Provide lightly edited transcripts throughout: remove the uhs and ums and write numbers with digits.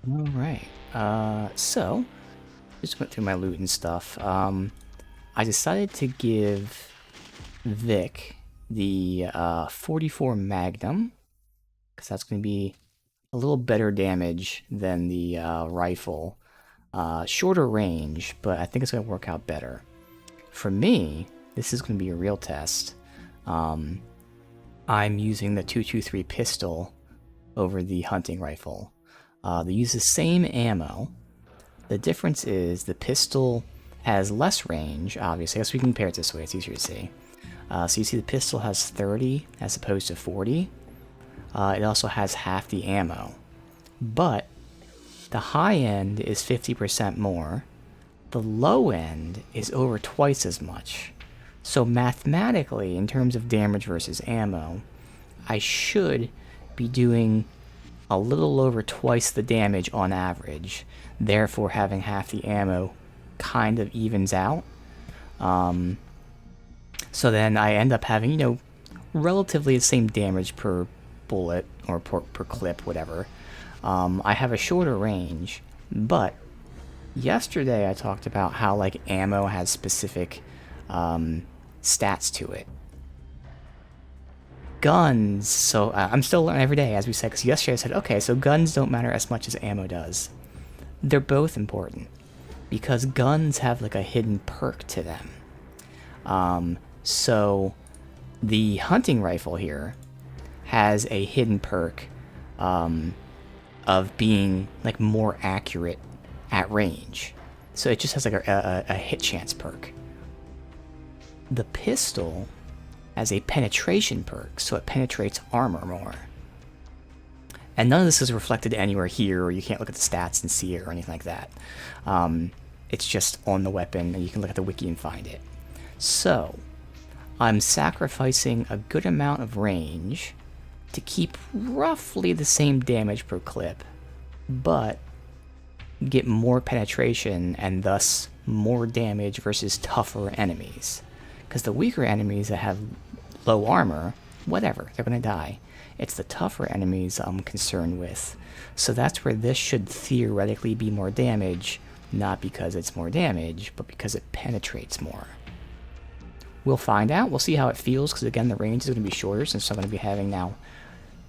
Alright, so, just went through my loot and stuff. I decided to give Vic the 44 Magnum, because that's going to be a little better damage than the rifle. Shorter range, but I think it's going to work out better. For me, this is going to be a real test. I'm using the 223 pistol over the hunting rifle. They use the same ammo. The difference is the pistol has less range, obviously. I guess we can compare it this way, it's easier to see. So you see the pistol has 30 as opposed to 40. It also has half the ammo. But the high end is 50% more. The low end is over twice as much. So mathematically, in terms of damage versus ammo, I should be doing a little over twice the damage on average. Therefore, having half the ammo kind of evens out. So then I end up having, relatively the same damage per bullet or per clip, whatever. I have a shorter range, but yesterday I talked about how like ammo has specific stats to it. Guns, so I'm still learning every day, as we said, because yesterday I said, okay, so guns don't matter as much as ammo does. They're both important, because guns have like a hidden perk to them. So the hunting rifle here has a hidden perk of being like more accurate at range. So it just has like a hit chance perk. The pistol has a penetration perk, so it penetrates armor more. And none of this is reflected anywhere here, or you can't look at the stats and see it or anything like that. It's just on the weapon, and you can look at the wiki and find it. So, I'm sacrificing a good amount of range to keep roughly the same damage per clip, but get more penetration and thus more damage versus tougher enemies. Because the weaker enemies that have low armor, whatever, they're going to die. It's the tougher enemies I'm concerned with. So that's where this should theoretically be more damage, not because it's more damage, but because it penetrates more. We'll find out. We'll see how it feels, because again, the range is going to be shorter, since I'm going to be having now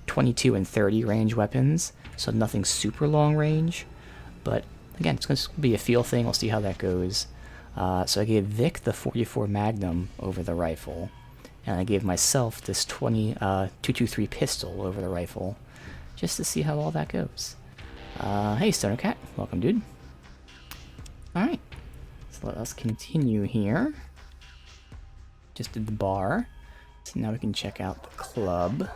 22 and 30 range weapons, so nothing super long range. But again, it's going to be a feel thing. We'll see how that goes. So I gave Vic the 44 Magnum over the rifle, and I gave myself this 223 pistol over the rifle, just to see how all that goes. Hey, Stoner Cat. Welcome, dude. Alright, so let us continue here. Just did the bar, so now we can check out the club.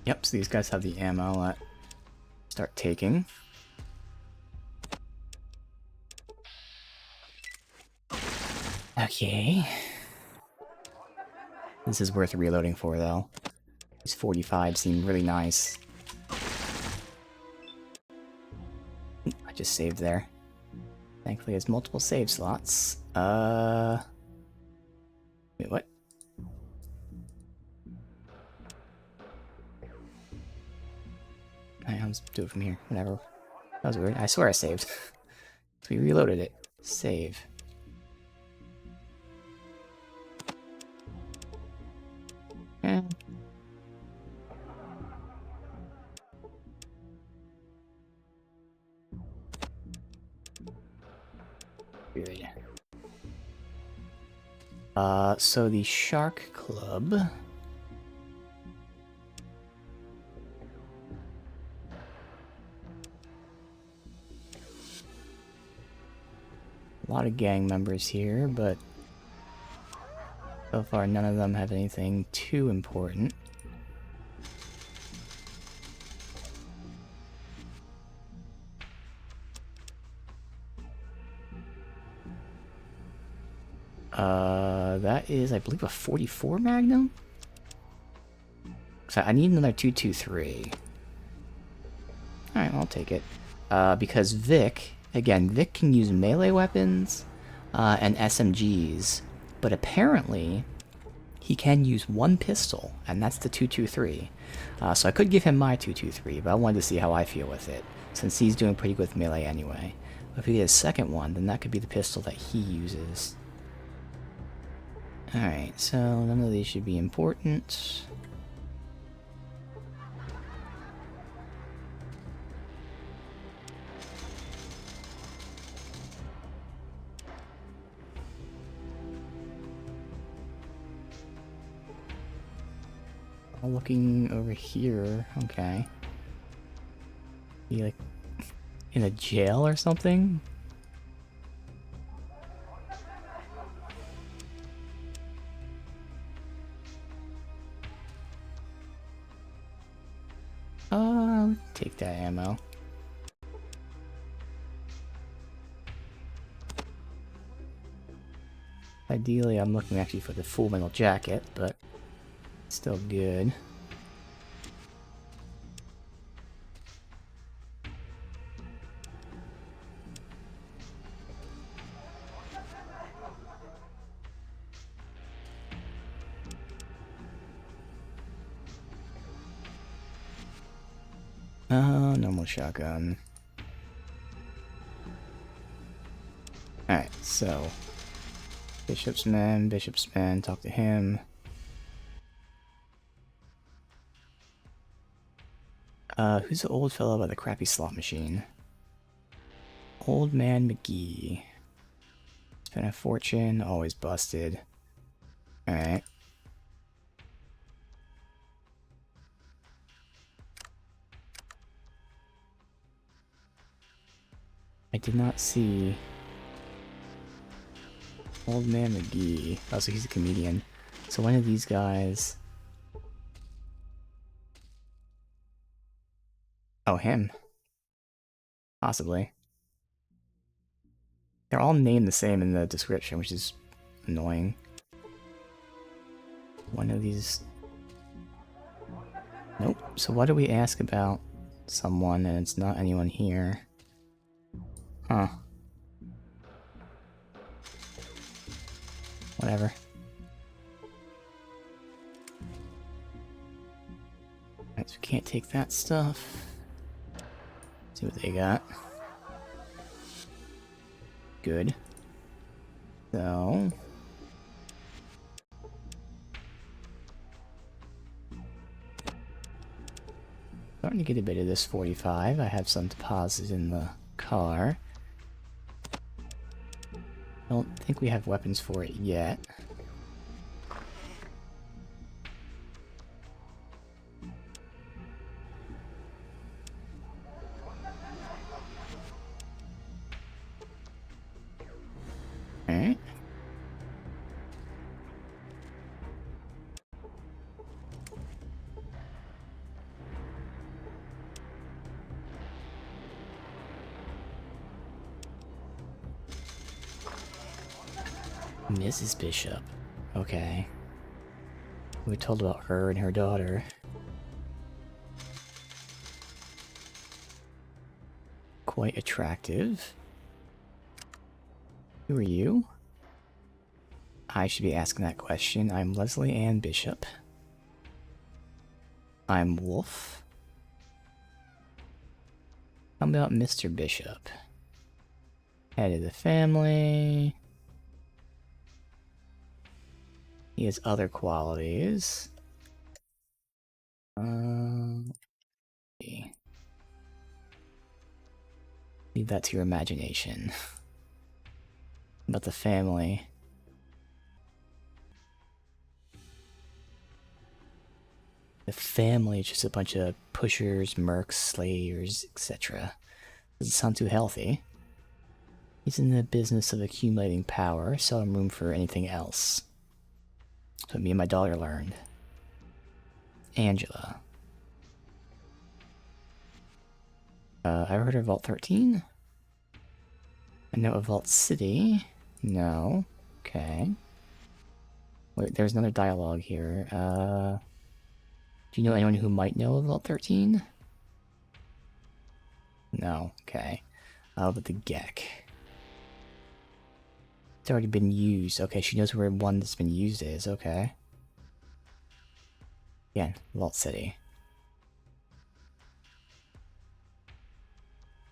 Yep, so these guys have the ammo. Let's start taking. Okay. This is worth reloading for, though. These 45 seem really nice. I just saved there. Thankfully, there's multiple save slots. Wait, what? I'll just do it from here. Whatever. That was weird. I swear I saved. We reloaded it. Save. Eh. Weird. So the Shark Club. A lot of gang members here, but so far none of them have anything too important. That is, I believe, a 44 Magnum? So I need another 223. Alright, I'll take it. Because Vic, again, Vic can use melee weapons and SMGs, but apparently he can use one pistol, and that's the 223. So I could give him my 223, but I wanted to see how I feel with it, since he's doing pretty good with melee anyway. But if we get a second one, then that could be the pistol that he uses. Alright, so none of these should be important. Looking over here, okay. Be like in a jail or something? Take that ammo. Ideally, I'm looking actually for the full metal jacket, but still good. Normal shotgun. Alright, so Bishop's man, talk to him. Who's the old fellow by the crappy slot machine? Old Man McGee. Spent a fortune, always busted. Alright. I did not see Old Man McGee. Oh, so he's a comedian. So one of these guys... Oh, him. Possibly. They're all named the same in the description, which is annoying. One of these... Nope. So why do we ask about someone and it's not anyone here? Huh. Whatever. Alright, so we can't take that stuff. See what they got. Good. So... starting to get a bit of this 45. I have some deposit in the car. Don't think we have weapons for it yet. Alright. Mrs. Bishop. Okay. We were told about her and her daughter. Quite attractive. Who are you? I should be asking that question. I'm Leslie Ann Bishop. I'm Wolf. How about Mr. Bishop? Head of the family. He has other qualities. Leave that to your imagination. About the family. The family is just a bunch of pushers, mercs, slayers, etc. Doesn't sound too healthy. He's in the business of accumulating power, seldom room for anything else. That's what me and my daughter learned. Angela. I heard of Vault 13? I know of Vault City. No. Okay. Wait, there's another dialogue here. Do you know anyone who might know of Vault 13? No. Okay. But the Gek. It's already been used. Okay, she knows where one that's been used is. Okay. Again, Vault City.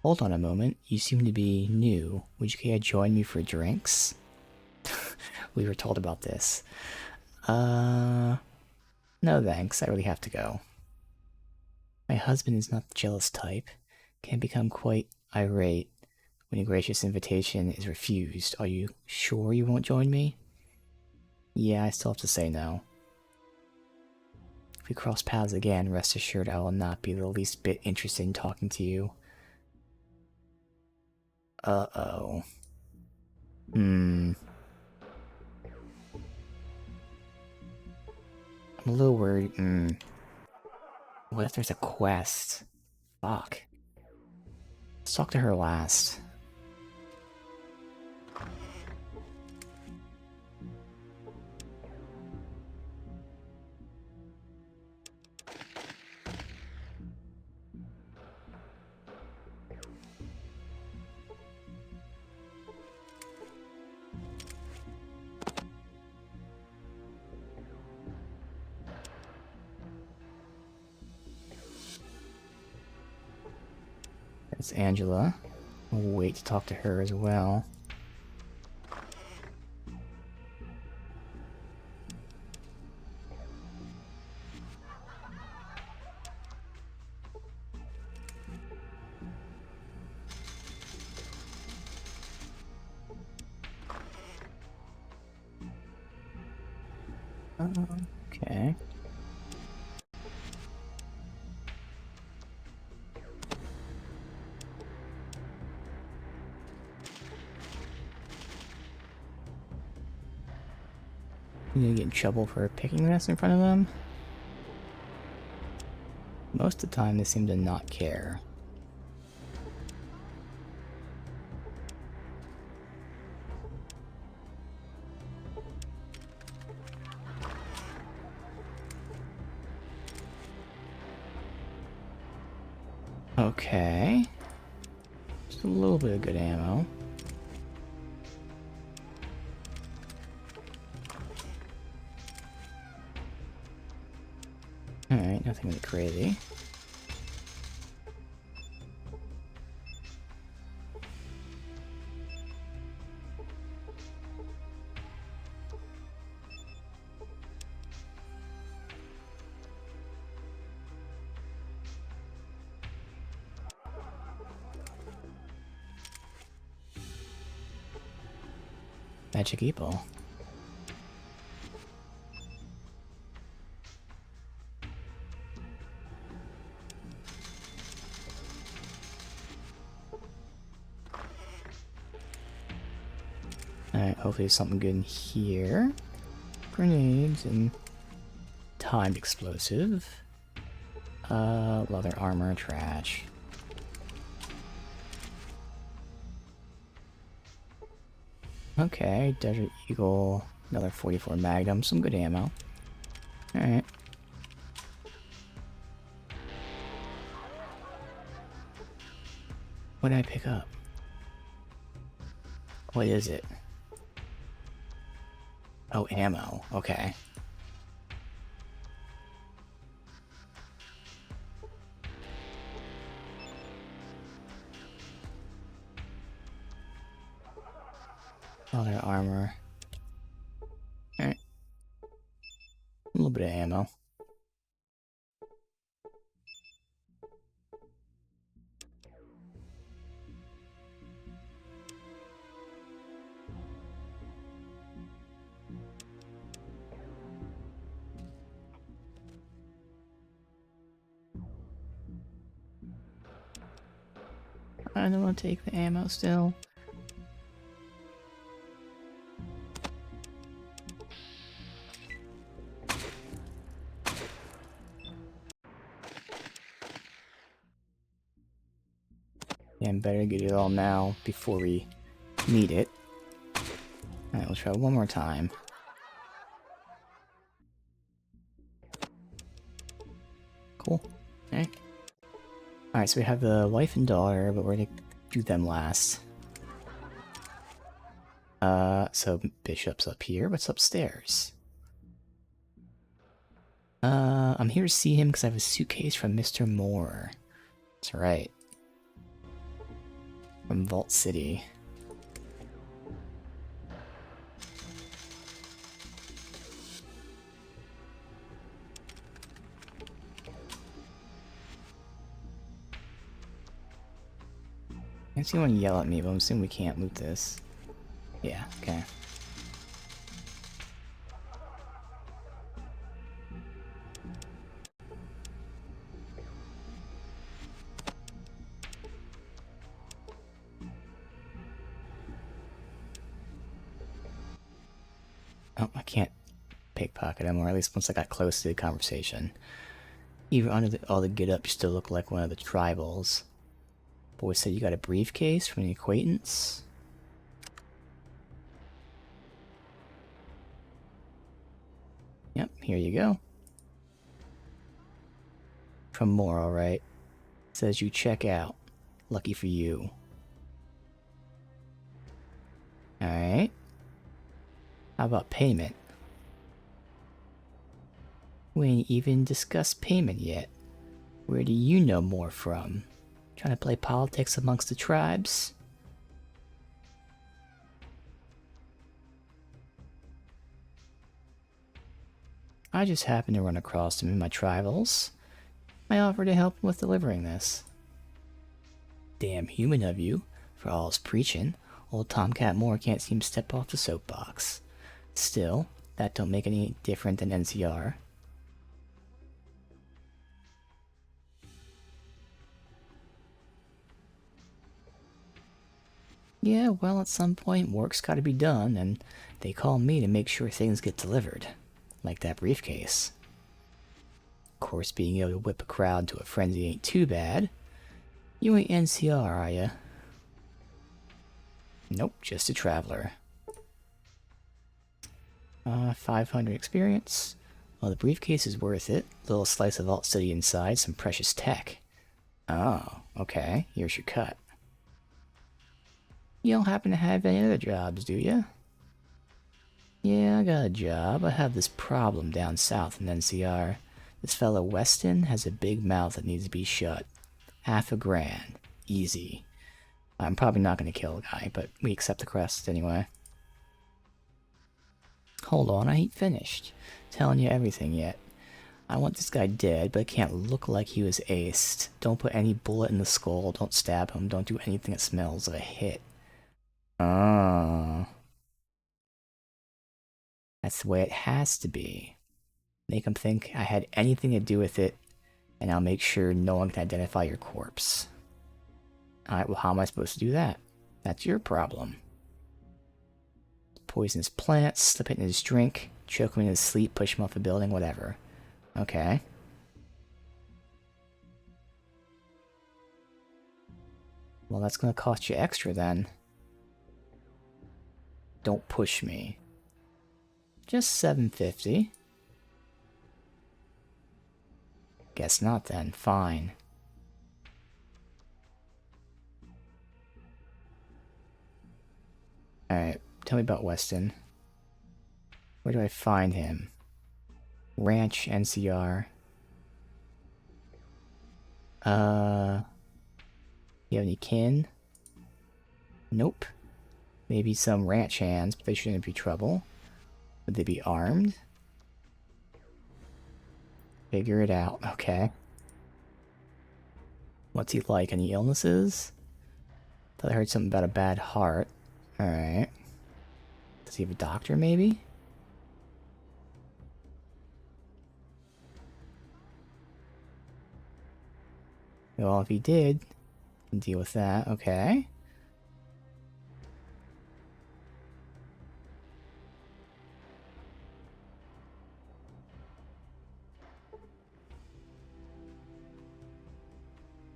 Hold on a moment, you seem to be new. Would you care to join me for drinks? We were told about this. No thanks, I really have to go. My husband is not the jealous type. Can become quite irate when a gracious invitation is refused. Are you sure you won't join me? Yeah, I still have to say no. If we cross paths again, rest assured I will not be the least bit interested in talking to you. Uh-oh. I'm a little worried. What if there's a quest? Fuck. Let's talk to her last. It's Angela. We'll wait to talk to her as well. Okay. You gonna get in trouble for picking this in front of them? Most of the time, they seem to not care. Okay. Just a little bit of good ammo. Alright, nothing really crazy. Magic Eagle. Alright, hopefully there's something good in here. Grenades and timed explosive. Leather armor, trash. Okay, Desert Eagle, another 44 Magnum, some good ammo. Alright. What did I pick up? What is it? Oh, ammo. Okay. Other armor. Alright. A little bit of ammo. I don't want to take the ammo still. Yeah, and better get it all now before we need it. Alright, we'll try one more time. Cool. Alright. Alright, so we have the wife and daughter, but we're gonna do them last. So Bishop's up here. What's upstairs? I'm here to see him because I have a suitcase from Mr. Moore. That's right. From Vault City. I see anyone yell at me, but I'm assuming we can't loot this. Yeah, okay. Oh, I can't pickpocket him, or at least once I got close to the conversation. Even under all the get-up, you still look like one of the tribals. Boy said you got a briefcase from an acquaintance? Yep, here you go. From Moore, alright. Says you check out. Lucky for you. Alright. How about payment? We ain't even discussed payment yet. Where do you know Moore from? Trying to play politics amongst the tribes? I just happened to run across him in my travels. I offered to help him with delivering this. Damn human of you, for all his preaching. Old Tomcat Moore can't seem to step off the soapbox. Still, that don't make any different than NCR. Yeah, well, at some point, work's gotta be done, and they call me to make sure things get delivered. Like that briefcase. Of course, being able to whip a crowd to a frenzy ain't too bad. You ain't NCR, are ya? Nope, just a traveler. 500 experience. Well, the briefcase is worth it. Little slice of Vault City inside, some precious tech. Oh, okay, here's your cut. You don't happen to have any other jobs, do ya? Yeah, I got a job. I have this problem down south in NCR. This fella Weston has a big mouth that needs to be shut. $500,000. Easy. I'm probably not going to kill the guy, but we accept the crest anyway. Hold on, I ain't finished telling you everything yet. I want this guy dead, but it can't look like he was aced. Don't put any bullet in the skull, don't stab him, don't do anything that smells of a hit. Oh. That's the way it has to be. Make him think I had anything to do with it, and I'll make sure no one can identify your corpse. Alright, well, how am I supposed to do that? That's your problem. Poisonous plants, slip it in his drink, choke him in his sleep, push him off a building, whatever. Okay. Well, that's gonna cost you extra then. Don't push me. Just $750. Guess not then. Fine. Alright, tell me about Weston. Where do I find him? Ranch, NCR. You have any kin? Nope. Maybe some ranch hands, but they shouldn't be trouble. Would they be armed? Figure it out, okay. What's he like? Any illnesses? Thought I heard something about a bad heart. Alright. Does he have a doctor, maybe? Well, if he did, can deal with that, okay.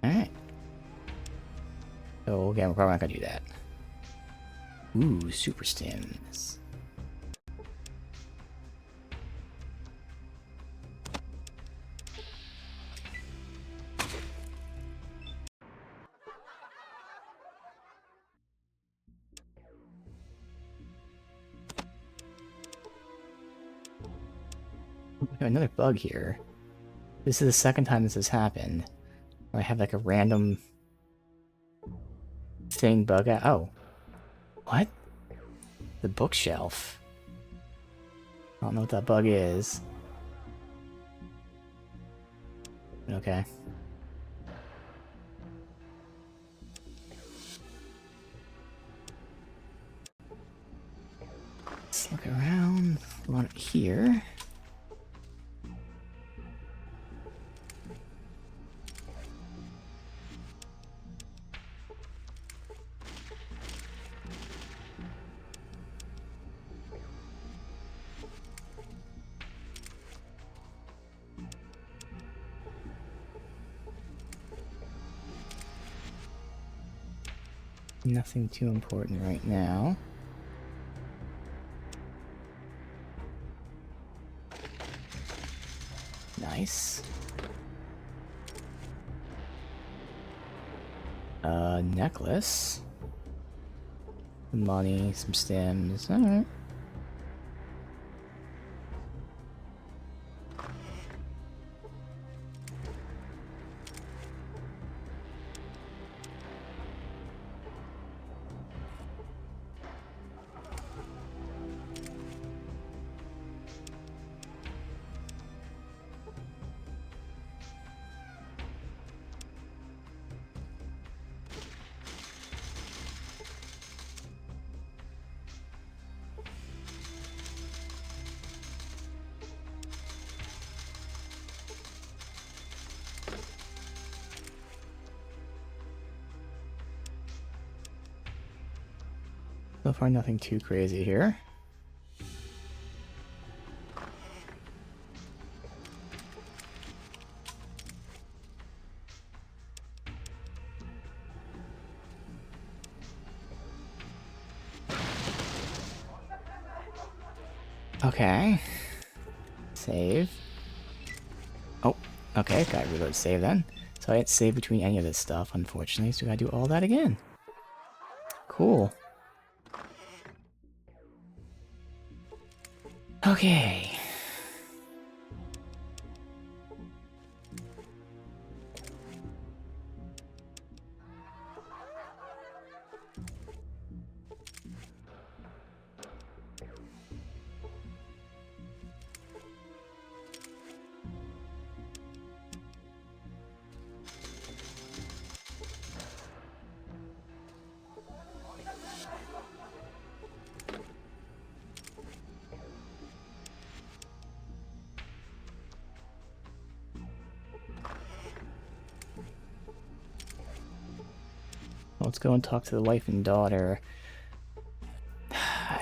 Alright. So again, we're probably not gonna do that. Ooh, super stims. Another bug here. This is the second time this has happened. I have like a random thing bug out. Oh. What? The bookshelf. I don't know what that bug is. Okay. Let's look around. Want it here. Nothing too important right now. Nice. Necklace. Money, some stems. Alright. So far, nothing too crazy here. Okay. Save. Oh, okay, gotta reload save then. So I didn't save between any of this stuff, unfortunately, so I gotta do all that again. Cool. Okay. Let's go and talk to the wife and daughter.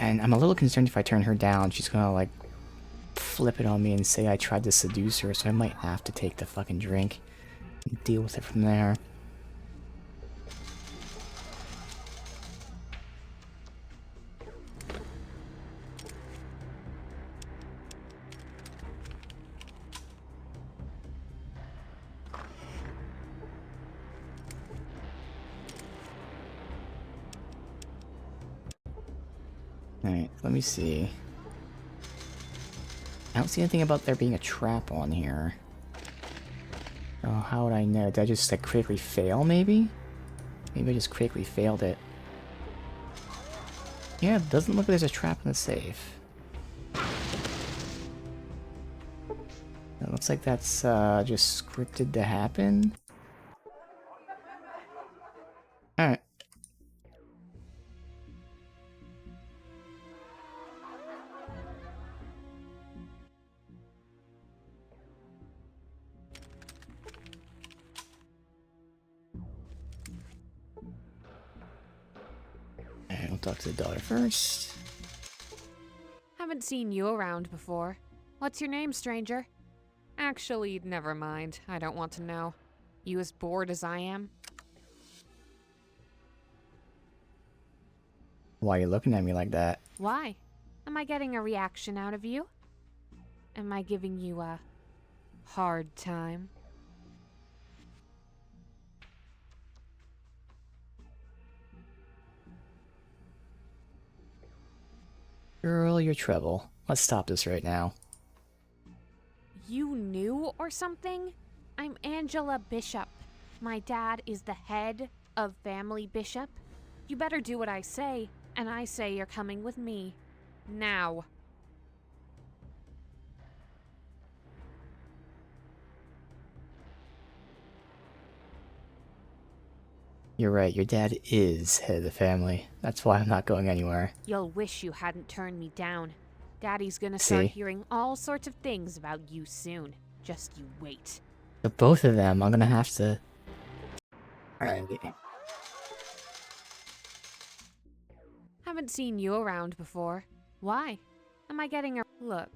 And I'm a little concerned if I turn her down, she's gonna, like, flip it on me and say I tried to seduce her, so I might have to take the fucking drink and deal with it from there. Alright, let me see. I don't see anything about there being a trap on here. Oh, how would I know? Did I just, like, critically fail, maybe? Maybe I just critically failed it. Yeah, it doesn't look like there's a trap in the safe. It looks like that's, just scripted to happen. Alright. Alright, we'll talk to the daughter first. Haven't seen you around before. What's your name, stranger? Actually, never mind. I don't want to know. You as bored as I am? Why are you looking at me like that? Why? Am I getting a reaction out of you? Am I giving you a hard time? Girl, you're trouble. Let's stop this right now. You knew or something? I'm Angela Bishop. My dad is the head of Family Bishop. You better do what I say, and I say you're coming with me. Now. You're right, your dad is head of the family. That's why I'm not going anywhere. You'll wish you hadn't turned me down. Daddy's gonna start See? hearing all sorts of things about you soon. Just you wait. So both of them, I'm gonna have to... Alright. Haven't seen you around before. Why? Am I getting a... Look,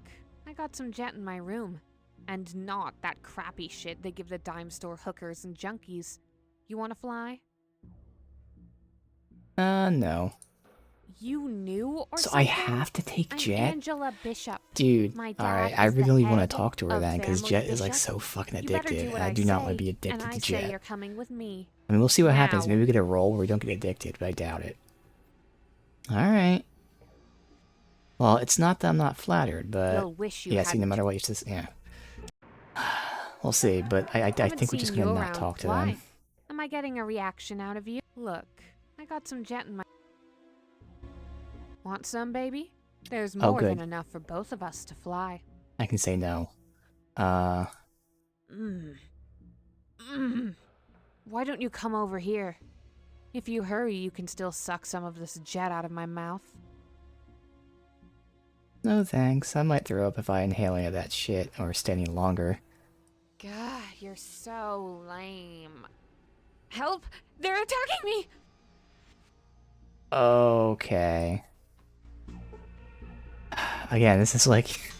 I got some jet in my room. And not that crappy shit they give the dime store hookers and junkies. You wanna fly? No. You knew or So something? I have to take I'm Jet? Angela Bishop. Dude, My dad alright, I is the really want to head talk to her of then, because Family Jet is like Bishop. so fucking You better do addicted, and what I do not want say, to be and addicted I to say Jet. you're coming with me. I mean, we'll see what happens. Now. Maybe we get a roll where we don't get addicted, but I doubt it. Alright. Well, it's not that I'm not flattered, but... You'll wish you Yeah, see, no hadn't. matter what you just... Yeah. We'll see, but I Haven't think we're just seen gonna you not around. talk to Why? them. Am I getting a reaction out of you? Look, I got some jet in my... Want some, baby? There's Oh, more than good. enough for both of us to fly. I can say no. Why don't you come over here? If you hurry, you can still suck some of this jet out of my mouth. No thanks. I might throw up if I inhale any of that shit, or stay any longer. God, you're so lame. Help! They're attacking me! Okay. Again, this is like...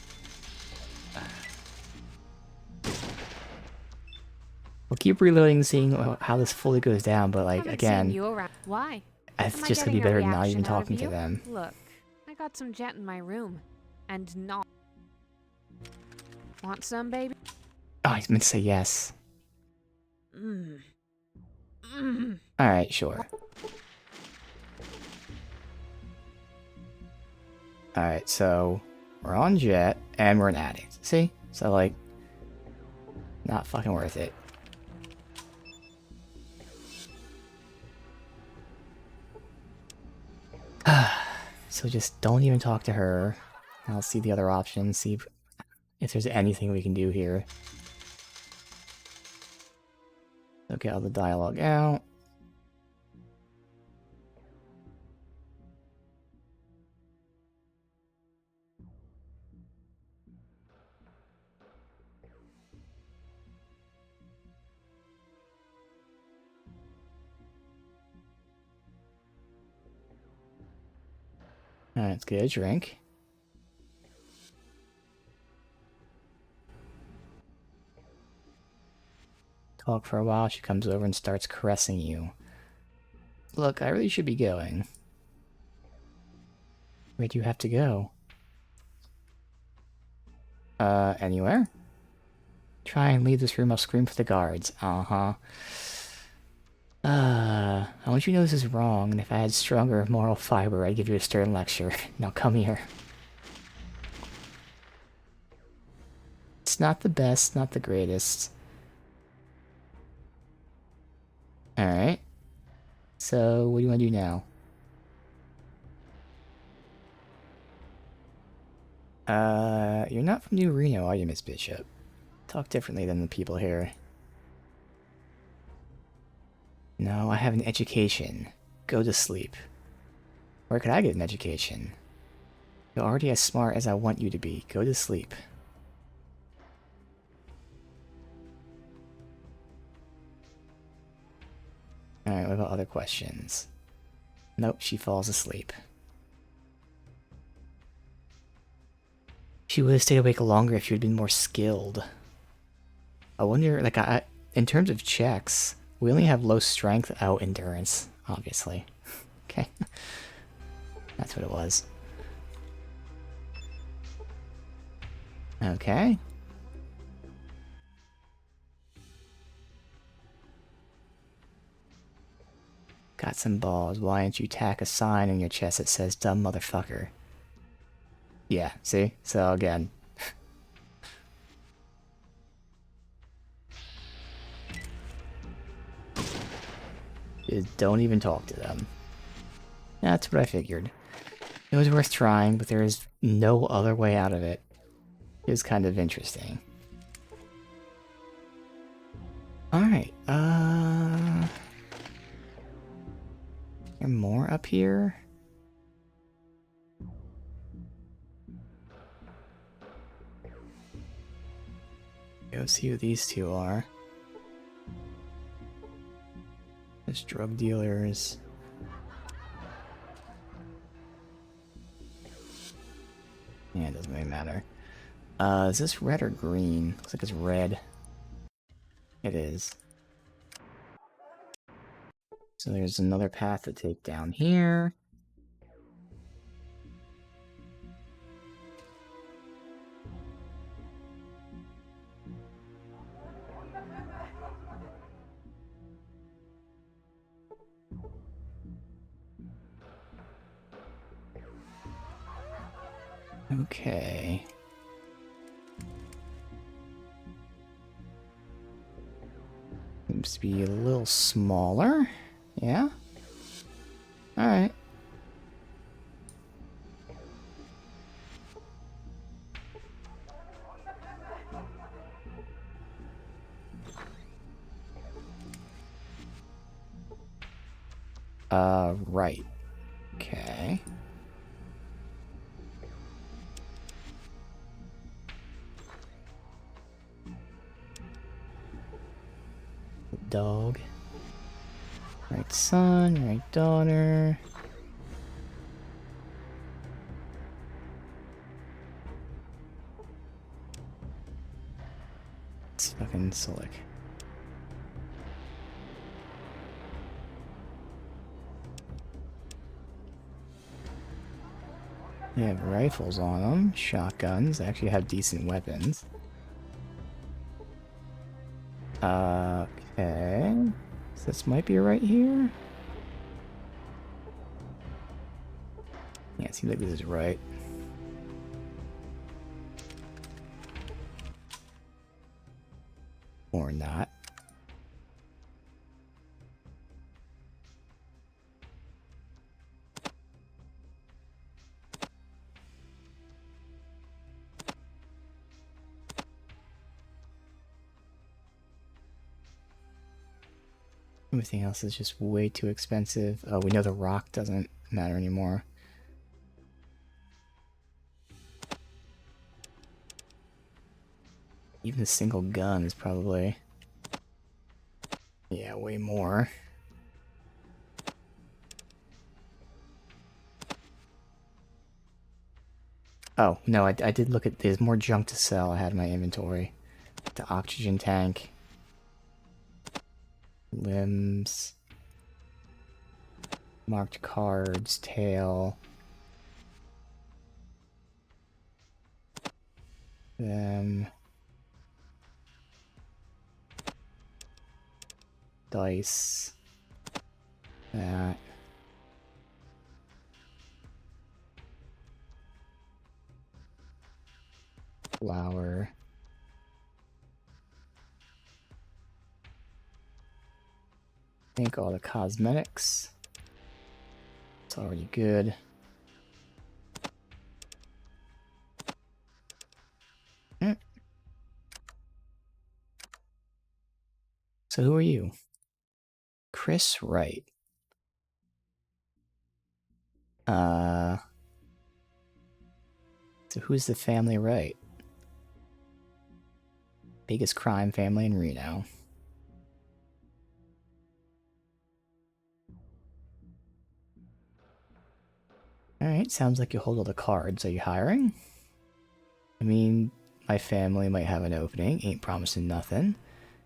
We'll keep reloading, seeing how this fully goes down, but like, Haven't again, seen you around. Why? it's Am I just gonna be getting a better not reaction even out of talking to you? them. Look, I got some jet in my room. And not... Want some, baby? Oh, I meant to say yes. Alright, sure. Alright, so we're on Jet, and we're an addict. See? So, like, not fucking worth it. So just don't even talk to her. I'll see the other options, see if there's anything we can do here. So get all the dialogue out. Alright, let's get a drink. Talk for a while, she comes over and starts caressing you. Look, I really should be going. Where do you have to go? Anywhere? Try and leave this room, I'll scream for the guards. I want you to know this is wrong, and if I had stronger moral fiber, I'd give you a stern lecture. Now come here. It's not the best, not the greatest. Alright. So, what do you want to do now? You're not from New Reno, are you, Miss Bishop? Talk differently than the people here. No, I have an education. Go to sleep. Where could I get an education? You're already as smart as I want you to be. Go to sleep. Alright, what about other questions? Nope, she falls asleep. She would have stayed awake longer if you had been more skilled. I wonder, like, in terms of checks, we only have low strength, endurance, obviously. Okay. That's what it was. Okay. Got some balls. Why don't you tack a sign on your chest that says dumb motherfucker? Yeah, see? So again. Just don't even talk to them. That's what I figured. It was worth trying, but there is no other way out of it. It was kind of interesting. Alright, there more up here? Go see who these two are. There's drug dealers. Yeah, it doesn't really matter. Is this red or green? Looks like it's red. It is. So there's another path to take down here. Okay. Seems to be a little smaller. Yeah? Alright. Right. Okay. Dog. Right son, right daughter. It's fucking slick. They have rifles on them, shotguns. They actually have decent weapons. Okay. So this might be right here. Yeah, it seems like this is right. Or not. Everything else is just way too expensive. Oh, we know the rock doesn't matter anymore. Even a single gun is probably... yeah, way more. Oh, no, I did look at... there's more junk to sell I had in my inventory. The oxygen tank. Limbs. Marked cards. Tail. Dice. That. Flour. I think all the cosmetics. It's already good. So who are you? Chris Wright. So who's the family Wright? Biggest crime family in Reno. Alright, sounds like you hold all the cards. Are you hiring? I mean, my family might have an opening. Ain't promising nothing.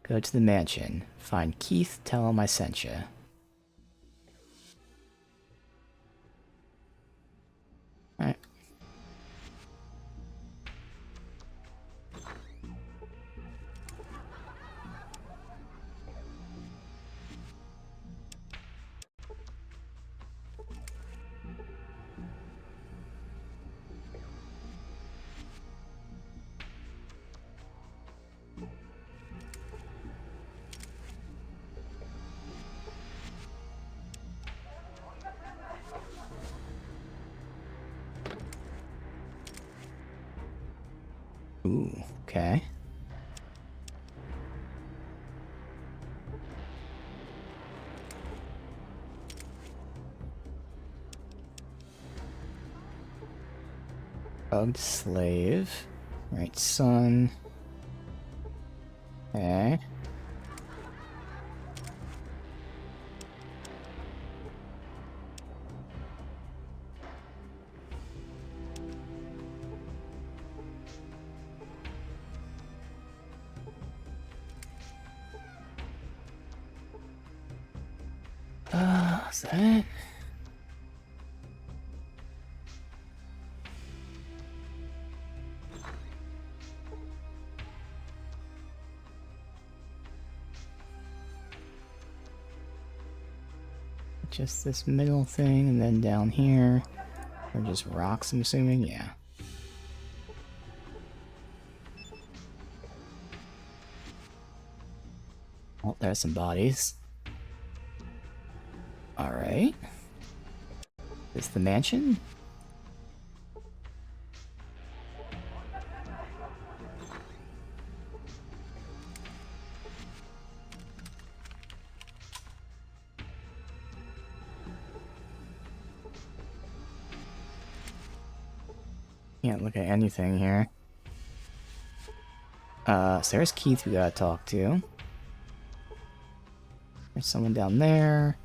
Go to the mansion. Find Keith, tell him I sent you. Alright. Ooh, okay. Bugged slave. Right, son. Okay. Is that it? Just this middle thing, and then down here are just rocks, I'm assuming? Yeah. Oh, there's some bodies. Alright. Is this the mansion? Can't look at anything here. So there's Keith we gotta talk to. There's someone down there.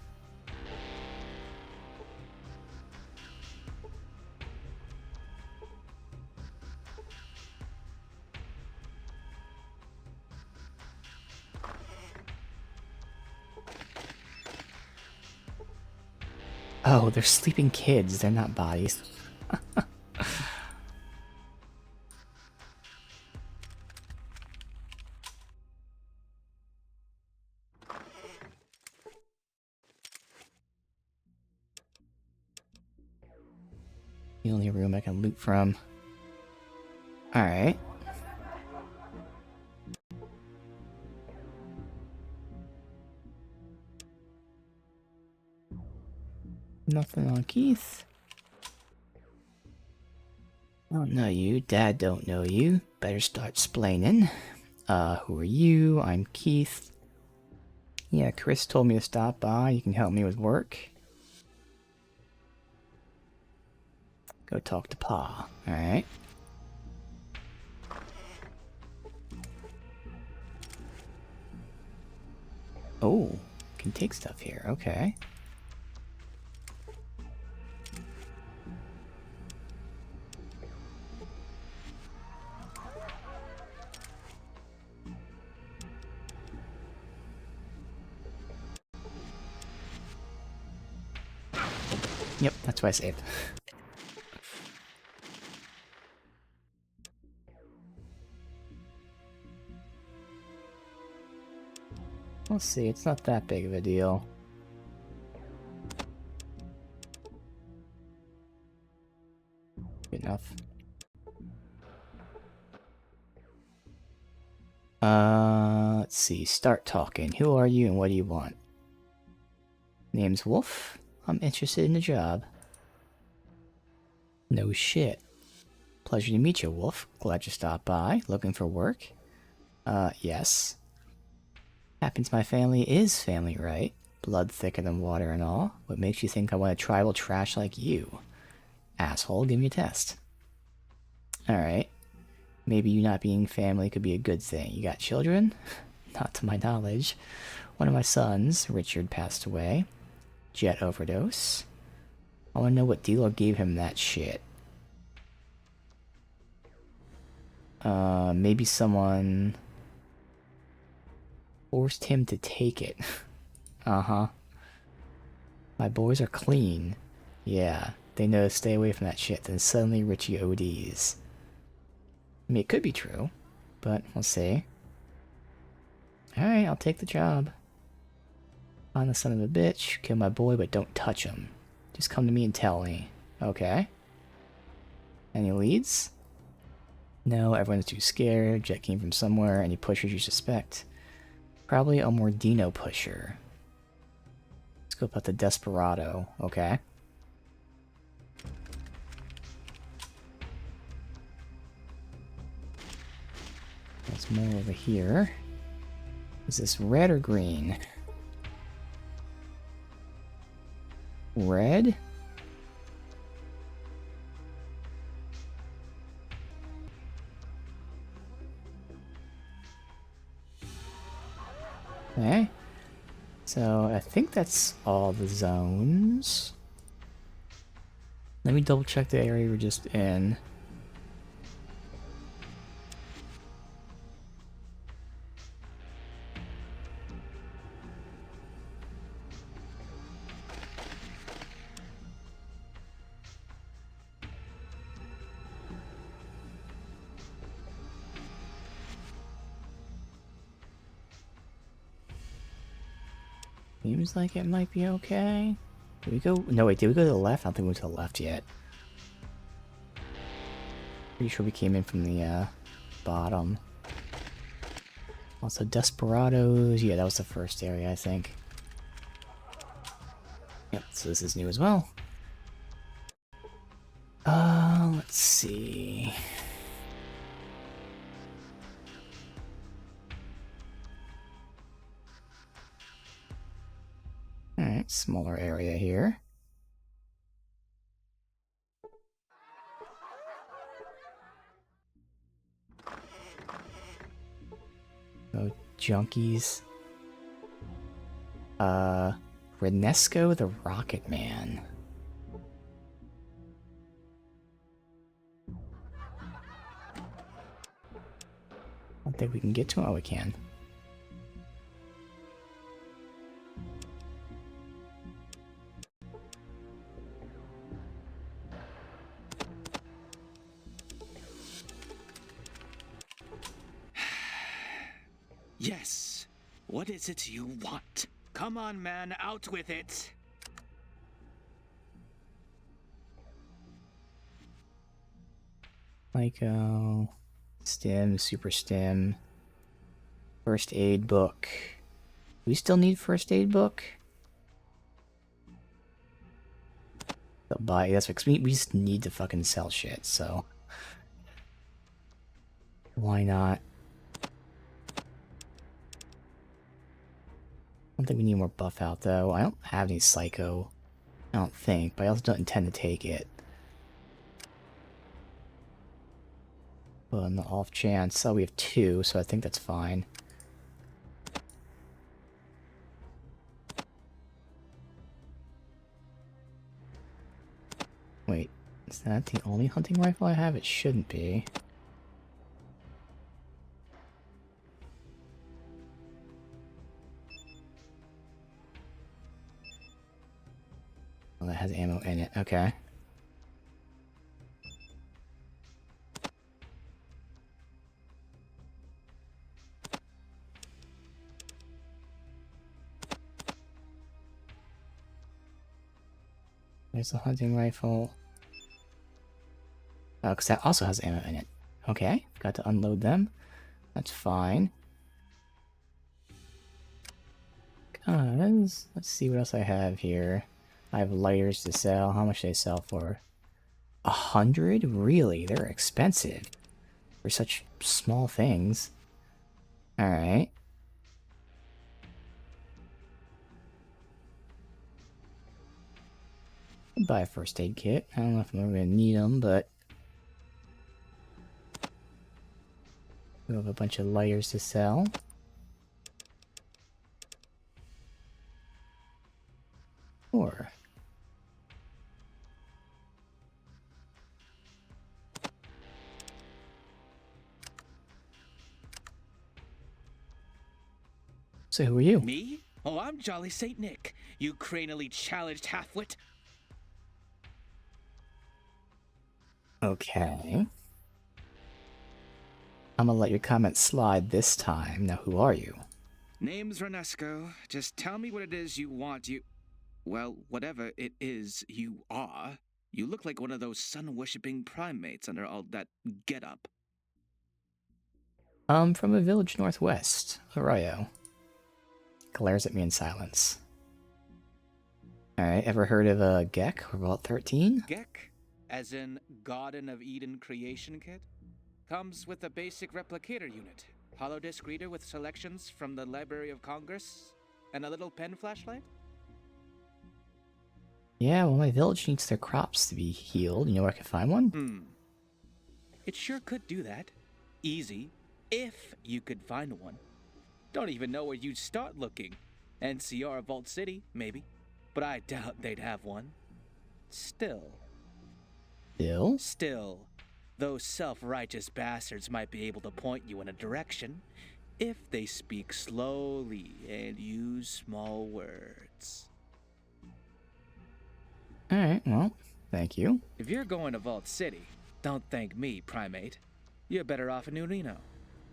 Oh, they're sleeping kids. They're not bodies. The only room I can loot from. Alright. Nothing on Keith. I don't know you. Dad don't know you. Better start splaining. Who are you? I'm Keith. Yeah, Chris told me to stop by. You can help me with work. Go talk to Pa. Alright. Oh, can take stuff here. Okay. Yep, that's why I saved. We'll see, it's not that big of a deal. Good enough. Let's see, start talking. Who are you and what do you want? Name's Wolf. I'm interested in the job. No shit. Pleasure to meet you, Wolf. Glad you stopped by. Looking for work? Yes. Happens my family is family, right? Blood thicker than water and all. What makes you think I want a tribal trash like you? Asshole, give me a test. Alright. Maybe you not being family could be a good thing. You got children? Not to my knowledge. One of my sons, Richard, passed away. Jet overdose. I want to know what dealer gave him that shit. Maybe someone forced him to take it. Uh-huh. My boys are clean. Yeah, they know to stay away from that shit. Then suddenly Richie ODs. I mean, it could be true, but we'll see. Alright, I'll take the job. Find the son of a bitch, kill my boy, but don't touch him. Just come to me and tell me. Okay. Any leads? No, everyone's too scared. Jet came from somewhere. Any pushers you suspect? Probably a Mordino pusher. Let's go about the Desperado. Okay. There's more over here. Is this red or green? Red? Okay. So I think that's all the zones. Let me double check the area we're just in. Seems like it might be okay. Did we go? No, wait, did we go to the left? I don't think we went to the left yet. Pretty sure we came in from the bottom. Also, Desperados. Yeah, that was the first area, I think. Yep, so this is new as well. Let's see. Alright, smaller area here. Oh, junkies. Renesco the Rocket Man. I don't think we can get to him. Oh, we can. Yes. What is it you want? Come on, man, out with it. Like, stim, super stim, first aid book. Do we still need first aid book? They'll buy. That's because we just need to fucking sell shit. So why not? I don't think we need more buff out though. I don't have any psycho. I don't think, but I also don't intend to take it. But on the off chance, we have 2, so I think that's fine. Wait, is that the only hunting rifle I have? It shouldn't be. Well, that has ammo in it. Okay. There's a hunting rifle. Oh, because that also has ammo in it. Okay, got to unload them. That's fine. Let's see what else I have here. I have lighters to sell. How much do they sell for? 100? Really? They're expensive for such small things. Alright. Buy a first aid kit. I don't know if I'm ever gonna need them, but we have a bunch of lighters to sell. Or so who are you? Me? Oh, I'm Jolly Saint Nick, you cranially challenged halfwit. Okay. I'm gonna let your comment slide this time. Now, who are you? Name's Renesco. Just tell me what it is you want. Well, whatever it is you are. You look like one of those sun-worshipping primates under all that get-up. I'm from a village northwest, Arroyo. Glares at me in silence. Alright, ever heard of a Gek or Vault 13? Gek? As in Garden of Eden creation kit? Comes with a basic replicator unit. Holodisc reader with selections from the Library of Congress? And a little pen flashlight? Yeah, well, my village needs their crops to be healed. You know where I can find one? It sure could do that. Easy. If you could find one. Don't even know where you'd start looking. NCR Vault City, maybe. But I doubt they'd have one. Still, those self-righteous bastards might be able to point you in a direction if they speak slowly and use small words. Alright, well, thank you. If you're going to Vault City, don't thank me, Primate. You're better off in New Reno.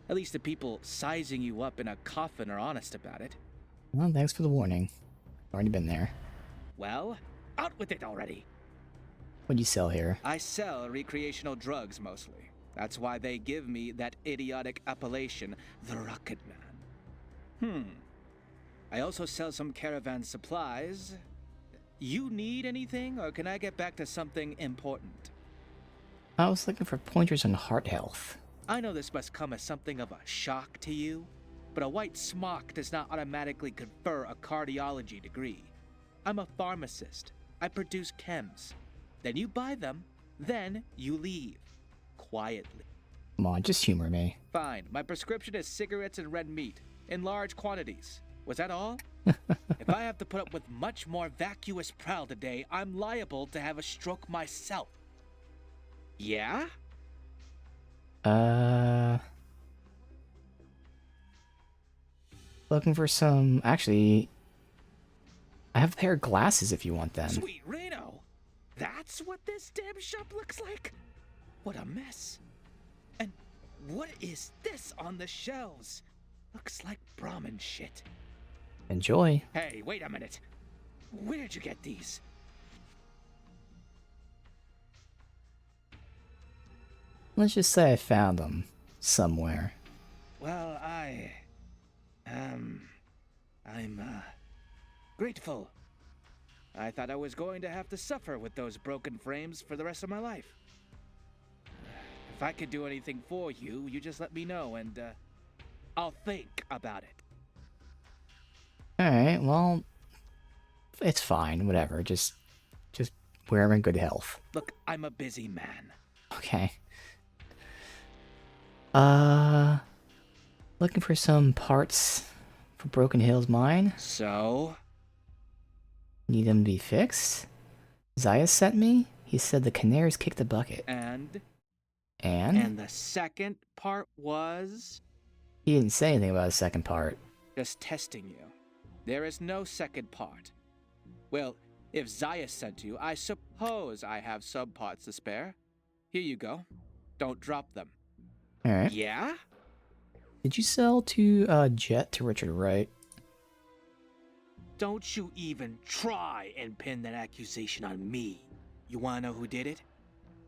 At least the people sizing you up in a coffin are honest about it. Well, thanks for the warning. Already been there. Well, out with it already! What'd you sell here? I sell recreational drugs mostly. That's why they give me that idiotic appellation, the Rocket Man. I also sell some caravan supplies. You need anything, or can I get back to something important? I was looking for pointers on heart health. I know this must come as something of a shock to you, but a white smock does not automatically confer a cardiology degree. I'm a pharmacist. I produce chems. Then you buy them, then you leave. Quietly. Come on, just humor me. Fine. My prescription is cigarettes and red meat. In large quantities. Was that all? If I have to put up with much more vacuous prowl today, I'm liable to have a stroke myself. Yeah? Looking for some... Actually, I have a pair of glasses if you want them. Sweet Reno! That's what this damn shop looks like? What a mess. And what is this on the shelves? Looks like Brahmin shit. Enjoy. Hey, wait a minute. Where did you get these? Let's just say I found them. Somewhere. Well, I'm grateful. I thought I was going to have to suffer with those broken frames for the rest of my life. If I could do anything for you, you just let me know and, I'll think about it. Alright, well... It's fine, whatever. Just wear them in good health. Look, I'm a busy man. Okay. Looking for some parts for Broken Hills Mine. So? Need them to be fixed? Zaya sent me? He said the Canaries kicked the bucket. And And? the second part was? He didn't say anything about the second part. Just testing you. There is no second part. Well, if Zaya sent you, I suppose I have subparts to spare. Here you go. Don't drop them. Alright. Yeah? Did you sell to Jet to Richard Wright? Don't you even try and pin that accusation on me. You wanna know who did it?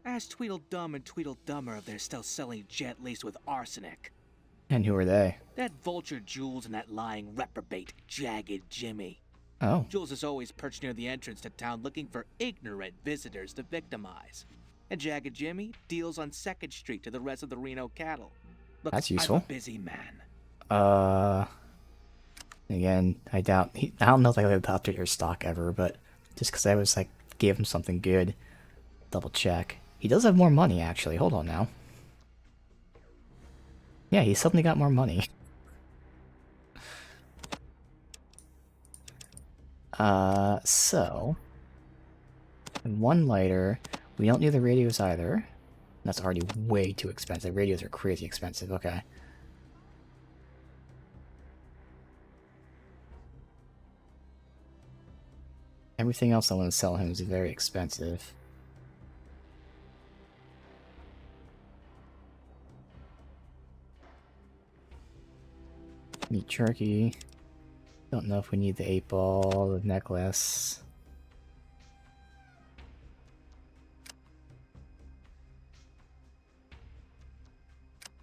Ask Tweedledum and Tweedledummer if they're still selling Jet laced with arsenic. And who are they? That vulture Jules and that lying reprobate, Jagged Jimmy. Oh. Jules is always perched near the entrance to town looking for ignorant visitors to victimize. And Jagged Jimmy deals on 2nd Street to the rest of the Reno cattle. Look, That's useful. I'm a busy man. Again, I don't know if I would adopted your stock ever, but just because I was like, gave him something good. Double check. He does have more money, actually. Hold on now. Yeah, he suddenly got more money. So... One lighter. We don't need the radios either. That's already way too expensive. Radios are crazy expensive. Okay. Everything else I want to sell him is very expensive. Meat jerky. Don't know if we need the 8-ball, the necklace.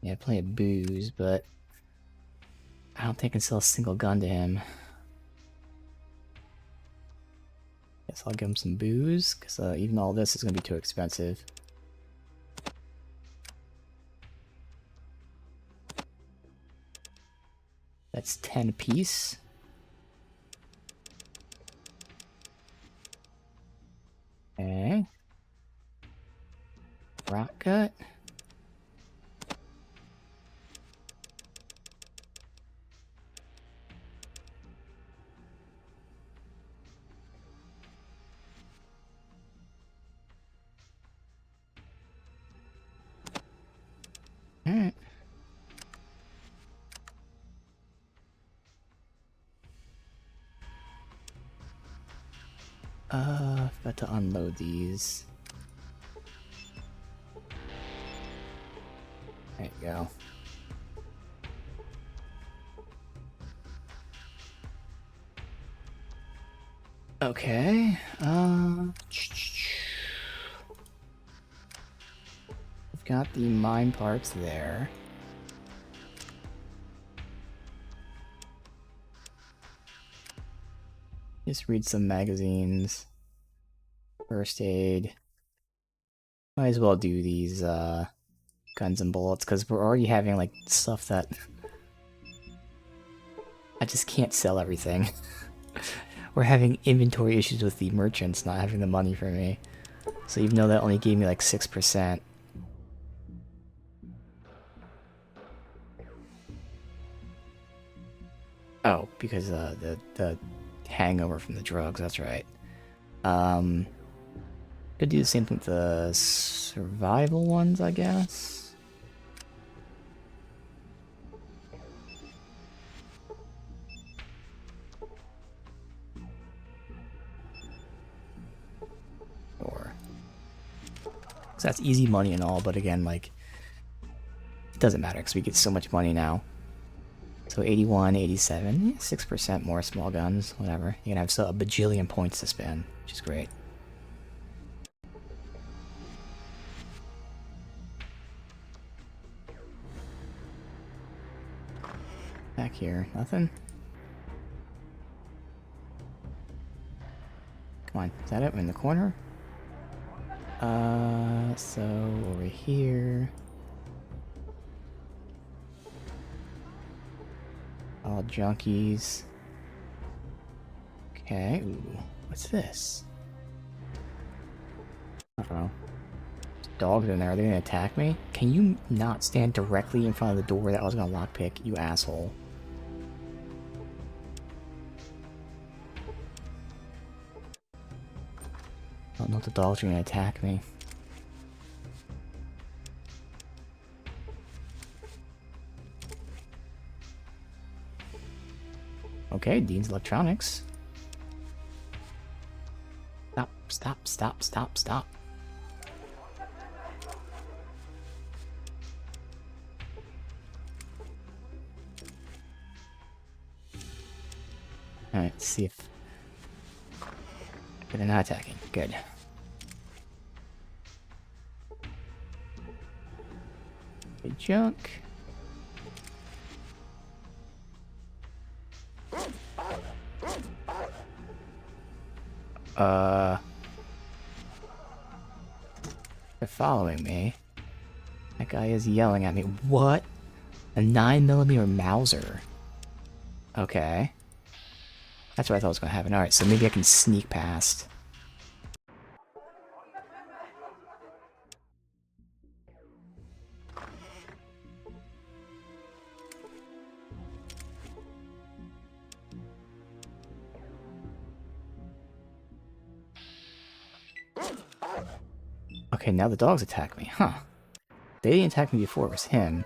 Yeah, plenty of booze, but I don't think I can sell a single gun to him. Guess I'll give him some booze, because even all this is going to be too expensive. That's 10 apiece. Okay. Rock gut. Alright. Got to unload these. There you go. Okay, we've got the mine parts there. Just read some magazines. First aid. Might as well do these, guns and bullets, because we're already having, like, stuff that... I just can't sell everything. We're having inventory issues with the merchants not having the money for me. So even though that only gave me, like, 6%... Oh, because, the hangover from the drugs, that's right. Could do the same thing with the survival ones, I guess. Or... So that's easy money and all, but again, like... It doesn't matter, because we get so much money now. So 81, 87, 6% more small guns, whatever. You're gonna have a bajillion points to spend, which is great. Back here, nothing? Come on, is that it? We're in the corner? So over here... All junkies. Okay, ooh, what's this? Uh-oh. Dogs in there, are they gonna attack me? Can you not stand directly in front of the door that I was gonna lockpick, you asshole? I don't know if the dogs are gonna attack me. Okay, Dean's Electronics. Stop, stop, stop, stop, stop. Alright, let's see if... They're not attacking. Good. Good junk. They're following me. That guy is yelling at me. What? A 9mm Mauser. Okay. That's what I thought was gonna happen. Alright, so maybe I can sneak past. Okay, now the dogs attack me. Huh. They didn't attack me before, it was him.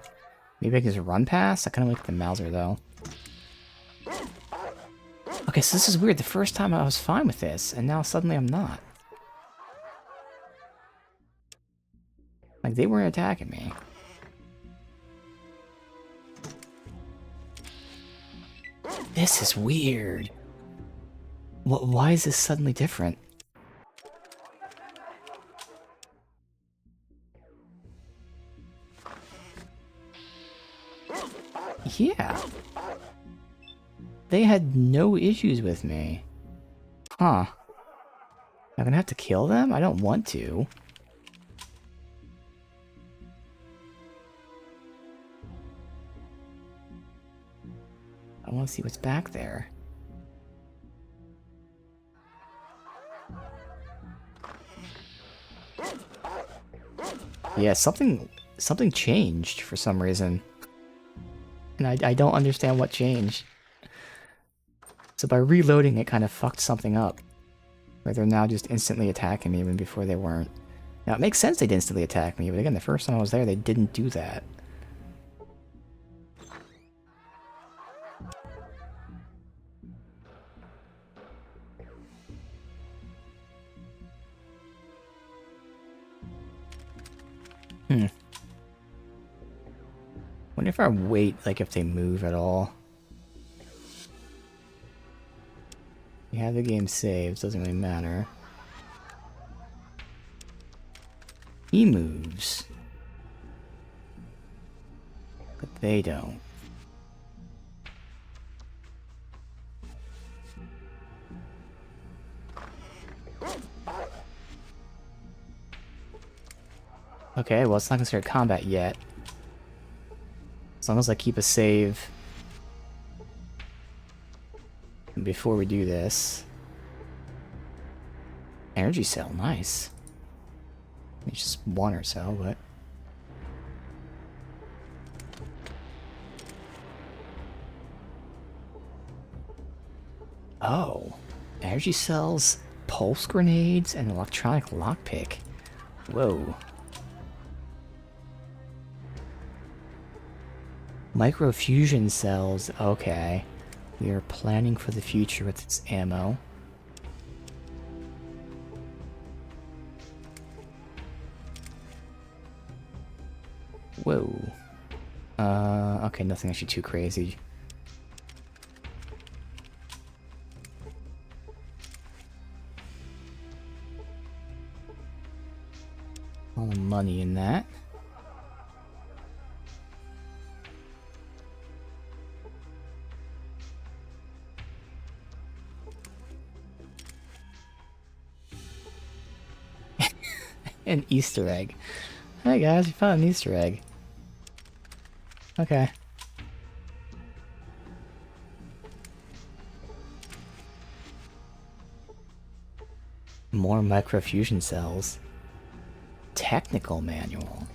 Maybe I can just run past? I kinda like the Mauser, though. Okay, so this is weird. The first time I was fine with this, and now suddenly I'm not. Like, they weren't attacking me. This is weird. Why is this suddenly different? Yeah. They had no issues with me. Huh. I'm gonna have to kill them? I don't want to. I want to see what's back there. Yeah, something changed for some reason. And I don't understand what changed. So by reloading, it kind of fucked something up. Where they're now just instantly attacking me even before they weren't. Now, it makes sense they'd instantly attack me, but again, the first time I was there, they didn't do that. Wonder if I wait, like, if they move at all. You have the game saved, doesn't really matter. He moves. But they don't. Okay, well, it's not considered combat yet. As long as I keep a save before we do this. Energy cell, nice. It's just one or so, but... Oh. Energy cells, pulse grenades, and electronic lockpick. Whoa. Microfusion cells, okay. We are planning for the future with its ammo. Whoa. Okay, nothing actually too crazy. All the money in that. An Easter egg. Hey guys, you found an Easter egg. Okay. More microfusion cells. Technical manual.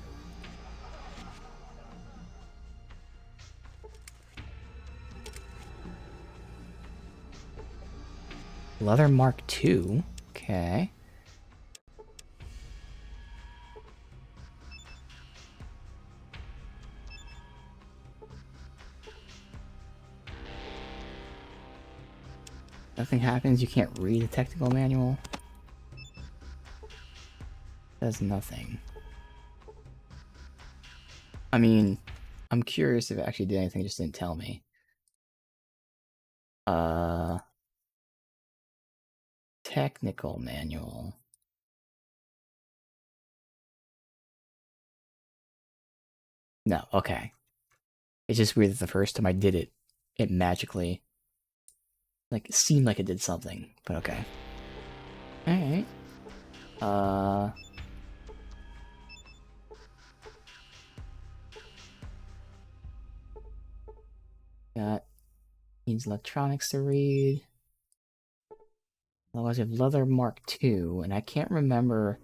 Leather Mark II. Okay. Nothing happens, you can't read the technical manual. Does nothing. I mean, I'm curious if it actually did anything, it just didn't tell me. Technical manual. No, okay. It's just weird that the first time I did it, it magically, like, it seemed like it did something, but okay. Alright. Got, needs electronics to read. Otherwise, we have Leather Mark II, and I can't remember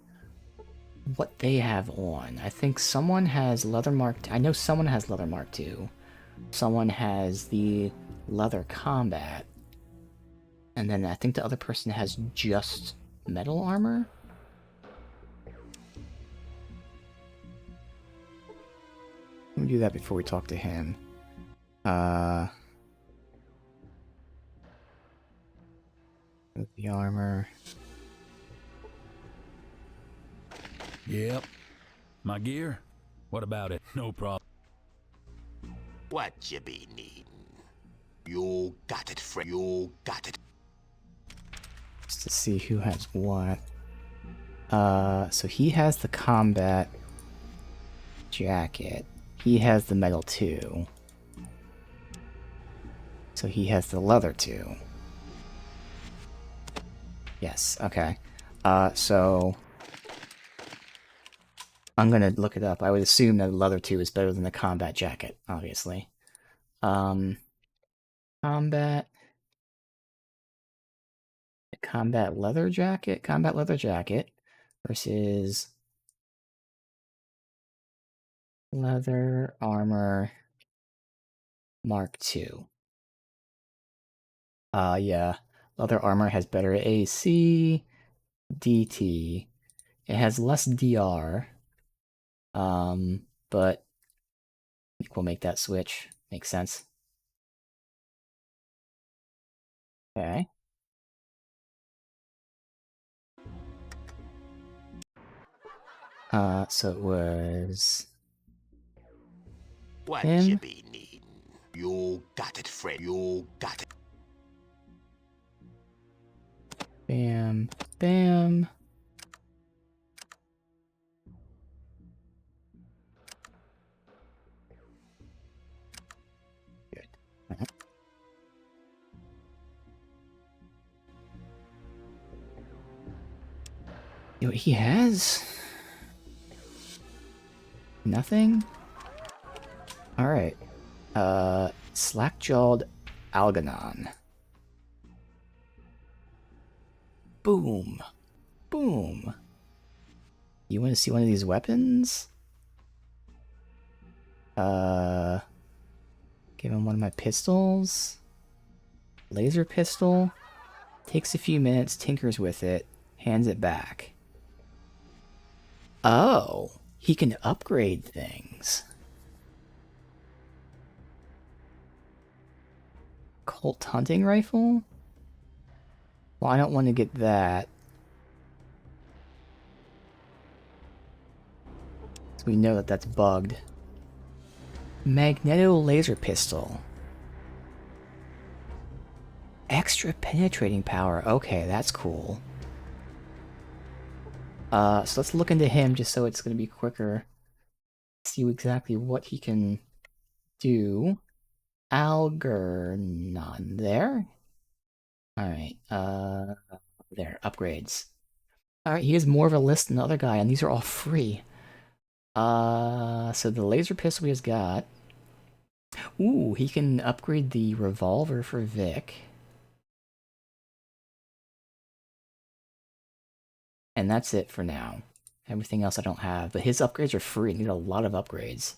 what they have on. I think someone has Leather Mark... I know someone has Leather Mark II. Someone has the Leather Combat. And then I think the other person has just metal armor? Let me do that before we talk to him. The armor. Yep. My gear? What about it? No problem. What you be needin'? You got it, friend. You got it. Just to see who has what. So he has the combat jacket. He has the metal too. So he has the leather too. Yes, okay. So I'm gonna look it up. I would assume that the leather 2 is better than the combat jacket, obviously. Combat. Combat leather jacket. Combat leather jacket versus leather armor Mark II. Yeah. Leather armor has better AC, DT. It has less DR. But I think we'll make that switch. Makes sense. Okay. So it was What him. you be needing? You got it, friend. You got it. Bam, bam. Good. You know what he has? Nothing? Alright. Slack-jawed Algernon. Boom. Boom. You want to see one of these weapons? Give him one of my pistols. Laser pistol. Takes a few minutes, tinkers with it, hands it back. Oh, he can upgrade things. Colt hunting rifle? Well, I don't want to get that. So we know that that's bugged. Magneto laser pistol. Extra penetrating power. Okay, that's cool. So let's look into him just so it's going to be quicker. See exactly what he can do. Algernon. There? Alright, there. Upgrades. Alright, he has more of a list than the other guy, and these are all free. So the laser pistol he has got. Ooh, he can upgrade the revolver for Vic. And that's it for now. Everything else I don't have, but his upgrades are free. Need a lot of upgrades.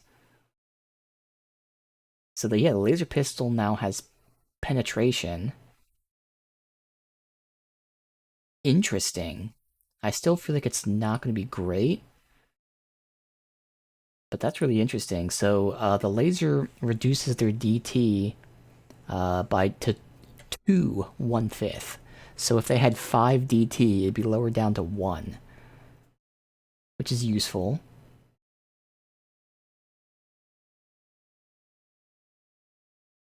So the laser pistol now has penetration. Interesting. I still feel like it's not going to be great. But that's really interesting. So the laser reduces their DT to 1/5. So if they had 5 DT, it'd be lowered down to 1. Which is useful.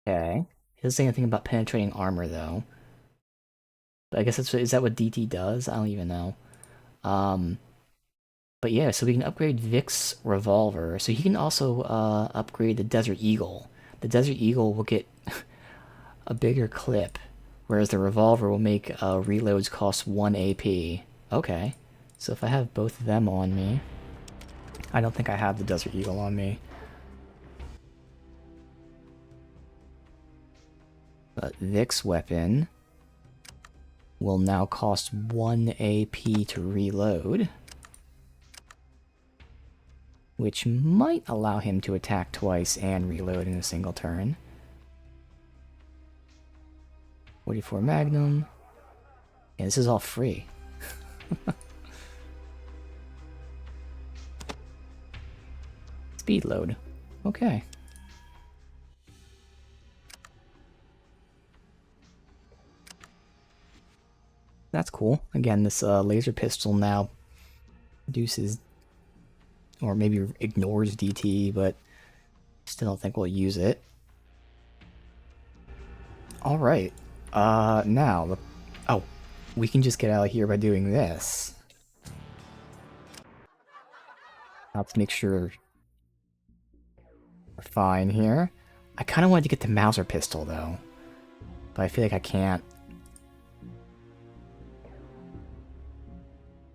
Okay. It doesn't say anything about penetrating armor, though. But I guess is that what DT does? I don't even know. But yeah, so we can upgrade Vic's revolver. So he can also upgrade the Desert Eagle. The Desert Eagle will get a bigger clip, whereas the revolver will make reloads cost 1 AP. Okay. So if I have both of them on me... I don't think I have the Desert Eagle on me. But Vic's weapon will now cost 1 AP to reload, which might allow him to attack twice and reload in a single turn. 44 Magnum. And this is all free. Speed load. Okay. That's cool. Again, this laser pistol now reduces, or maybe ignores DT, but still don't think we'll use it. Alright. Now, oh, we can just get out of here by doing this. Let's make sure we're fine here. I kind of wanted to get the Mauser pistol, though. But I feel like I can't.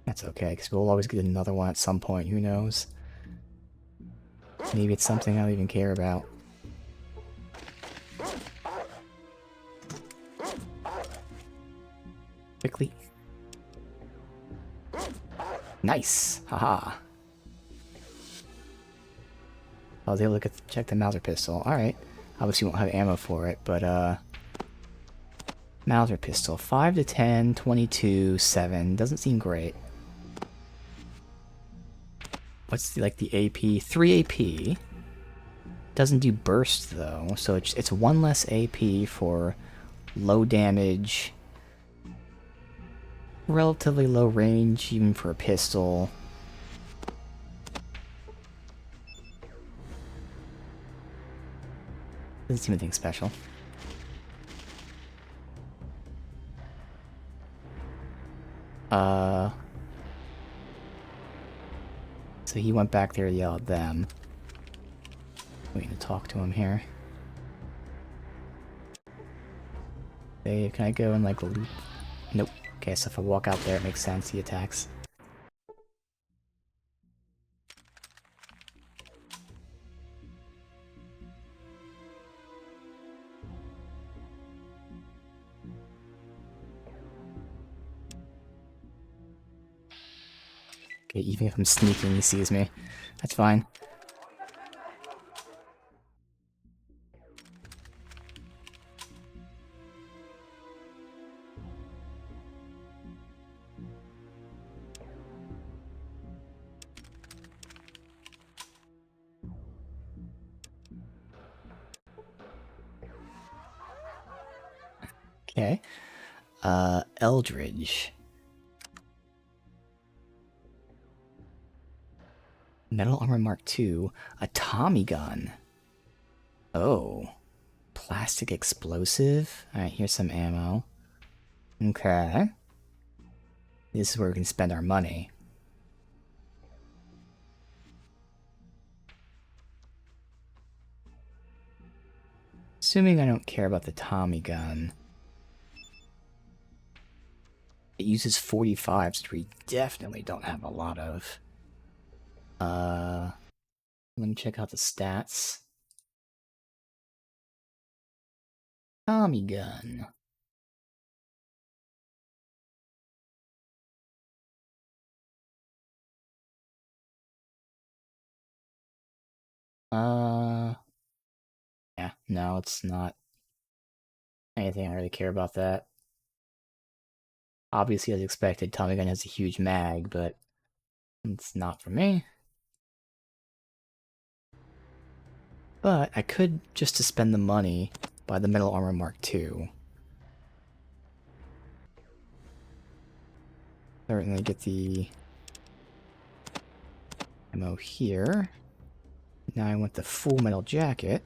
That's okay, because we'll always get another one at some point, who knows? Maybe it's something I don't even care about. Quickly. Nice! Haha. I was able to check the Mauser pistol. Alright. Obviously won't have ammo for it, but Mauser pistol. 5 to 10, 22, 7. Doesn't seem great. What's the, like the AP? 3 AP. Doesn't do burst though, so it's 1 less AP for low damage. Relatively low range, even for a pistol. Doesn't seem anything special. So he went back there to yell at them. Waiting to talk to him here. Dave, can I go and like loop? Nope. Okay, so if I walk out there, it makes sense. He attacks. Okay, even if I'm sneaking, he sees me. That's fine. Okay. Eldridge. Metal Armor Mark II. A Tommy gun. Oh. Plastic explosive? Alright, here's some ammo. Okay. This is where we can spend our money. Assuming I don't care about the Tommy gun. It uses 45s, which we definitely don't have a lot of. Let me check out the stats. Tommy gun. Yeah, no, it's not anything I really care about that. Obviously, as expected, Tommy gun has a huge mag, but it's not for me. But I could, just to spend the money, buy the Metal Armor Mark II. Certainly get the ammo here. Now I want the full metal jacket.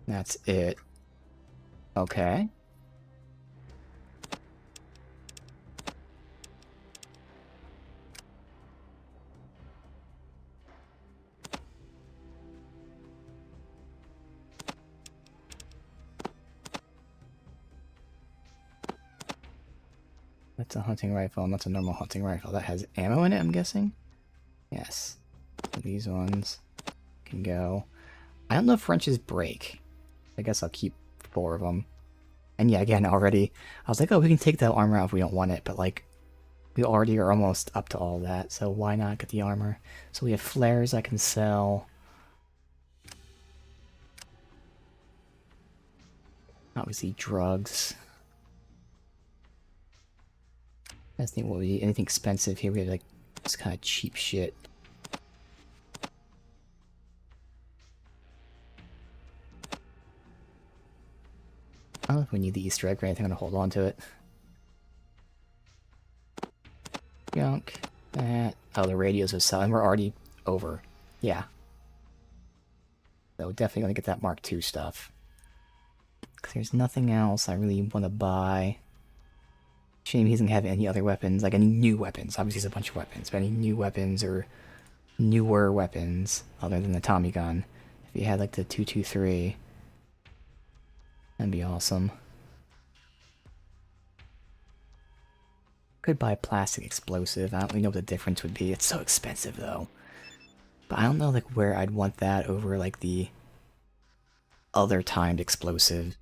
That's it. Okay. That's a hunting rifle, and that's a normal hunting rifle. That has ammo in it, I'm guessing? Yes. So these ones can go. I don't know if wrenches break. I guess I'll keep 4 of them. And yeah, again, already, I was like, oh, we can take that armor out if we don't want it, but like, we already are almost up to all that, so why not get the armor? So we have flares I can sell. Obviously, drugs. I think what would be anything expensive here. We have like this kind of cheap shit. I don't know if we need the Easter egg or anything. I'm gonna hold on to it. Junk. That. Oh, the radios are selling. We're already over. Yeah. So definitely gonna get that Mark II stuff. Because there's nothing else I really want to buy. Shame he doesn't have any other weapons, like any new weapons. Obviously, there's a bunch of weapons, but any new weapons or newer weapons other than the Tommy gun. If he had like the 223, that'd be awesome. Could buy a plastic explosive. I don't really know what the difference would be. It's so expensive though. But I don't know like where I'd want that over like the other timed explosive.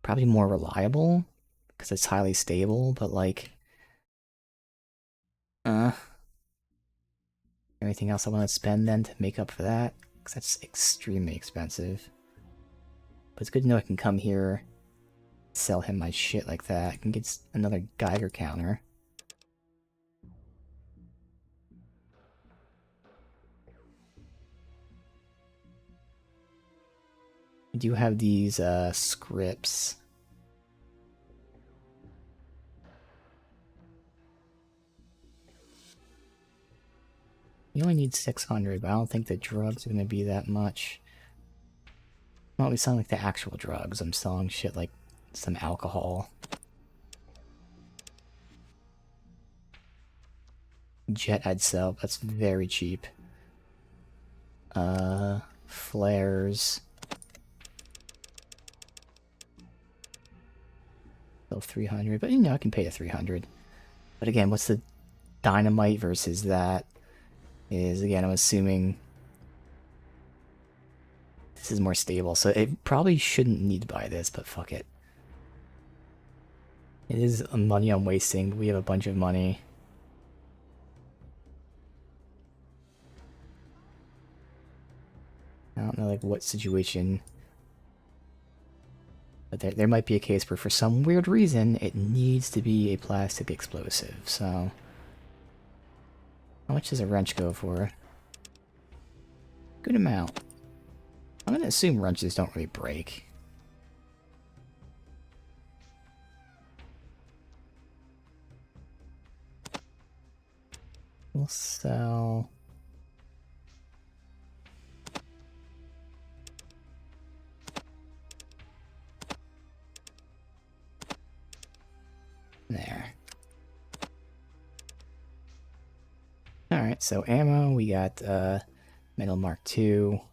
Probably more reliable because it's highly stable, but like, anything else I want to spend then to make up for that? Because that's extremely expensive. But it's good to know I can come here, sell him my shit like that. I can get another Geiger counter. I do have these scripts. You only need 600, but I don't think the drugs are going to be that much. Well, we sound like the actual drugs. I'm selling shit like some alcohol. Jet I'd sell, that's very cheap. Flares. Still 300, but you know, I can pay a 300. But again, what's the dynamite versus that? Is, again, I'm assuming this is more stable, so it probably shouldn't need to buy this, but fuck it. It is money I'm wasting, but we have a bunch of money. I don't know, like, what situation, but there might be a case where for some weird reason it needs to be a plastic explosive, so... How much does a wrench go for? Good amount. I'm gonna assume wrenches don't really break. We'll sell... There. Alright, so ammo, we got Metal Mark II.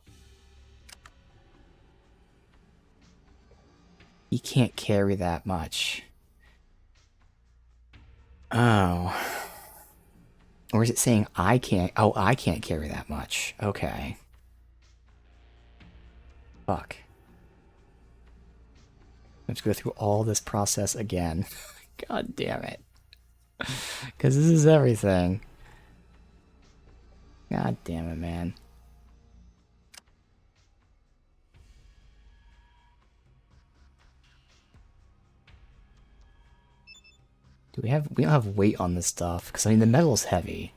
He can't carry that much. Oh. Or is it saying I can't? Oh, I can't carry that much. Okay. Fuck. Let's go through all this process again. God damn it. Because this is everything. God damn it, man. We don't have weight on this stuff, because I mean the metal's heavy.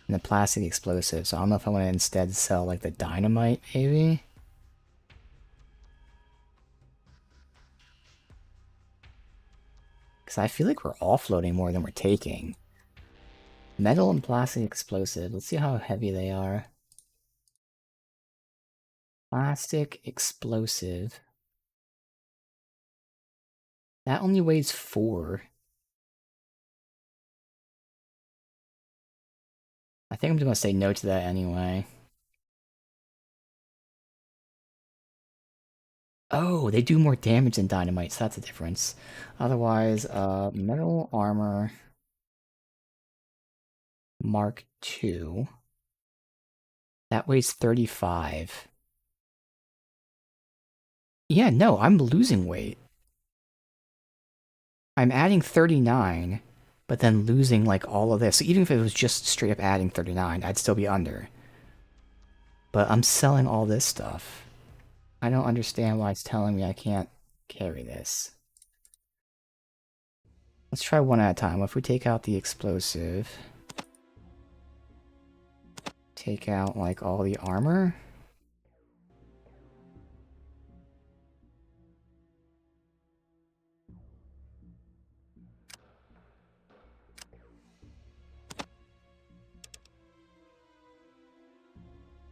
And the plastic explosive, so I don't know if I want to instead sell like the dynamite, maybe? Because I feel like we're offloading more than we're taking. Metal and plastic explosive, let's see how heavy they are. Plastic explosive. That only weighs 4. I think I'm just gonna say no to that anyway. Oh, they do more damage than dynamite, so that's a difference. Otherwise, metal armor Mark II. That weighs 35. Yeah, no, I'm losing weight. I'm adding 39, but then losing like all of this. So even if it was just straight up adding 39, I'd still be under. But I'm selling all this stuff. I don't understand why it's telling me I can't carry this. Let's try one at a time. If we take out the explosive, take out like all the armor.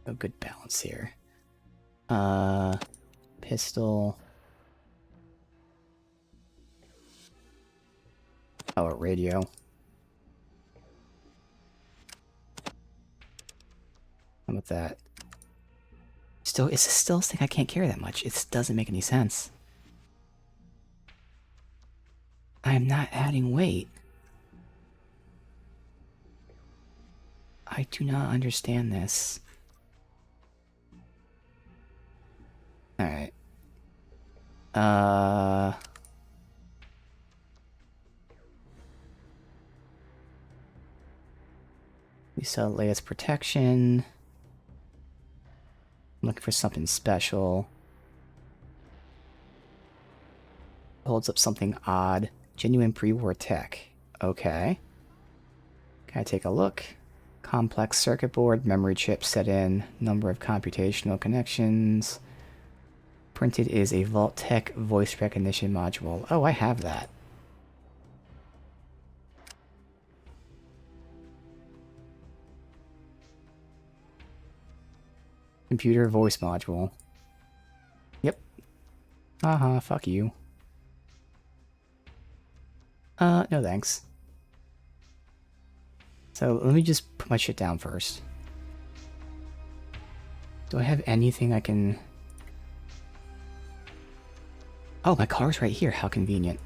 A good balance here. Pistol. Oh, a radio. How about that? Still, it's still a thing I can't carry that much. It doesn't make any sense. I am not adding weight. I do not understand this. Alright. We sell latest protection. I'm looking for something special. Holds up something odd. Genuine pre-war tech. Okay. Can I take a look? Complex circuit board, memory chip set in, number of computational connections. Printed is a Vault-Tec voice recognition module. Oh, I have that. Computer voice module. Yep. Haha, fuck you. No thanks. So let me just put my shit down first. Do I have anything I can... Oh, my car's right here. How convenient.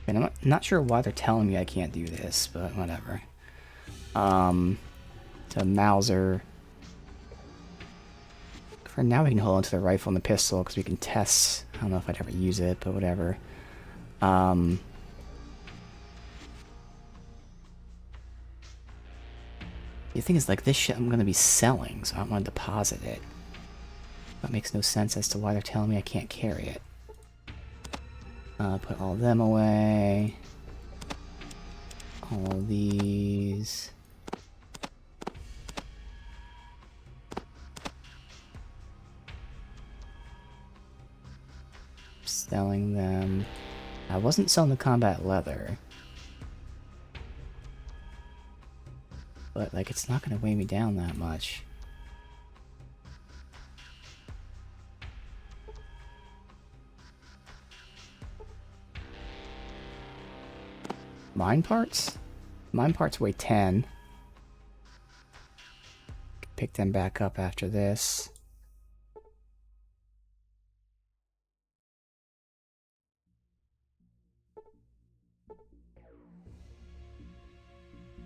And I'm not sure why they're telling me I can't do this, but whatever. So Mauser. For now we can hold onto the rifle and the pistol because we can test. I don't know if I'd ever use it, but whatever. The thing is, like, this shit I'm gonna be selling, so I don't want to deposit it. That makes no sense as to why they're telling me I can't carry it. Put all of them away. All of these. Selling them. I wasn't selling the combat leather. But, like, it's not gonna weigh me down that much. Mine parts? Mine parts weigh 10. Pick them back up after this.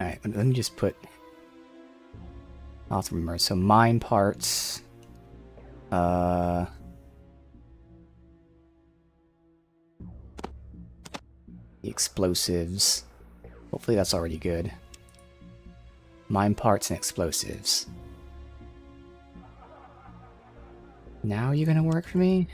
Alright, let me just put... Lots of them are. So mine parts... The explosives. Hopefully that's already good. Mine parts and explosives. Now you're gonna work for me?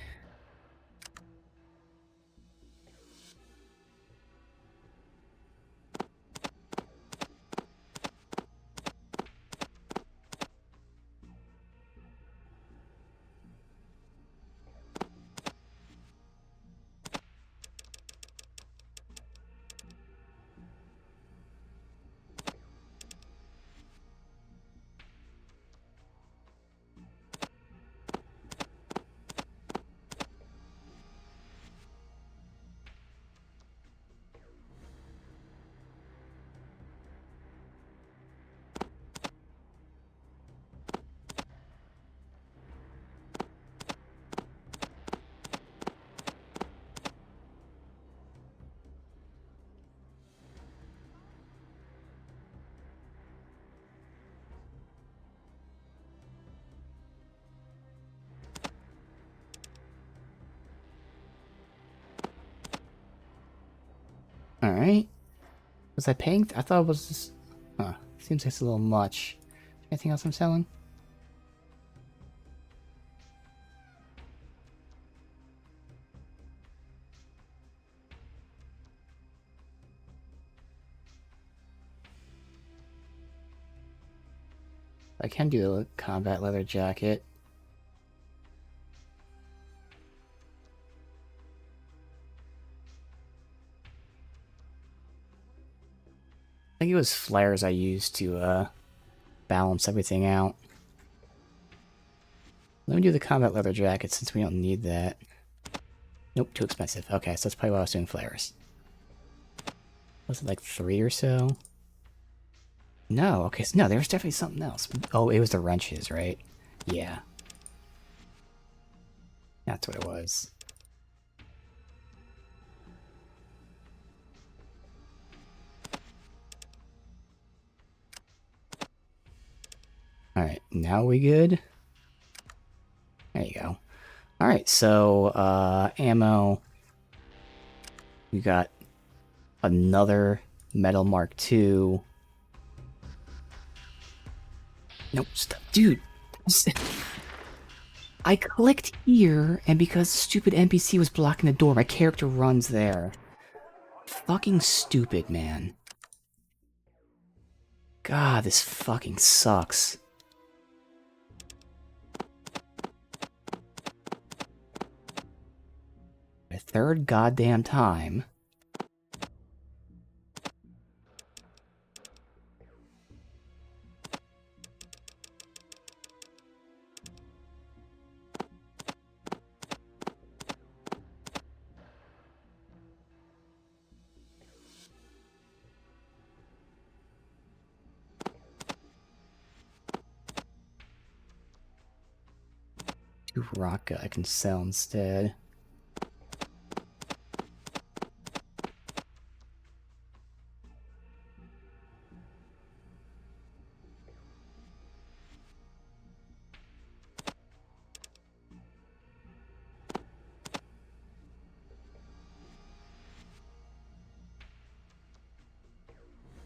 Alright. Was I paying? I thought it was just... Huh. Seems like it's a little much. Anything else I'm selling? I can do a combat leather jacket. I think it was flares I used to balance everything out. Let me do the combat leather jacket since we don't need that. Nope, too expensive. Okay, so that's probably why I was doing flares. Was it like 3 or so? No, okay, so no, there was definitely something else. Oh, it was the wrenches, right? Yeah. That's what it was. Alright, now we good? There you go. Alright, so, ammo. We got another Metal Mark II. Nope, stop. Dude! I clicked here, and because the stupid NPC was blocking the door, my character runs there. Fucking stupid, man. God, this fucking sucks. A third goddamn time. Raka I can sell instead.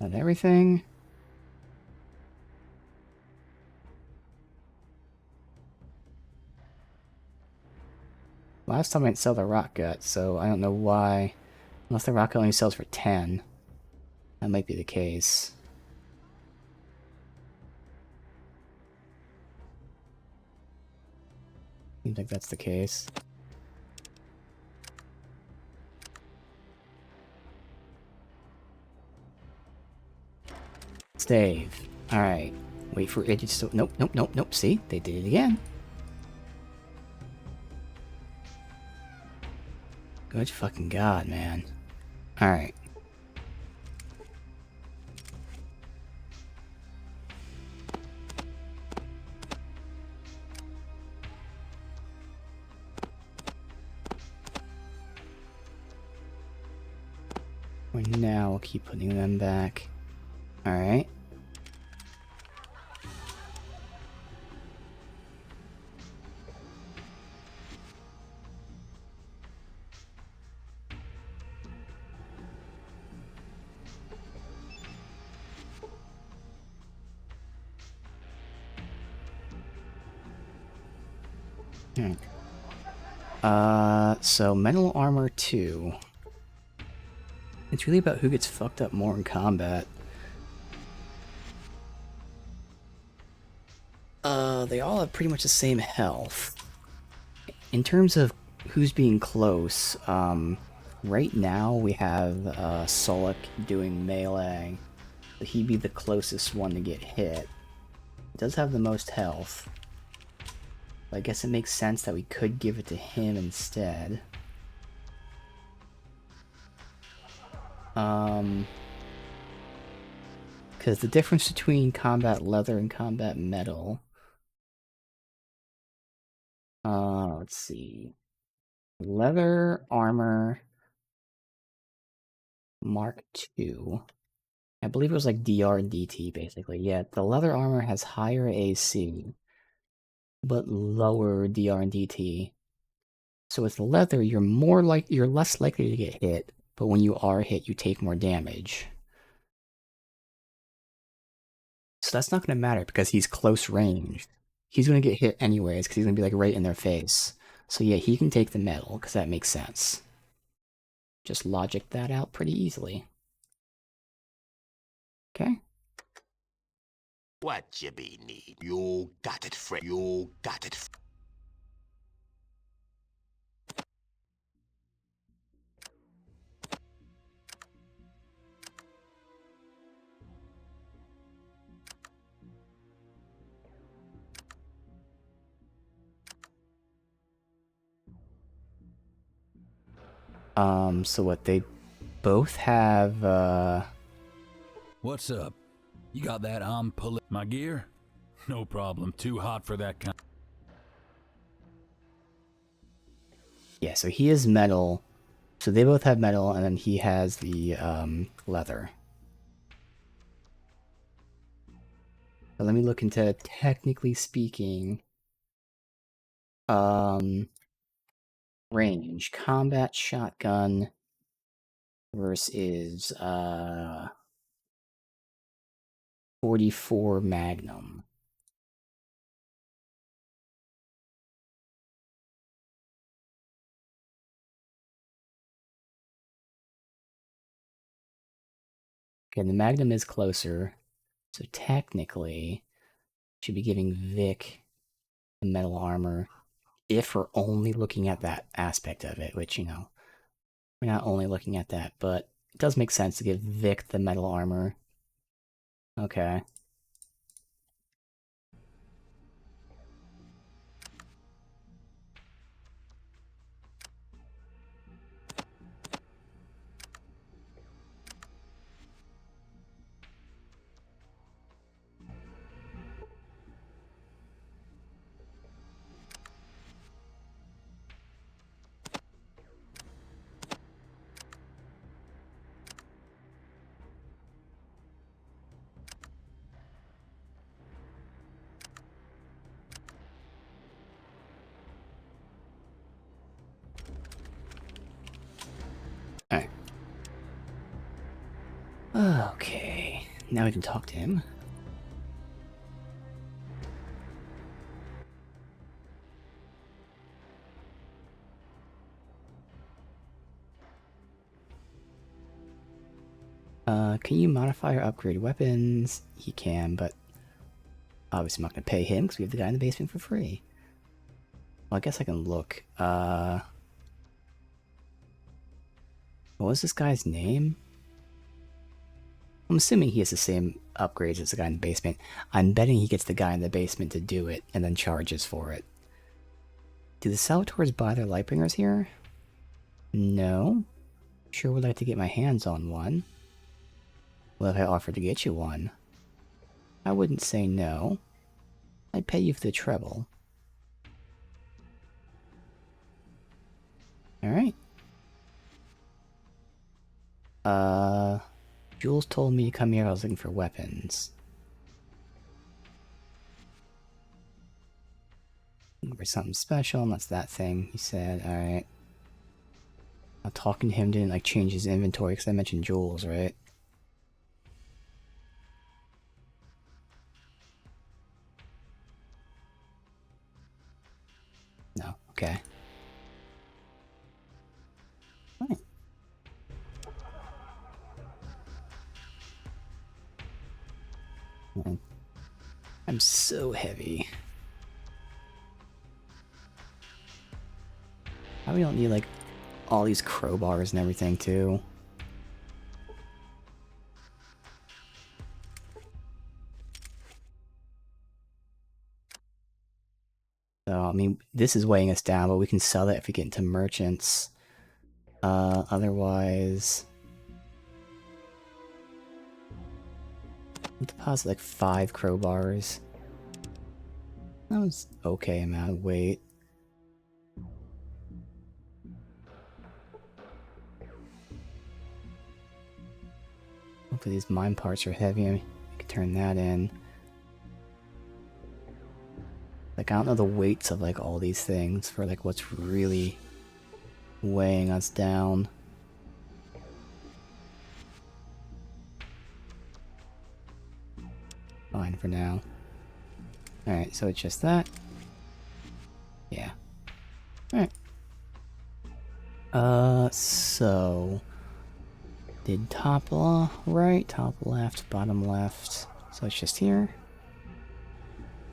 And everything. Last time I didn't sell the rock gut, so I don't know why. Unless the rock only sells for 10. That might be the case. Seems like that's the case. Save. Alright. Wait for it to... Nope, nope, nope, nope. See? They did it again. Good fucking god, man. Alright. For now, I'll keep putting them back. Alright. So Metal Armor 2. It's really about who gets fucked up more in combat. They all have pretty much the same health. In terms of who's being close, right now we have Solak doing melee. So he'd be the closest one to get hit. He does have the most health. I guess it makes sense that we could give it to him instead. Because the difference between combat leather and combat metal... let's see. Leather armor... Mark II. I believe it was like DR and DT, basically. Yeah, the leather armor has higher AC, but lower DR and DT. So with leather, you're less likely to get hit, but when you are hit, you take more damage. So that's not going to matter because he's close range. He's going to get hit anyways because he's going to be like right in their face. So yeah, he can take the metal because that makes sense. Just logic that out pretty easily. Okay. What you be need? You got it, friend. You got it. So what, they both have, What's up? You got that I'm pulling my gear? No problem. Too hot for that kind. yeah, so he is metal. So they both have metal, and then he has the, leather. So let me look into, technically speaking, Range. Combat shotgun versus 44 Magnum. Okay, the Magnum is closer, so technically should be giving Vic the metal armor if we're only looking at that aspect of it, which, you know, we're not only looking at that, but it does make sense to give Vic the metal armor. Okay. Alright. Okay. Now we can talk to him. Can you modify or upgrade weapons? He can, but obviously I'm not going to pay him because we have the guy in the basement for free. Well, I guess I can look. What was this guy's name? I'm assuming he has the same upgrades as the guy in the basement. I'm betting he gets the guy in the basement to do it and then charges for it. Do the Salvatores buy their Lightbringers here? No. Sure would like to get my hands on one. What if I offered to get you one? I wouldn't say no. I'd pay you for the treble. Alright. Jules told me to come here, I was looking for weapons. Looking for something special, and that's that thing, he said. Alright. Now talking to him didn't like change his inventory because I mentioned Jules, right? No, okay. Right. I'm so heavy. How we don't need like all these crowbars and everything too. So, I mean, this is weighing us down, but we can sell it if we get into merchants. Otherwise... I'll deposit like 5 crowbars. That was okay amount of weight. Hopefully these mine parts are heavy. I can turn that in. Like, I don't know the weights of like all these things for like what's really weighing us down. Fine for now. Alright, so it's just that. Yeah. Alright. So... Did top right, top left, bottom left. So it's just here.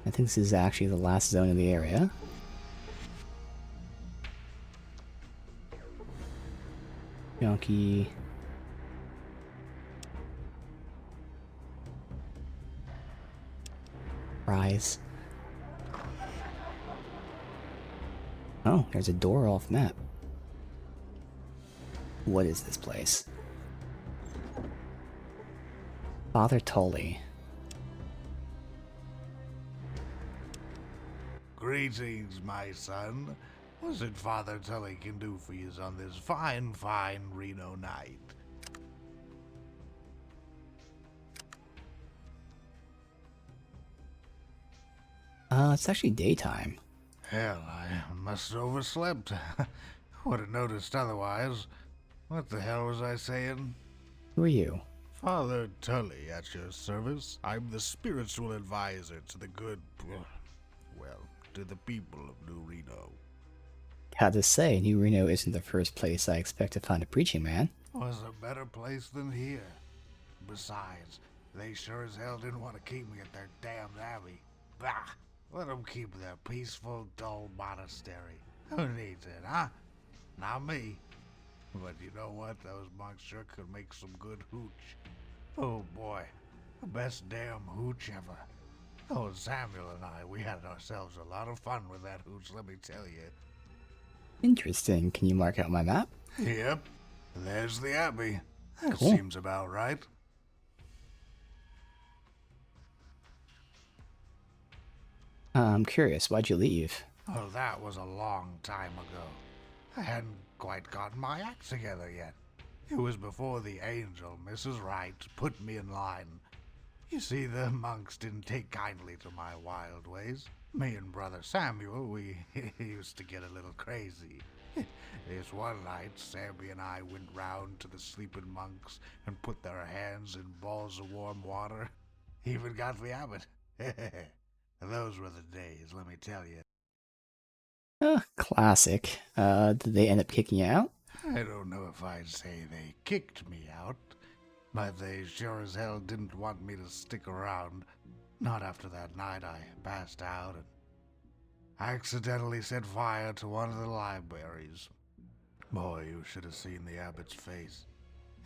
I think this is actually the last zone of the area. Junkie. Rise. Oh, there's a door off map. What is this place? Father Tully. Greetings, my son. What's it Father Tully can do for you on this fine, fine Reno night? It's actually daytime. Hell, I must have overslept. Would have noticed otherwise. What the hell was I saying? Who are you? Father Tully at your service. I'm the spiritual advisor to the good, well, to the people of New Reno. Had to say, New Reno isn't the first place I expect to find a preaching man. Was a better place than here. Besides, they sure as hell didn't want to keep me at their damned abbey. Bah! Let them keep their peaceful, dull monastery. Who needs it, huh? Not me. But you know what? Those monks sure could make some good hooch. Oh boy, the best damn hooch ever. Oh, Samuel and I, we had ourselves a lot of fun with that hooch, let me tell you. Interesting. Can you mark out my map? Yep, there's the abbey. That Cool. seems about right. I'm curious, why'd you leave? Well, that was a long time ago. I hadn't quite gotten my act together yet. It was before the angel, Mrs. Wright, put me in line. You see, the monks didn't take kindly to my wild ways. Me and Brother Samuel, we used to get a little crazy. This one night, Sammy and I went round to the sleeping monks and put their hands in balls of warm water. Even got the abbot. Those were the days, let me tell you. Classic. Did they end up kicking you out? I don't know if I'd say they kicked me out, but they sure as hell didn't want me to stick around. Not after that night I passed out and accidentally set fire to one of the libraries. Boy, you should have seen the abbot's face.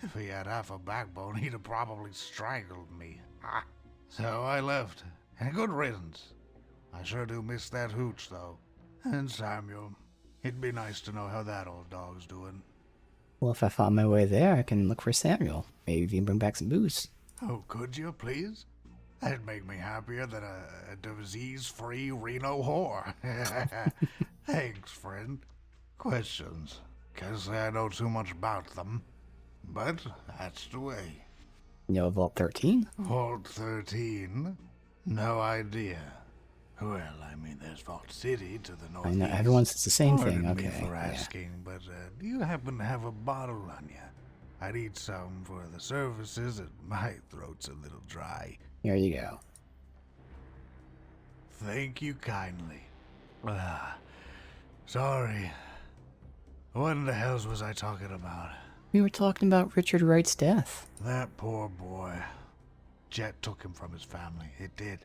If he had half a backbone, he'd have probably strangled me. So I left, and good riddance. I sure do miss that hooch, though. And Samuel. It'd be nice to know how that old dog's doing. Well, if I find my way there, I can look for Samuel. Maybe even bring back some booze. Oh, could you, please? That'd make me happier than a disease-free Reno whore. Thanks, friend. Questions? Can't say I know too much about them. But that's the way. You know Vault 13? Vault 13? No idea. Well, I mean, there's Vault City to the I northeast. know, everyone says the same thing. Pardon me Okay, for yeah. asking, but do you happen to have a bottle on you? I need some for the services, and my throat's a little dry. Here you go. Thank you kindly. Sorry. What in the hells was I talking about? We were talking about Richard Wright's death. That poor boy. Jet took him from his family. It did.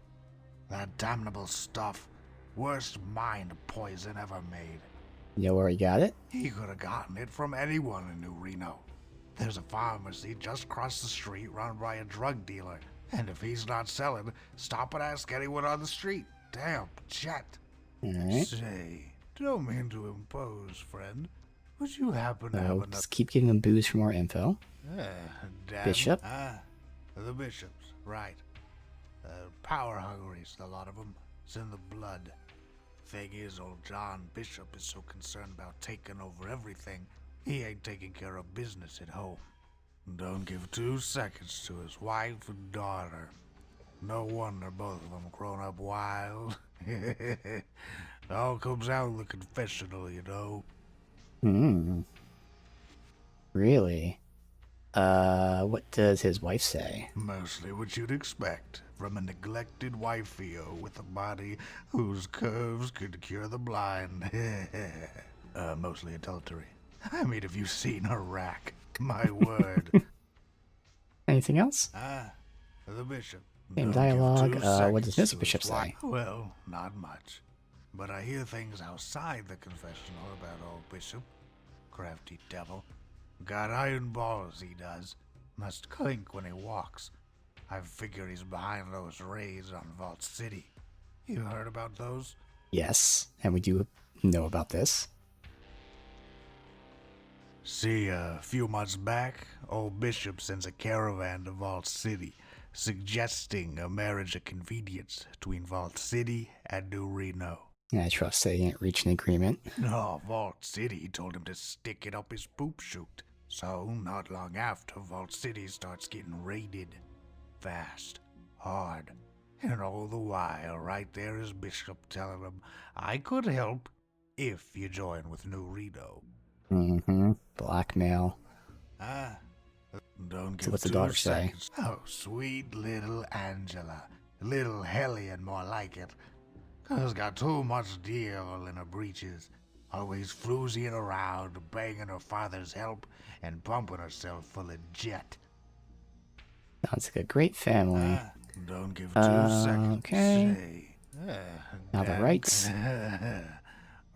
That damnable stuff. Worst mind poison ever made. You know where he got it? He could have gotten it from anyone in New Reno. There's a pharmacy just across the street run by a drug dealer. And if he's not selling, stop and ask anyone on the street. Damn, Jet. Alright. Say, don't mean to impose, friend. Would you happen to have So, enough... just keep giving him booze for more info. Damn. Bishop? The bishops, right. Power hungry's a lot of them. It's in the blood. Thing is, old John Bishop is so concerned about taking over everything, he ain't taking care of business at home. Don't give 2 seconds to his wife and daughter. No wonder both of them grown up wild. It all comes out in the confessional, you know. Really? What does his wife say? Mostly what you'd expect from a neglected wifey-o with a body whose curves could cure the blind. Mostly adultery. I mean, have you seen her rack? My word. Anything else? The bishop. Same Don't give dialogue. 2 What does seconds this to bishop his say? wife. Well, not much. But I hear things outside the confessional about old Bishop. Crafty devil. Got iron balls, he does. Must clink when he walks. I figure he's behind those raids on Vault City. You heard about those? Yes, and we do know about this. See, a few months back, old Bishop sends a caravan to Vault City, suggesting a marriage of convenience between Vault City and New Reno. I trust they didn't reach an agreement. No, Vault City told him to stick it up his poop chute. So, not long after, Vault City starts getting raided. Fast. Hard. And all the while, right there is Bishop telling him, I could help if you join with New Reno. Mm-hmm. Blackmail. Ah, don't So give what's the 2 daughter say? seconds. Oh, sweet little Angela. Little hellion, more like it. Has got too much deal in her breeches. Always floozying around, banging her father's help, and pumping herself full of jet. Sounds like a great family. Ah, don't give 2 seconds. Okay. Say, Now the damn. rights.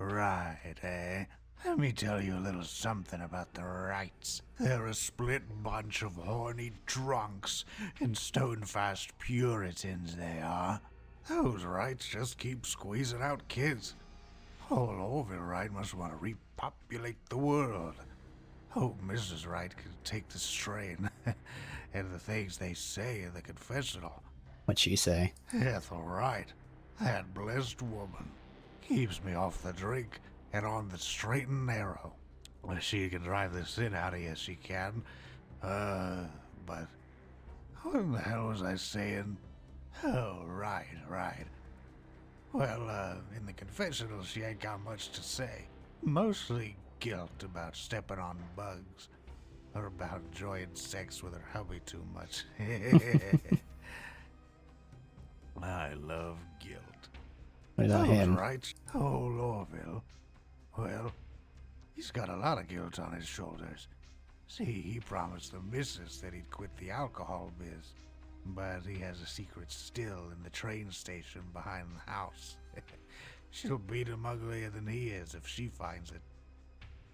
Right, eh? Let me tell you a little something about the rights. They're a split bunch of horny drunks and stone-fast Puritans, they are. Those rights just keep squeezing out kids. Old Orville Wright must want to repopulate the world. Hope Mrs. Wright can take the strain and the things they say in the confessional. What'd she say? Ethel Wright, that blessed woman, keeps me off the drink and on the straight and narrow. Well, she can drive the sin out of you, she can. But what in the hell was I saying? Oh, right. Well, in the confessional, she ain't got much to say. Mostly guilt about stepping on bugs, or about enjoying sex with her hubby too much. I love guilt. What about him? Right. Oh, Lorville. Well, he's got a lot of guilt on his shoulders. See, he promised the missus that he'd quit the alcohol biz. But he has a secret still in the train station behind the house. She'll beat him uglier than he is if she finds it.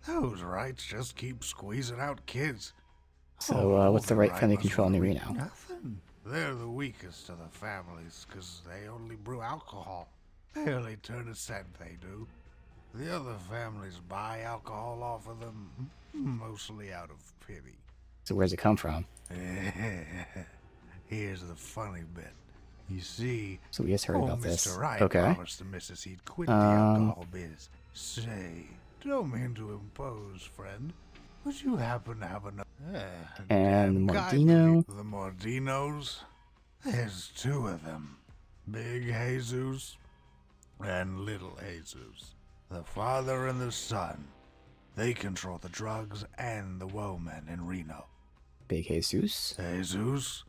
Those rights just keep squeezing out kids. So, what's the right Wright family must control in wanna Reno? Nothing. They're the weakest of the families, 'cause they only brew alcohol. Barely turn a cent, they do. The other families buy alcohol off of them, mostly out of pity. So where's it come from? Here's the funny bit. You see, So we just heard about this. Mr. Wright Okay. promised the missus he'd quit the alcohol biz. Say, don't mean to impose, friend. Would you happen to have enough? And Mordino? The Mordinos? There's 2 of them. Big Jesus and Little Jesus. The father and the son. They control the drugs and the women in Reno. Big Jesus? Jesus?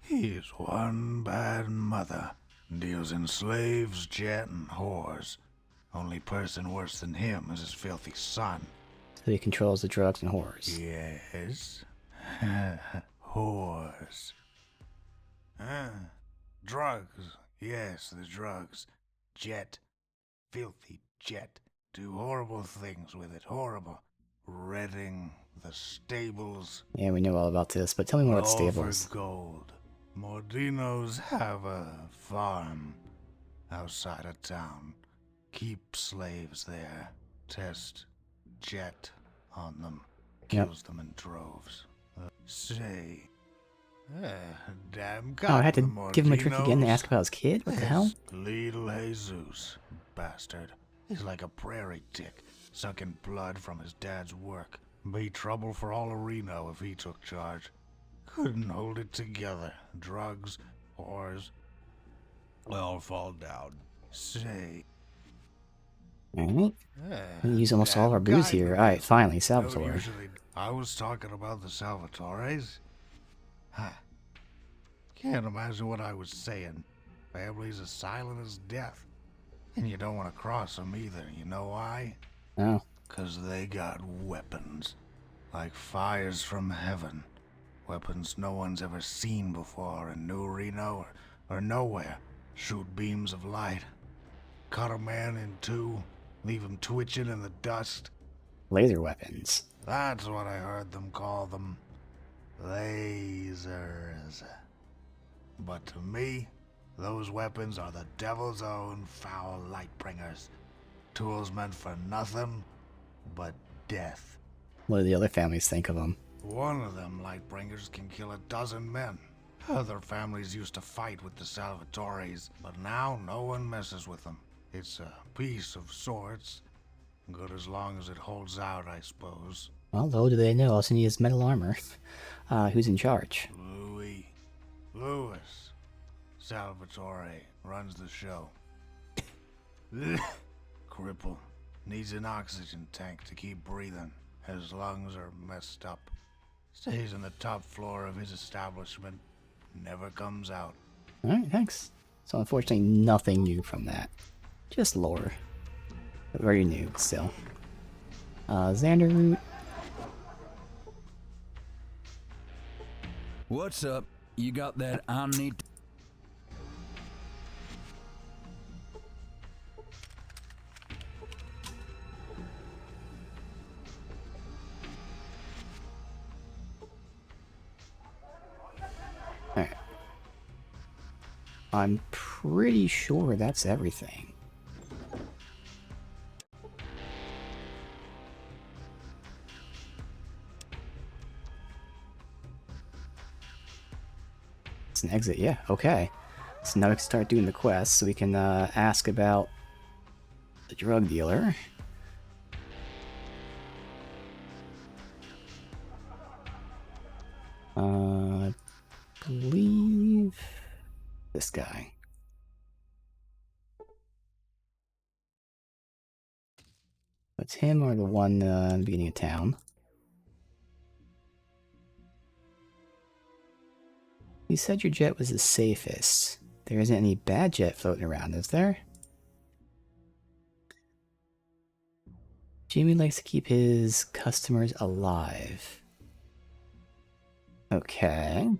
He's one bad mother. Deals in slaves, jet, and whores. Only person worse than him is his filthy son. So he controls the drugs and whores. Yes. Whores. Drugs. Yes, the drugs. Jet. Filthy jet. Do horrible things with it. Horrible. Redding the stables. Yeah, we know all about this, but tell me more about All stables. for gold. Mordinos have a farm outside of town. Keep slaves there. Test jet on them. Yep. Kills them in droves. Say. Damn Oh, I had to the give him a trick again to Mordinos. ask about his kid? What the hell? Little Jesus, bastard. He's like a prairie tick, sucking blood from his dad's work. Be trouble for all of Reno if he took charge. Couldn't hold it together. Drugs, whores, all fall down. Say. Alright. We use almost all of our booze here. Alright, finally, Salvatore. I was talking about the Salvatores. Huh. Can't imagine what I was saying. Family's as silent as death. And you don't want to cross them either. You know why? Oh. 'Cause they got weapons. Like fires from heaven. Weapons no one's ever seen before in New Reno or nowhere. Shoot beams of light. Cut a man in 2. Leave him twitching in the dust. Laser weapons. That's what I heard them call them. Lasers. But to me, those weapons are the devil's own foul light bringers. Tools meant for nothing but death. What do the other families think of them? One of them light bringers can kill 12 men. Other families used to fight with the Salvatores, but now no one messes with them. It's a piece of sorts. Good as long as it holds out, I suppose. Well, little do they know, all he needs is metal armor. Who's in charge? Louis Salvatore runs the show. Cripple. Needs an oxygen tank to keep breathing. His lungs are messed up. Stays in the top floor of his establishment. Never comes out. Alright, thanks. So unfortunately nothing new from that. Just lore. But very new, still. Xander Root. What's up? You got that Omni? Alright. I'm pretty sure that's everything. It's an exit, yeah, okay. So now we can start doing the quests, so we can ask about the drug dealer. I believe this guy. It's him or the one in the beginning of town. You said your jet was the safest. There isn't any bad jet floating around, is there? Jamie likes to keep his customers alive. Okay.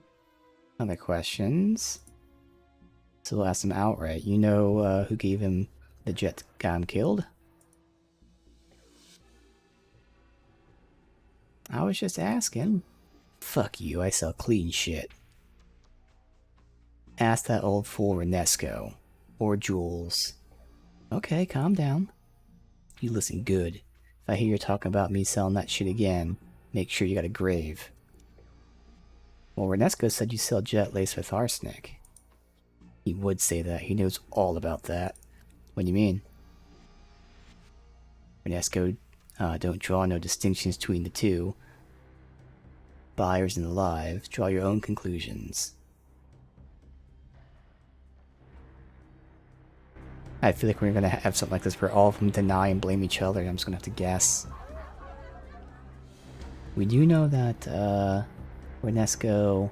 Other questions? So we'll ask him outright. You know who gave him the jet that got him killed? I was just asking. Fuck you, I sell clean shit. Ask that old fool Renesco. Or Jules. Okay, calm down. You listen good. If I hear you talking about me selling that shit again, make sure you got a grave. Well, Renesco said you sell jet laced with arsenic. He would say that. He knows all about that. What do you mean? Renesco don't draw no distinctions between the two. Buyers and alive. Draw your own conclusions. I feel like we're gonna have something like this where all of them deny and blame each other. I'm just gonna have to guess. We do know that Renesco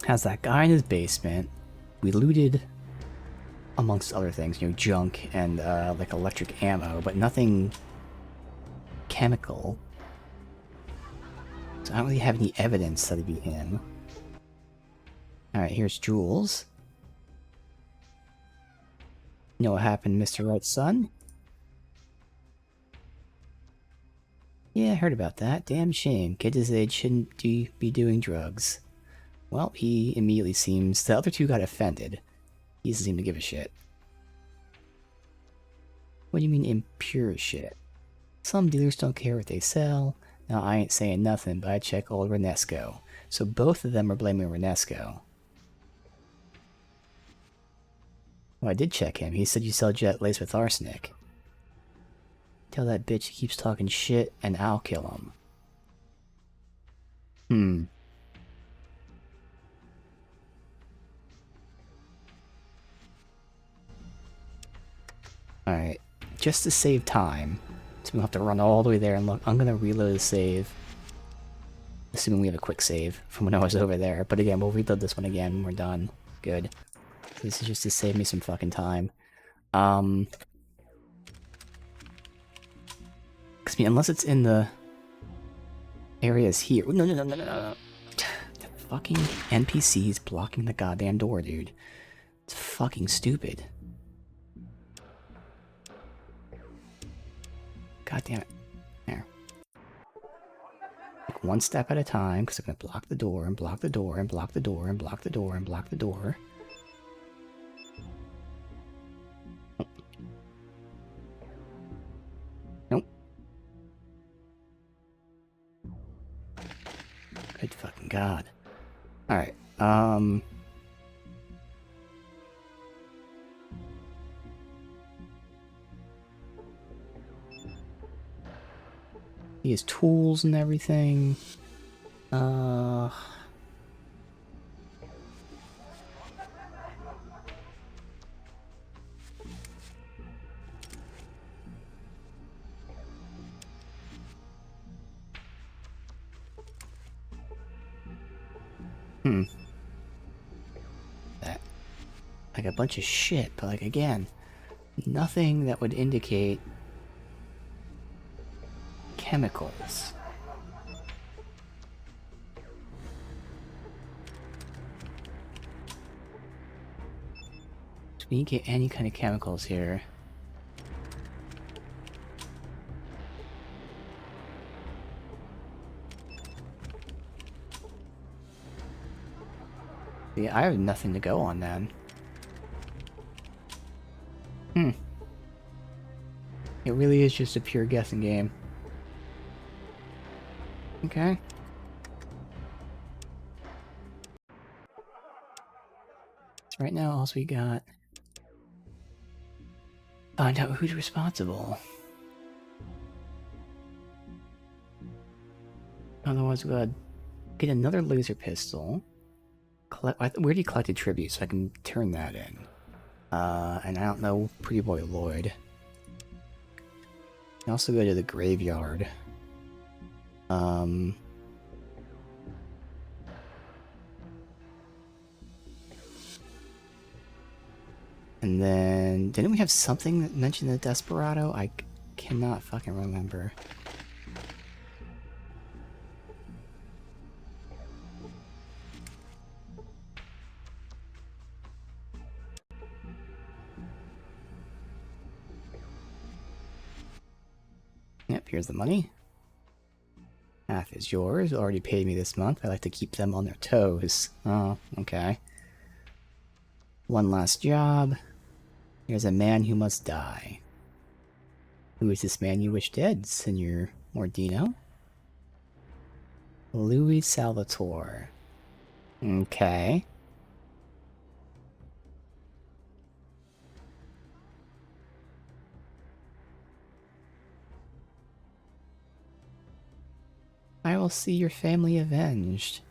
has that guy in his basement. We looted, amongst other things, you know, junk and like electric ammo, but nothing chemical. So I don't really have any evidence that it'd be him. Alright, here's Jules. You know what happened, Mr. Wright's son? Yeah, I heard about that. Damn shame. Kid his age shouldn't be doing drugs. Well, he immediately seems... The other two got offended. He doesn't seem to give a shit. What do you mean impure shit? Some dealers don't care what they sell. Now, I ain't saying nothing, but I check old Renesco. So both of them are blaming Renesco. Well, I did check him. He said you sell jet laced with arsenic. Tell that bitch he keeps talking shit and I'll kill him. Alright. Just to save time, so we don't have to run all the way there and look. I'm gonna reload the save. Assuming we have a quick save from when I was over there. But again, we'll reload this one again when we're done. Good. So this is just to save me some fucking time. Cause I mean, unless it's in the areas here. No. The fucking NPCs blocking the goddamn door, dude. It's fucking stupid. God damn it. There. Like one step at a time, because I'm gonna block the door and block the door and block the door and block the door and block the door. Nope. Good fucking god. Alright, he has tools and everything. That. Like a bunch of shit, but like again, nothing that would indicate chemicals. So we didn't get any kind of chemicals here. Yeah, I have nothing to go on then. It really is just a pure guessing game. Okay. So right now, all we got... Find out who's responsible. Otherwise, we gotta get another laser pistol. We already collected tribute, so I can turn that in. And I don't know Pretty Boy Lloyd. I also go to the graveyard. And then... Didn't we have something that mentioned the Desperado? I cannot fucking remember. Yep, here's the money. Half is yours. Already paid me this month. I like to keep them on their toes. Oh, okay. One last job. Here's a man who must die. Who is this man you wish dead, Senor Mordino? Louis Salvatore. Okay. I will see your family avenged.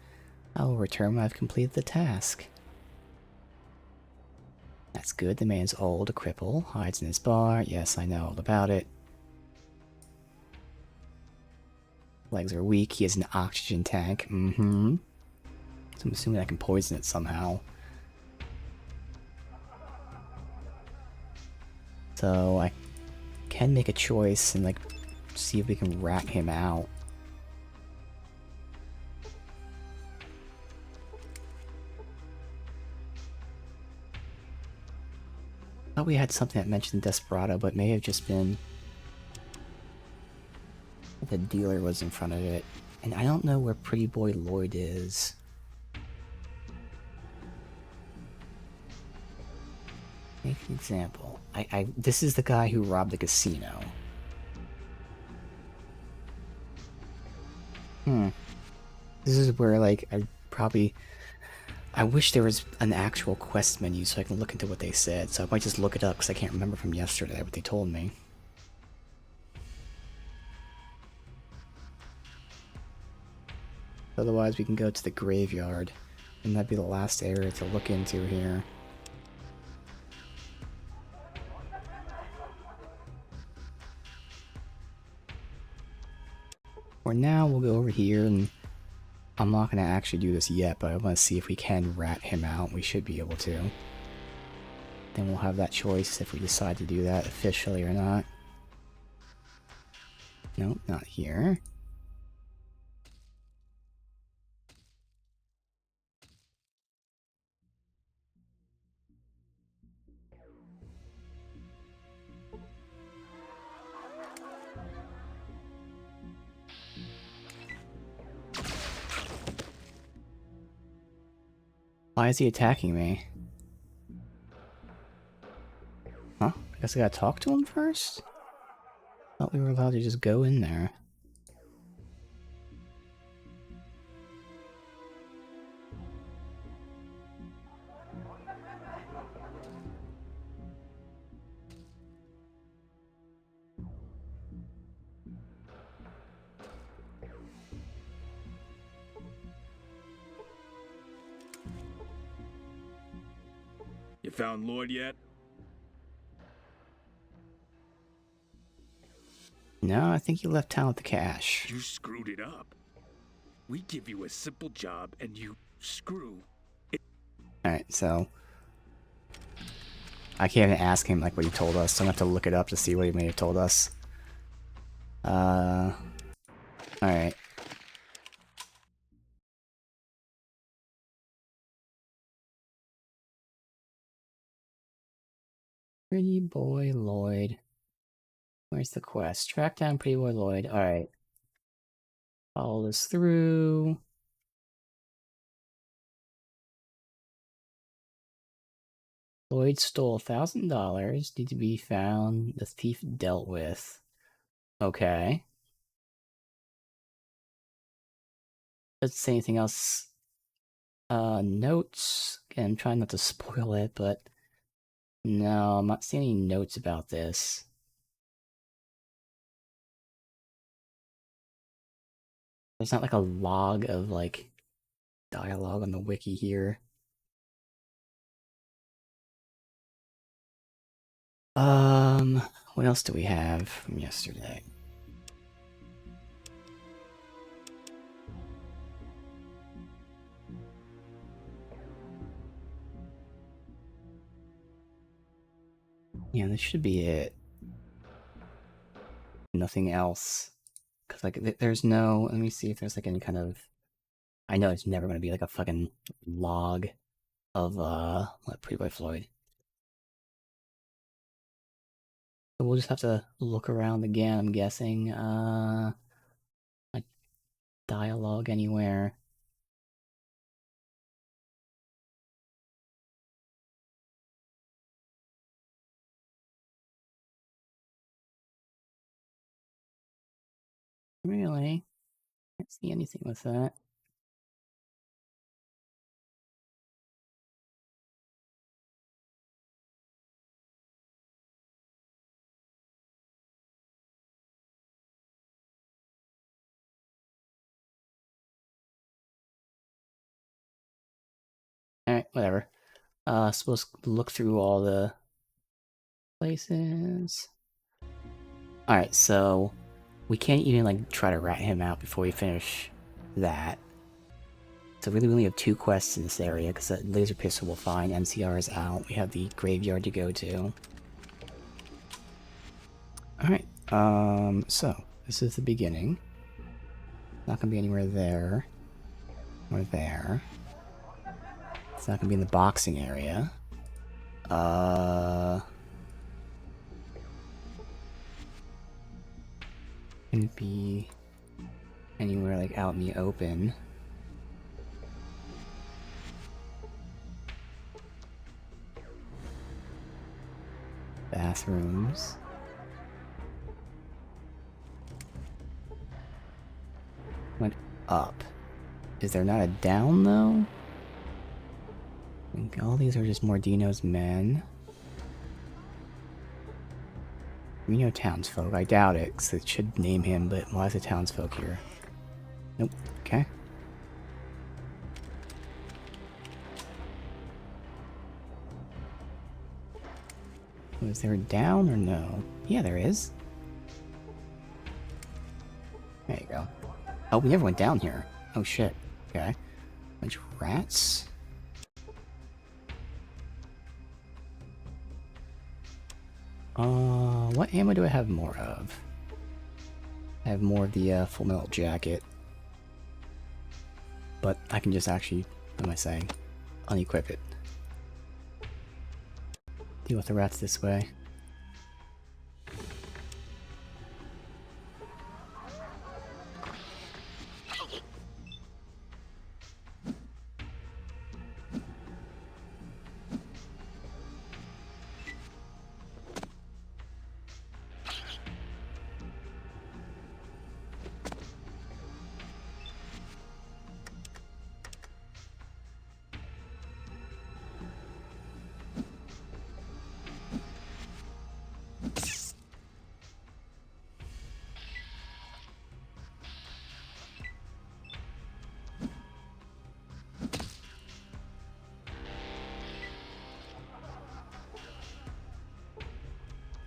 I will return when I've completed the task. That's good. The man's old, a cripple, hides in his bar. Yes, I know all about it. Legs are weak. He has an oxygen tank. So I'm assuming I can poison it somehow. So I can make a choice and like see if we can rat him out. I thought we had something that mentioned Desperado, but it may have just been the dealer was in front of it. And I don't know where Pretty Boy Lloyd is. Make an example. This is the guy who robbed the casino. This is where, like, I wish there was an actual quest menu so I can look into what they said, so I might just look it up because I can't remember from yesterday what they told me. Otherwise, we can go to the graveyard, and that'd be the last area to look into here. For now, we'll go over here, and I'm not going to actually do this yet, but I want to see if we can rat him out. We should be able to. Then we'll have that choice if we decide to do that officially or not. Nope, not here. Why is he attacking me? Huh? I guess I gotta talk to him first? Thought we were allowed to just go in there. You found Lloyd yet? No, I think he left town with the cash. You screwed it up. We give you a simple job and you... Screw. Alright, so I can't even ask him like what he told us, so I'm gonna have to look it up to see what he may have told us. Alright. Pretty Boy Lloyd. Where's the quest? Track down Pretty Boy Lloyd. Alright. Follow this through. Lloyd stole $1,000. Need to be found. The thief dealt with. Okay. Doesn't say anything else. Notes. Again, I'm trying not to spoil it, but no, I'm not seeing any notes about this. There's not like a log of like dialogue on the wiki here. What else do we have from yesterday? Yeah, this should be it. Nothing else. Cause like, there's no, let me see if there's like any kind of, I know it's never gonna be like a fucking log of, what, Pretty Boy Floyd. So we'll just have to look around again, I'm guessing. Like, dialogue anywhere. Really? Can't see anything with that. Alright, whatever. Supposed to look through all the places. Alright, so we can't even like try to rat him out before we finish that. So really we only have 2 quests in this area, because the laser pistol will fine, MCR is out, we have the graveyard to go to. Alright, so this is the beginning. Not gonna be anywhere there. Or there. It's not gonna be in the boxing area. Can be anywhere like out in the open. Bathrooms. Went up. Is there not a down though? I think all these are just Mordino's men. Reno townsfolk. I doubt it, because it should name him, but why is the townsfolk here? Nope. Okay. Was there a down or no? Yeah, there is. There you go. Oh, we never went down here. Oh shit. Okay. Bunch of rats. What ammo do I have more of? I have more of the Full Metal Jacket. But I can just actually, what am I saying? Unequip it. Deal with the rats this way.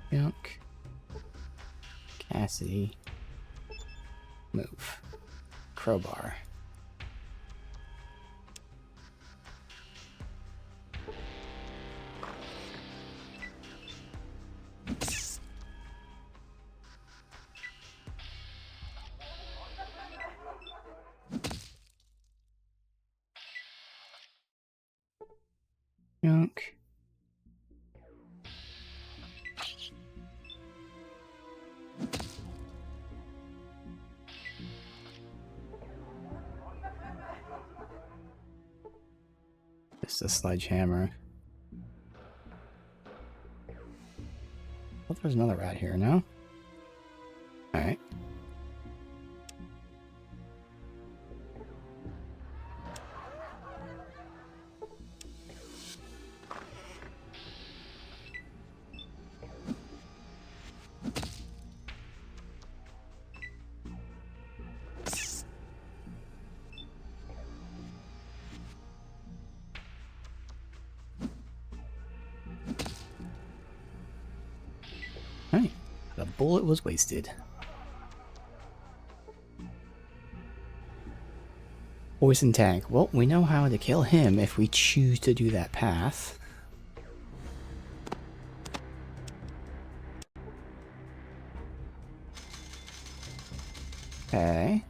Junk. Cassidy. Move. Crowbar. just a sledgehammer. Well, there's another rat here, no? Alright. Alright, the bullet was wasted. Poison tank. Well, we know how to kill him if we choose to do that path. Okay.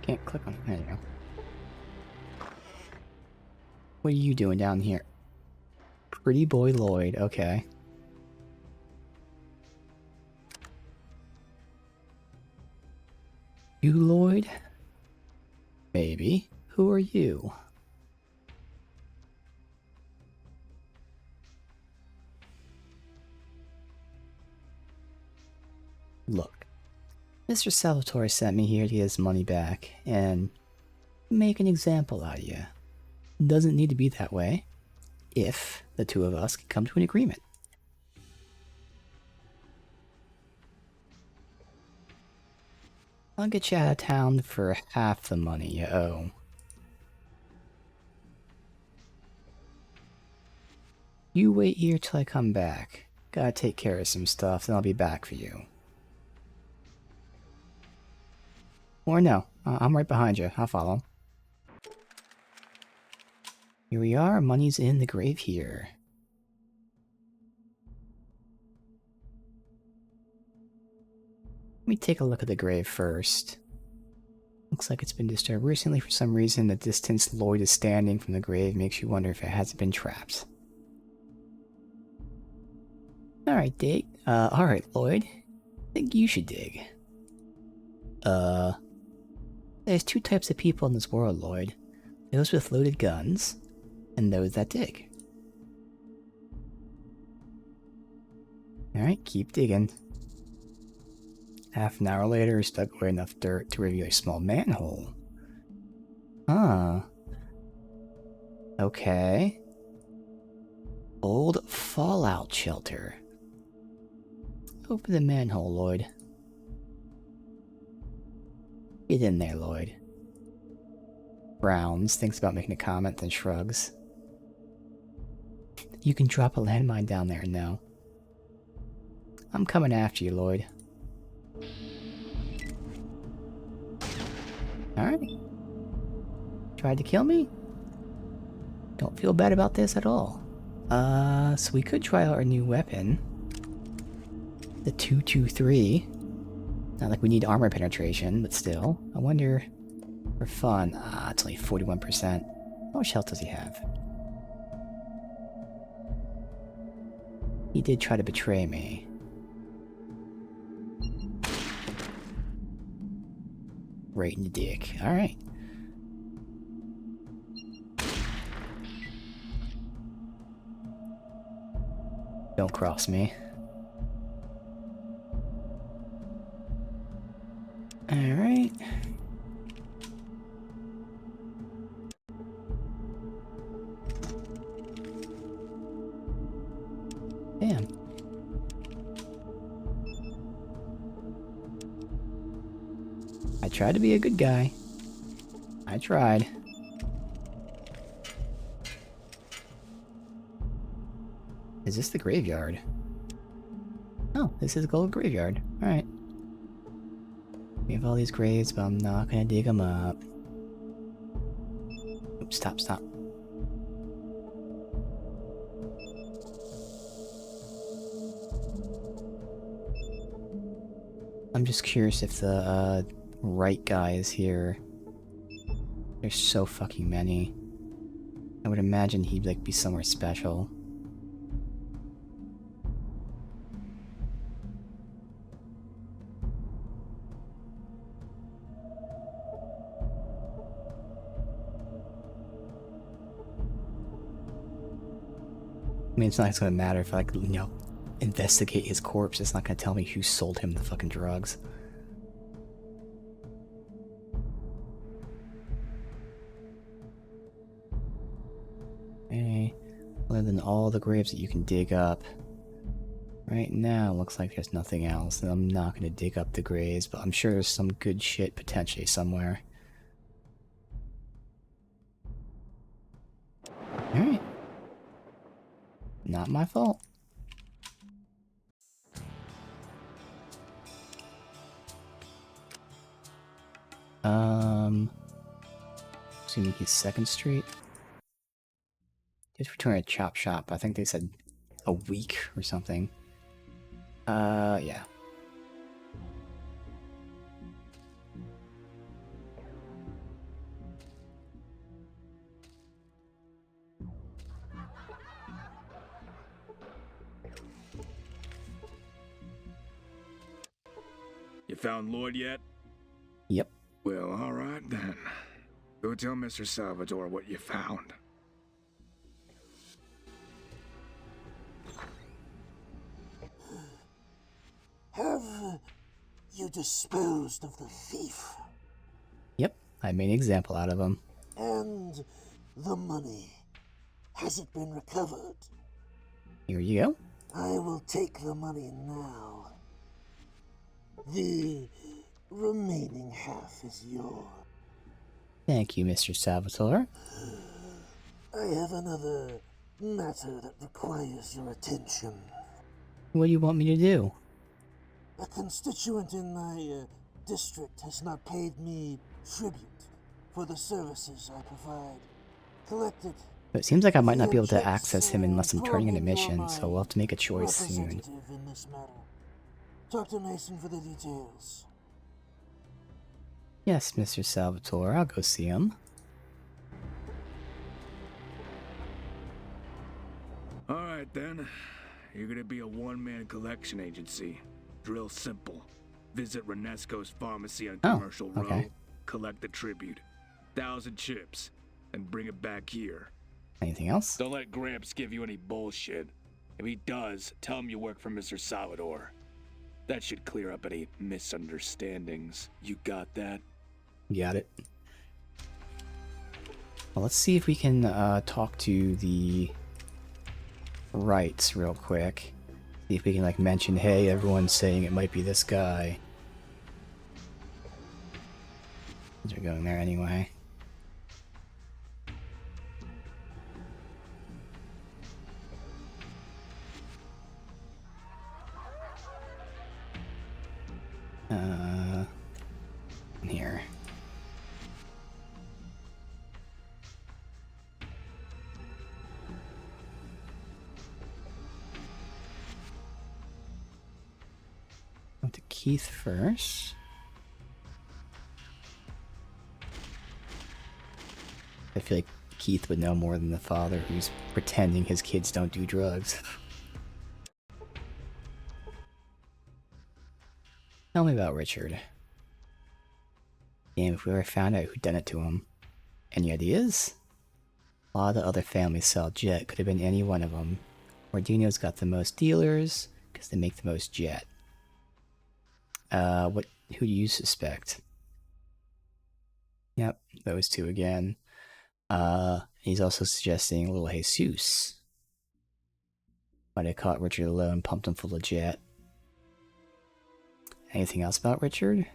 Can't click on it. There you go. What are you doing down here? Pretty boy Lloyd. Okay. You Lloyd? Maybe. Who are you? Look. Mr. Salvatore sent me here to get his money back and make an example out of you. Doesn't need to be that way if the two of us can come to an agreement. I'll get you out of town for half the money you owe. You wait here till I come back. Gotta take care of some stuff, then I'll be back for you. Or no, I'm right behind you. I'll follow. Here we are. Money's in the grave here. Let me take a look at the grave first. Looks like it's been disturbed recently for some reason. The distance Lloyd is standing from the grave makes you wonder if it hasn't been trapped. Alright, dig. Alright, Lloyd. I think you should dig. There's two types of people in this world, Lloyd. Those with loaded guns, and those that dig. Alright, keep digging. Half an hour later, he's dug away enough dirt to reveal a small manhole. Huh. Okay. Old fallout shelter. Open the manhole, Lloyd. Get in there, Lloyd. Browns thinks about making a comment, then shrugs. You can drop a landmine down there, no. I'm coming after you, Lloyd. Alright. Tried to kill me? Don't feel bad about this at all. So we could try out our new weapon. The 223. Not like we need armor penetration, but still. I wonder, for fun, it's only 41%. How much health does he have? He did try to betray me. Right in the dick. Alright. Don't cross me. Alright. Damn. I tried to be a good guy. I tried. Is this the graveyard? Oh, this is the gold graveyard. Alright. We have all these graves, but I'm not gonna dig them up. Oops, stop, stop. I'm just curious if the right guy is here. There's so fucking many. I would imagine he'd like be somewhere special. I mean, it's not gonna matter if I, like, you know, investigate his corpse. It's not gonna tell me who sold him the fucking drugs. Okay. Other than all the graves that you can dig up. Right now, looks like there's nothing else. And I'm not gonna dig up the graves, but I'm sure there's some good shit potentially somewhere. Alright. Not my fault. Assuming he's 2nd Street. Just return a chop shop. I think they said a week or something. Yeah. You found Lloyd yet? Yep. Well, alright then. Go tell Mr. Salvatore what you found. Have you disposed of the thief? Yep. I made an example out of him. And the money? Has it been recovered? Here you go. I will take the money now. The remaining half is yours. Thank you, Mr. Salvatore. I have another matter that requires your attention. What do you want me to do? A constituent in my district has not paid me tribute for the services I provide. Collected. But it seems like I might not be able to access him unless I'm turning in a mission, so we'll have to make a choice soon. Representative in this matter. Talk to Mason for the details. Yes, Mr. Salvatore, I'll go see him. Alright then. You're gonna be a one-man collection agency. Drill simple. Visit Renesco's pharmacy on Commercial okay. Row, collect the tribute. 1,000 chips, and bring it back here. Anything else? Don't let Gramps give you any bullshit. If he does, tell him you work for Mr. Salvatore. That should clear up any misunderstandings. You got that? Got it. Well, let's see if we can talk to the Wrights real quick. See if we can like mention, hey, everyone's saying it might be this guy. We're going there anyway. Here. Go to Keith first. I feel like Keith would know more than the father who's pretending his kids don't do drugs. Tell me about Richard. Damn, if we ever found out who done it to him. Any ideas? A lot of the other families sell jet. Could have been any one of them. Ordino's got the most dealers, because they make the most jet. Who do you suspect? Yep, those two again. He's also suggesting little Jesus. Might have caught Richard alone, pumped him full of jet. Anything else about Richard?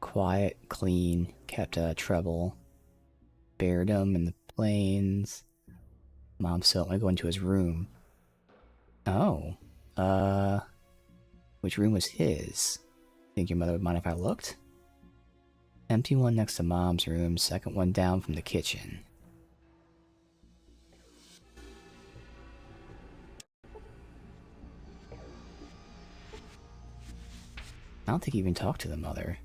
Quiet, clean, kept out of trouble. Buried him in the plains. Mom still let me go into his room. Oh. Which room was his? Think your mother would mind if I looked? Empty one next to Mom's room, second one down from the kitchen. I don't think he even talked to the mother.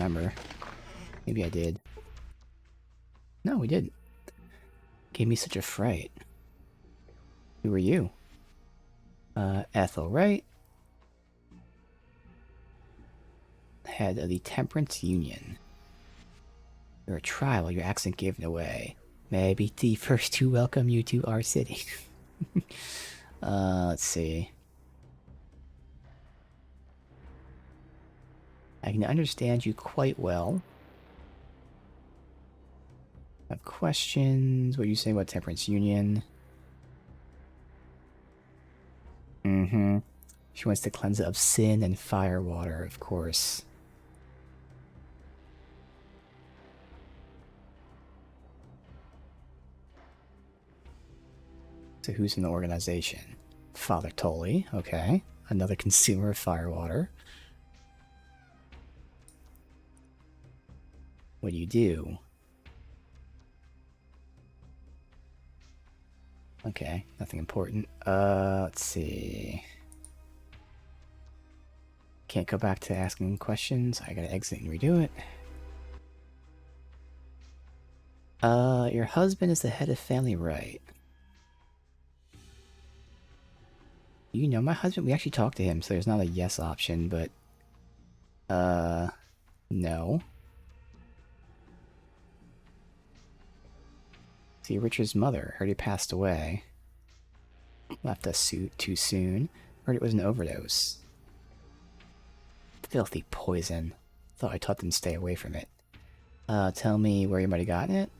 remember. Maybe I did. No, we didn't. Gave me such a fright. Who are you? Ethel, right? Head of the Temperance Union. You're a trial, your accent given away. May I be the first to welcome you to our city. Let's see. I can understand you quite well. I have questions. What are you saying about Temperance Union? Mm-hmm. She wants to cleanse it of sin and fire water, of course. So who's in the organization? Father Tully, okay. Another consumer of fire water. What do you do? Okay, nothing important. Let's see. Can't go back to asking questions. I gotta exit and redo it. Your husband is the head of family, right? You know my husband? We actually talked to him, so there's not a yes option, but... no. See, Richard's mother. Heard he passed away. Left us too soon. Heard it was an overdose. Filthy poison. Thought I taught them to stay away from it. Tell me where you might have gotten it?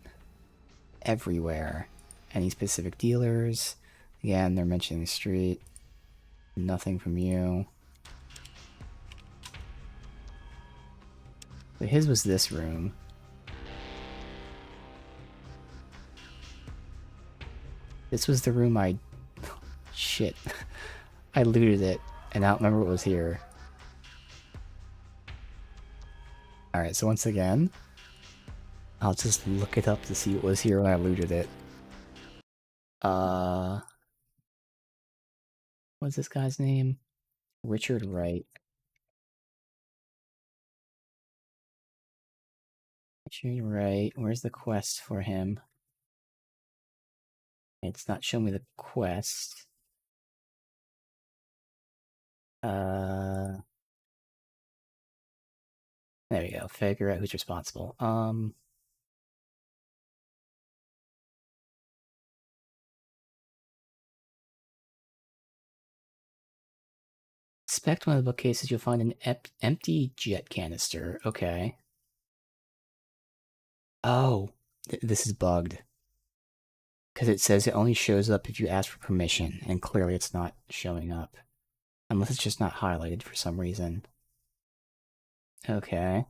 Everywhere. Any specific dealers? Again, they're mentioning the street. Nothing from you. But his was this room. This was the room I... Shit. I looted it, and I don't remember what was here. Alright, so once again, I'll just look it up to see what was here when I looted it. What's this guy's name? Richard Wright. Richard Wright. Where's the quest for him? It's not showing me the quest. There we go. Figure out who's responsible. Inspect one of the bookcases, you'll find an empty jet canister. Okay. Oh, this is bugged. Because it says it only shows up if you ask for permission, and clearly it's not showing up. Unless it's just not highlighted for some reason. Okay.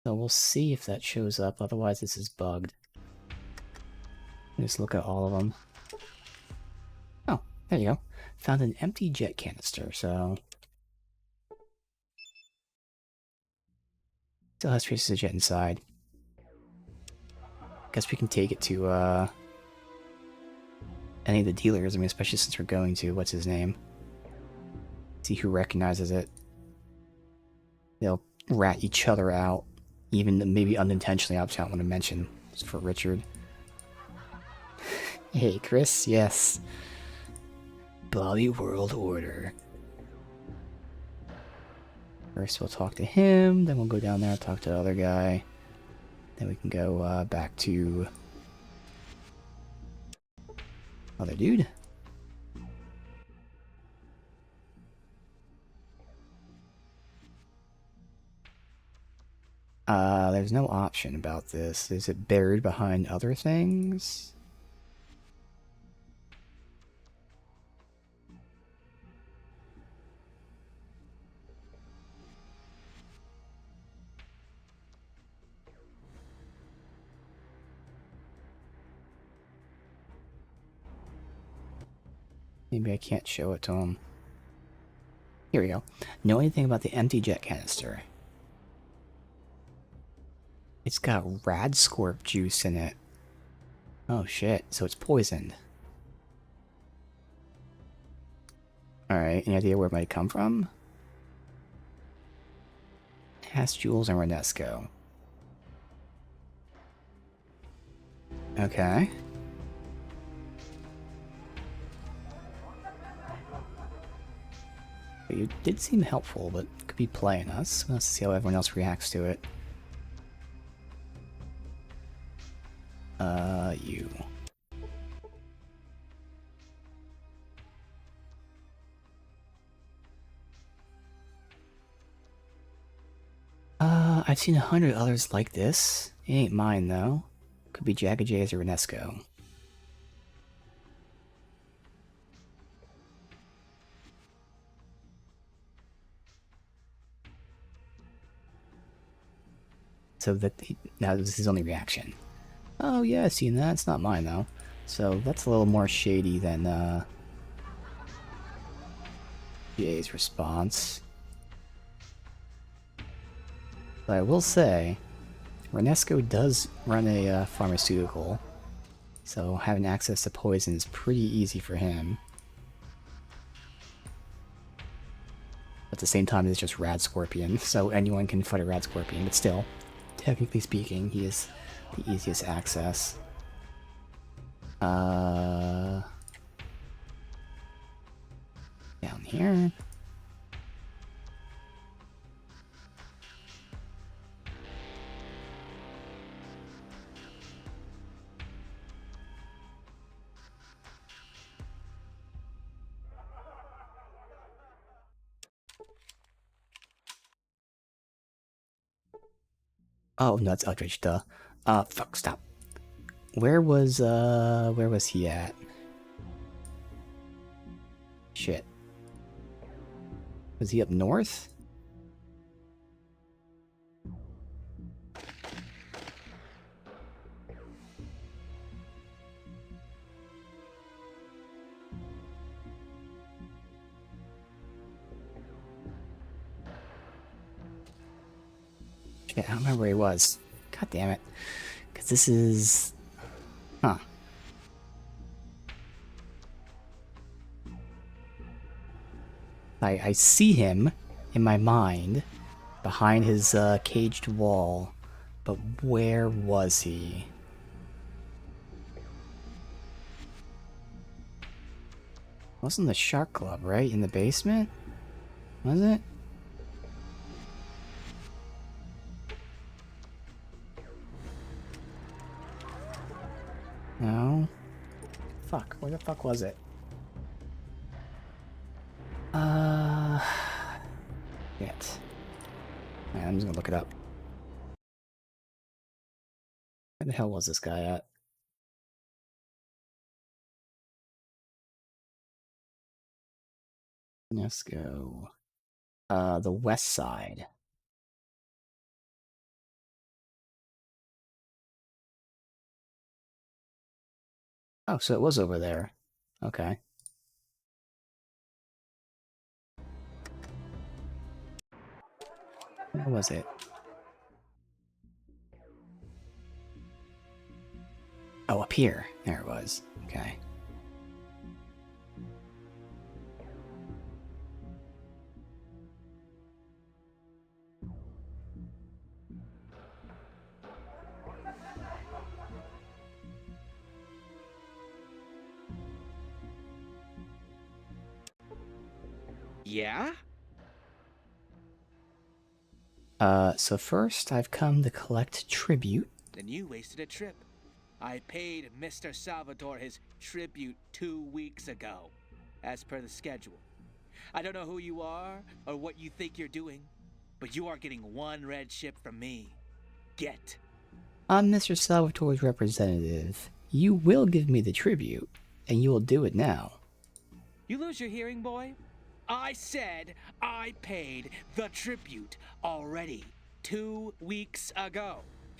So we'll see if that shows up, otherwise this is bugged. Just look at all of them. Oh, there you go. Found an empty jet canister, so... Still has traces of jet inside. Guess we can take it to, any of the dealers, I mean, especially since we're going to, what's his name? See who recognizes it. They'll rat each other out. Even maybe unintentionally, obviously I don't want to mention. It's for Richard. Hey, Chris, yes. Bobby World Order. First we'll talk to him, then we'll go down there and talk to the other guy. Then we can go back to... other dude. There's no option about this. Is it buried behind other things? Maybe I can't show it to him. Here we go. Know anything about the empty jet canister? It's got Radscorp juice in it. Oh shit, so it's poisoned. Alright, any idea where it might come from? Ask Jules and Renesco. Okay. You did seem helpful, but could be playing us. Let's see how everyone else reacts to it. You. I've seen 100 others like this. It ain't mine, though. Could be Jagged Jays or Renesco. So that now this is his only reaction. Oh yeah, I've seen that. It's not mine though. So that's a little more shady than Jay's response. But I will say, Renesco does run a pharmaceutical, so having access to poison is pretty easy for him. At the same time, it's just Rad Scorpion, so anyone can fight a Rad Scorpion, but still, technically speaking, he is the easiest access. Down here. Oh, no, it's Eldritch, duh. Fuck, stop. Where was he at? Shit. Was he up north? Shit, I don't remember where he was. God damn it. Because this is... Huh. I see him in my mind behind his caged wall, but where was he? Wasn't the Shark Club, right? In the basement? Was it? No. Fuck, where the fuck was it? Shit. I'm just gonna look it up. Where the hell was this guy at? Let's go. The west side. Oh, so it was over there. Okay. Where was it? Oh, up here. There it was. Okay. Yeah? So first I've come to collect tribute. Then you wasted a trip. I paid Mr. Salvatore his tribute 2 weeks ago, as per the schedule. I don't know who you are or what you think you're doing, but you are getting 1 red ship from me. Get. I'm Mr. Salvatore's representative. You will give me the tribute, and you will do it now. You lose your hearing, boy? I said I paid the tribute already 2 weeks ago.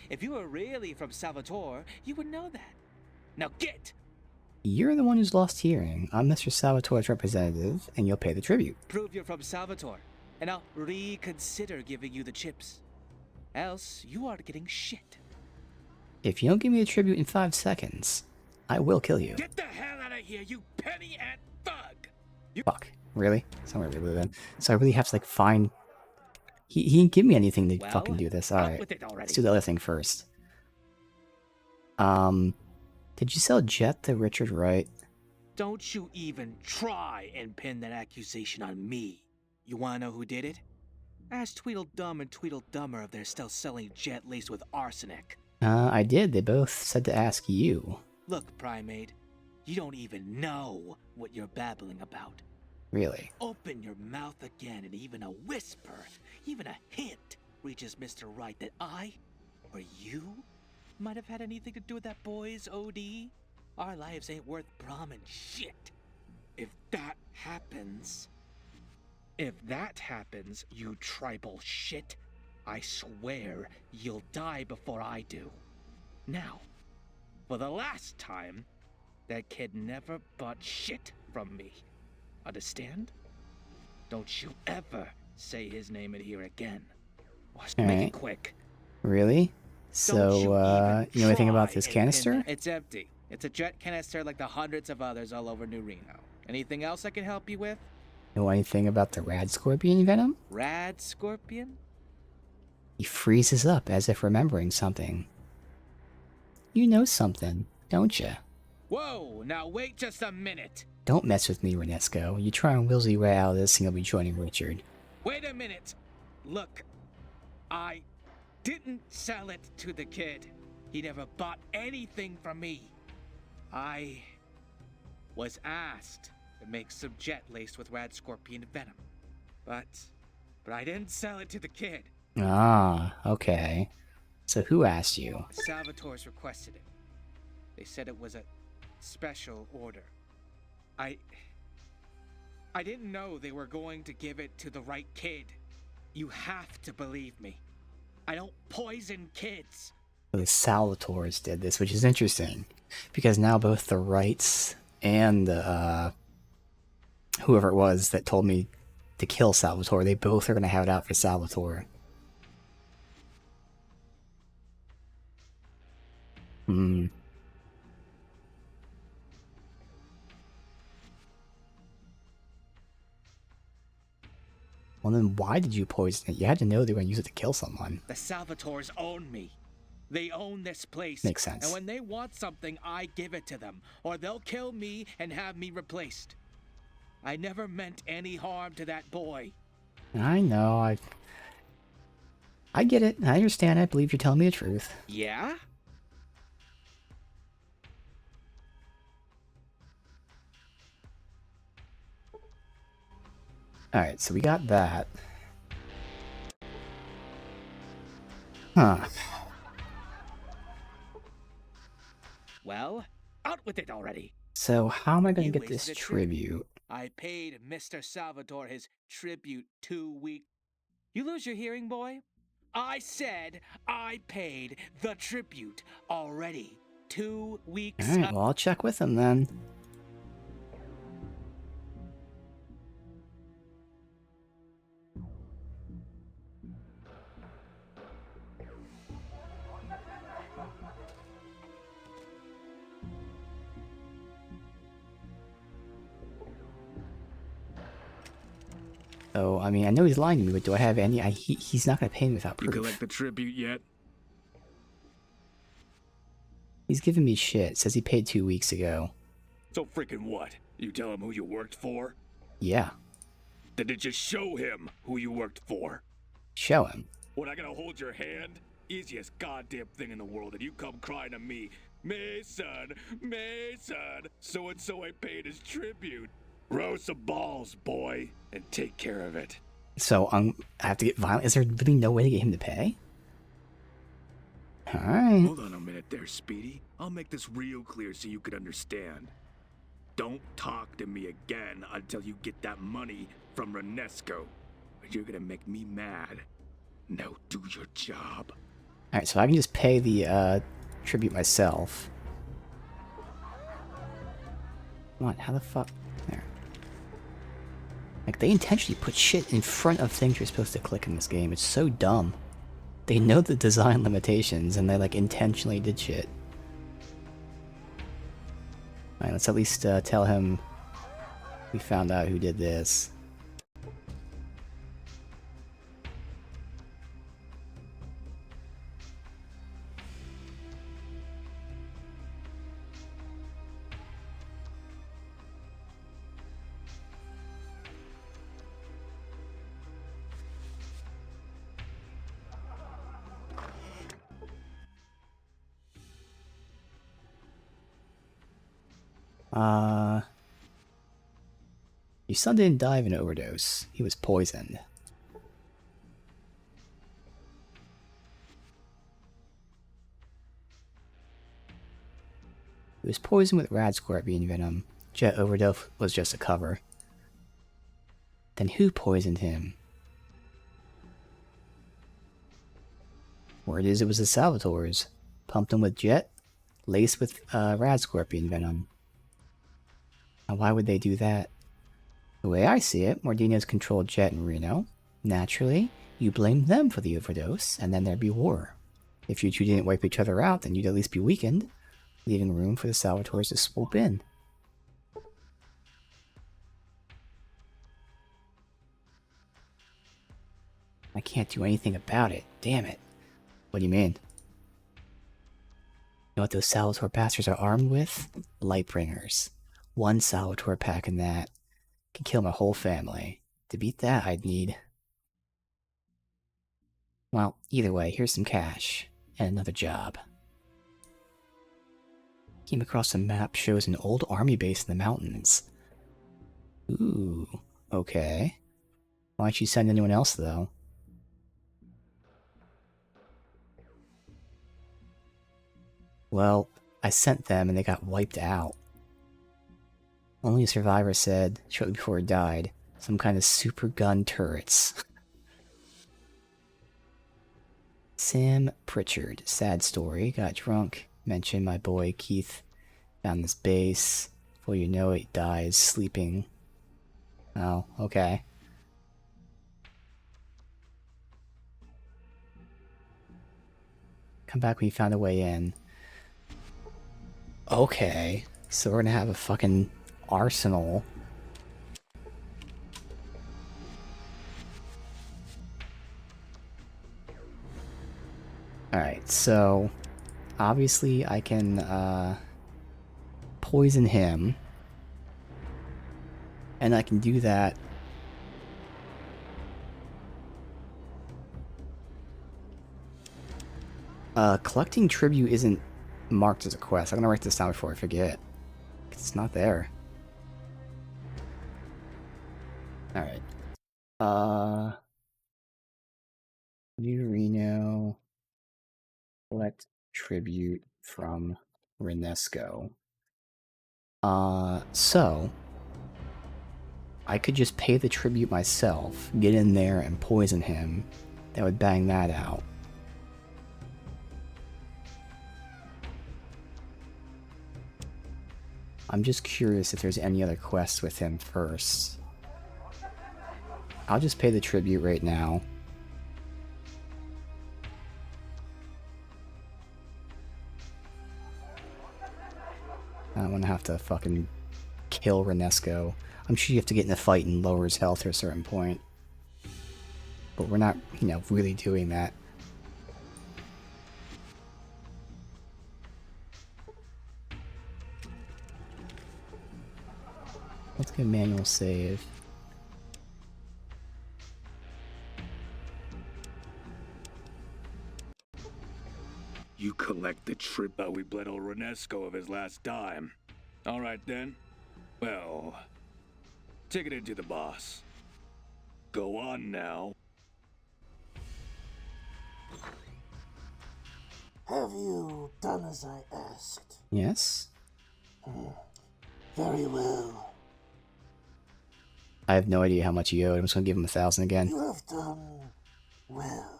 If you were really from Salvatore, you would know that. Now get! You're the one who's lost hearing. I'm Mr. Salvatore's representative, and you'll pay the tribute. Prove you're from Salvatore, and I'll reconsider giving you the chips. Else, you are getting shit. If you don't give me the tribute in 5 seconds, I will kill you. Get the hell out of here, you penny-ant thug! Fuck. Really? Somewhere we live in. So I really have to like find. He didn't give me anything to Well, fucking do this. All out right, with it already. let's do the other thing first. Did you sell Jet to Richard Wright? Don't you even try and pin that accusation on me. You wanna know who did it? Ask Tweedledum and Tweedledummer if they're still selling Jet laced with arsenic. I did. They both said to ask you. Look, Primate, you don't even know what you're babbling about. Really? Open your mouth again and even a whisper, even a hint, reaches Mr. Wright that I, or you, might have had anything to do with that boy's OD. Our lives ain't worth brahmin shit. If that happens, you tribal shit, I swear you'll die before I do. Now, for the last time, that kid never bought shit from me. Understand? Don't you ever say his name in here again. Make Alright. it quick. Really? Don't So, you know anything about try this and pin canister? that- It's empty. It's a Jet canister like the hundreds of others all over New Reno. Anything else I can help you with? Know anything about the Rad Scorpion venom? Rad Scorpion? He freezes up as if remembering something. You know something, don't you? Whoa, now wait just a minute. Don't mess with me, Renesco. You try and wheels your way out of this and you'll be joining Richard. Wait a minute. Look, I didn't sell it to the kid. He never bought anything from me. I was asked to make some Jet laced with Rad Scorpion venom. But I didn't sell it to the kid. Ah, okay. So who asked you? Salvatore's requested it. They said it was a special order. I didn't know they were going to give it to the right kid. You have to believe me. I don't poison kids. The Salvatores did this, which is interesting. Because now both the Wrights and the, whoever it was that told me to kill Salvatore, they both are going to have it out for Salvatore. Hmm. Well then why did you poison it? You had to know they were going to use it to kill someone. The Salvatores own me. They own this place. Makes sense. And when they want something, I give it to them. Or they'll kill me and have me replaced. I never meant any harm to that boy. I know, I get it. I understand. I believe you're telling me the truth. Yeah? Alright, so we got that. Huh. Well, out with it already. So how am I going You to get this wasted a tribute. tribute? I paid Mr. Salvatore his tribute 2 weeks. You lose your hearing, boy? I said I paid the tribute already 2 weeks Alright, well I'll check with him then. So, I mean, I know he's lying to me, but do I have any... he's not going to pay me without You proof. collect the tribute yet? He's giving me shit. Says he paid 2 weeks ago. So freaking what? You tell him who you worked for? Yeah. Then did you show him who you worked for? Show him. What, I gotta hold your hand? Easiest goddamn thing in the world, and you come crying to me. Mason, so-and-so ain't paid his tribute. Grow some balls, boy, and take care of it. So, I have to get violent. Is there really no way to get him to pay? Alright. Hold on a minute there, Speedy. I'll make this real clear so you can understand. Don't talk to me again until you get that money from Renesco. Or you're gonna make me mad. Now do your job. Alright, so I can just pay the, tribute myself. Come on, how the fuck? There. Like, they intentionally put shit in front of things you're supposed to click in this game. It's so dumb. They know the design limitations, and they, like, intentionally did shit. Alright, let's at least, tell him we found out who did this. Your son didn't die of an overdose. He was poisoned. He was poisoned with rad scorpion venom. Jet overdose was just a cover. Then who poisoned him? Word is it was the Salvatores. Pumped him with jet, laced with rad scorpion venom. Now why would they do that? The way I see it, Mordino's controlled Jet and Reno. Naturally, you blame them for the overdose, and then there'd be war. If you two didn't wipe each other out, then you'd at least be weakened, leaving room for the Salvatores to swoop in. I can't do anything about it. Damn it. What do you mean? You know what those Salvatore bastards are armed with? Lightbringers. One Salvatore pack in that can kill my whole family. To beat that, I'd need... Well, either way, here's some cash. And another job. Came across a map shows an old army base in the mountains. Ooh, okay. Why don't you send anyone else, though? Well, I sent them and they got wiped out. Only a survivor said, shortly before he died, some kind of super gun turrets. Sam Pritchard, sad story, got drunk, mentioned my boy Keith found this base. Before you know it, dies sleeping. Oh, okay. Come back when you found a way in. Okay, so we're gonna have a fucking arsenal. Alright, so obviously I can poison him, and I can do that collecting tribute isn't marked as a quest. I'm gonna write this down before I forget. It's not there. Alright. New Reno. Collect tribute from Renesco. So I could just pay the tribute myself, get in there and poison him. That would bang that out. I'm just curious if there's any other quests with him first. I'll just pay the tribute right now. I don't want to have to fucking kill Renesco. I'm sure you have to get in a fight and lower his health to a certain point. But we're not, you know, really doing that. Let's get a manual save. You collect the trip. We bled old Renesco of his last dime. All right then. Well, take it into the boss. Go on now. Have you done as I asked? Yes? Very well. I have no idea how much he owed. I'm just gonna give him 1,000 again. You have done well.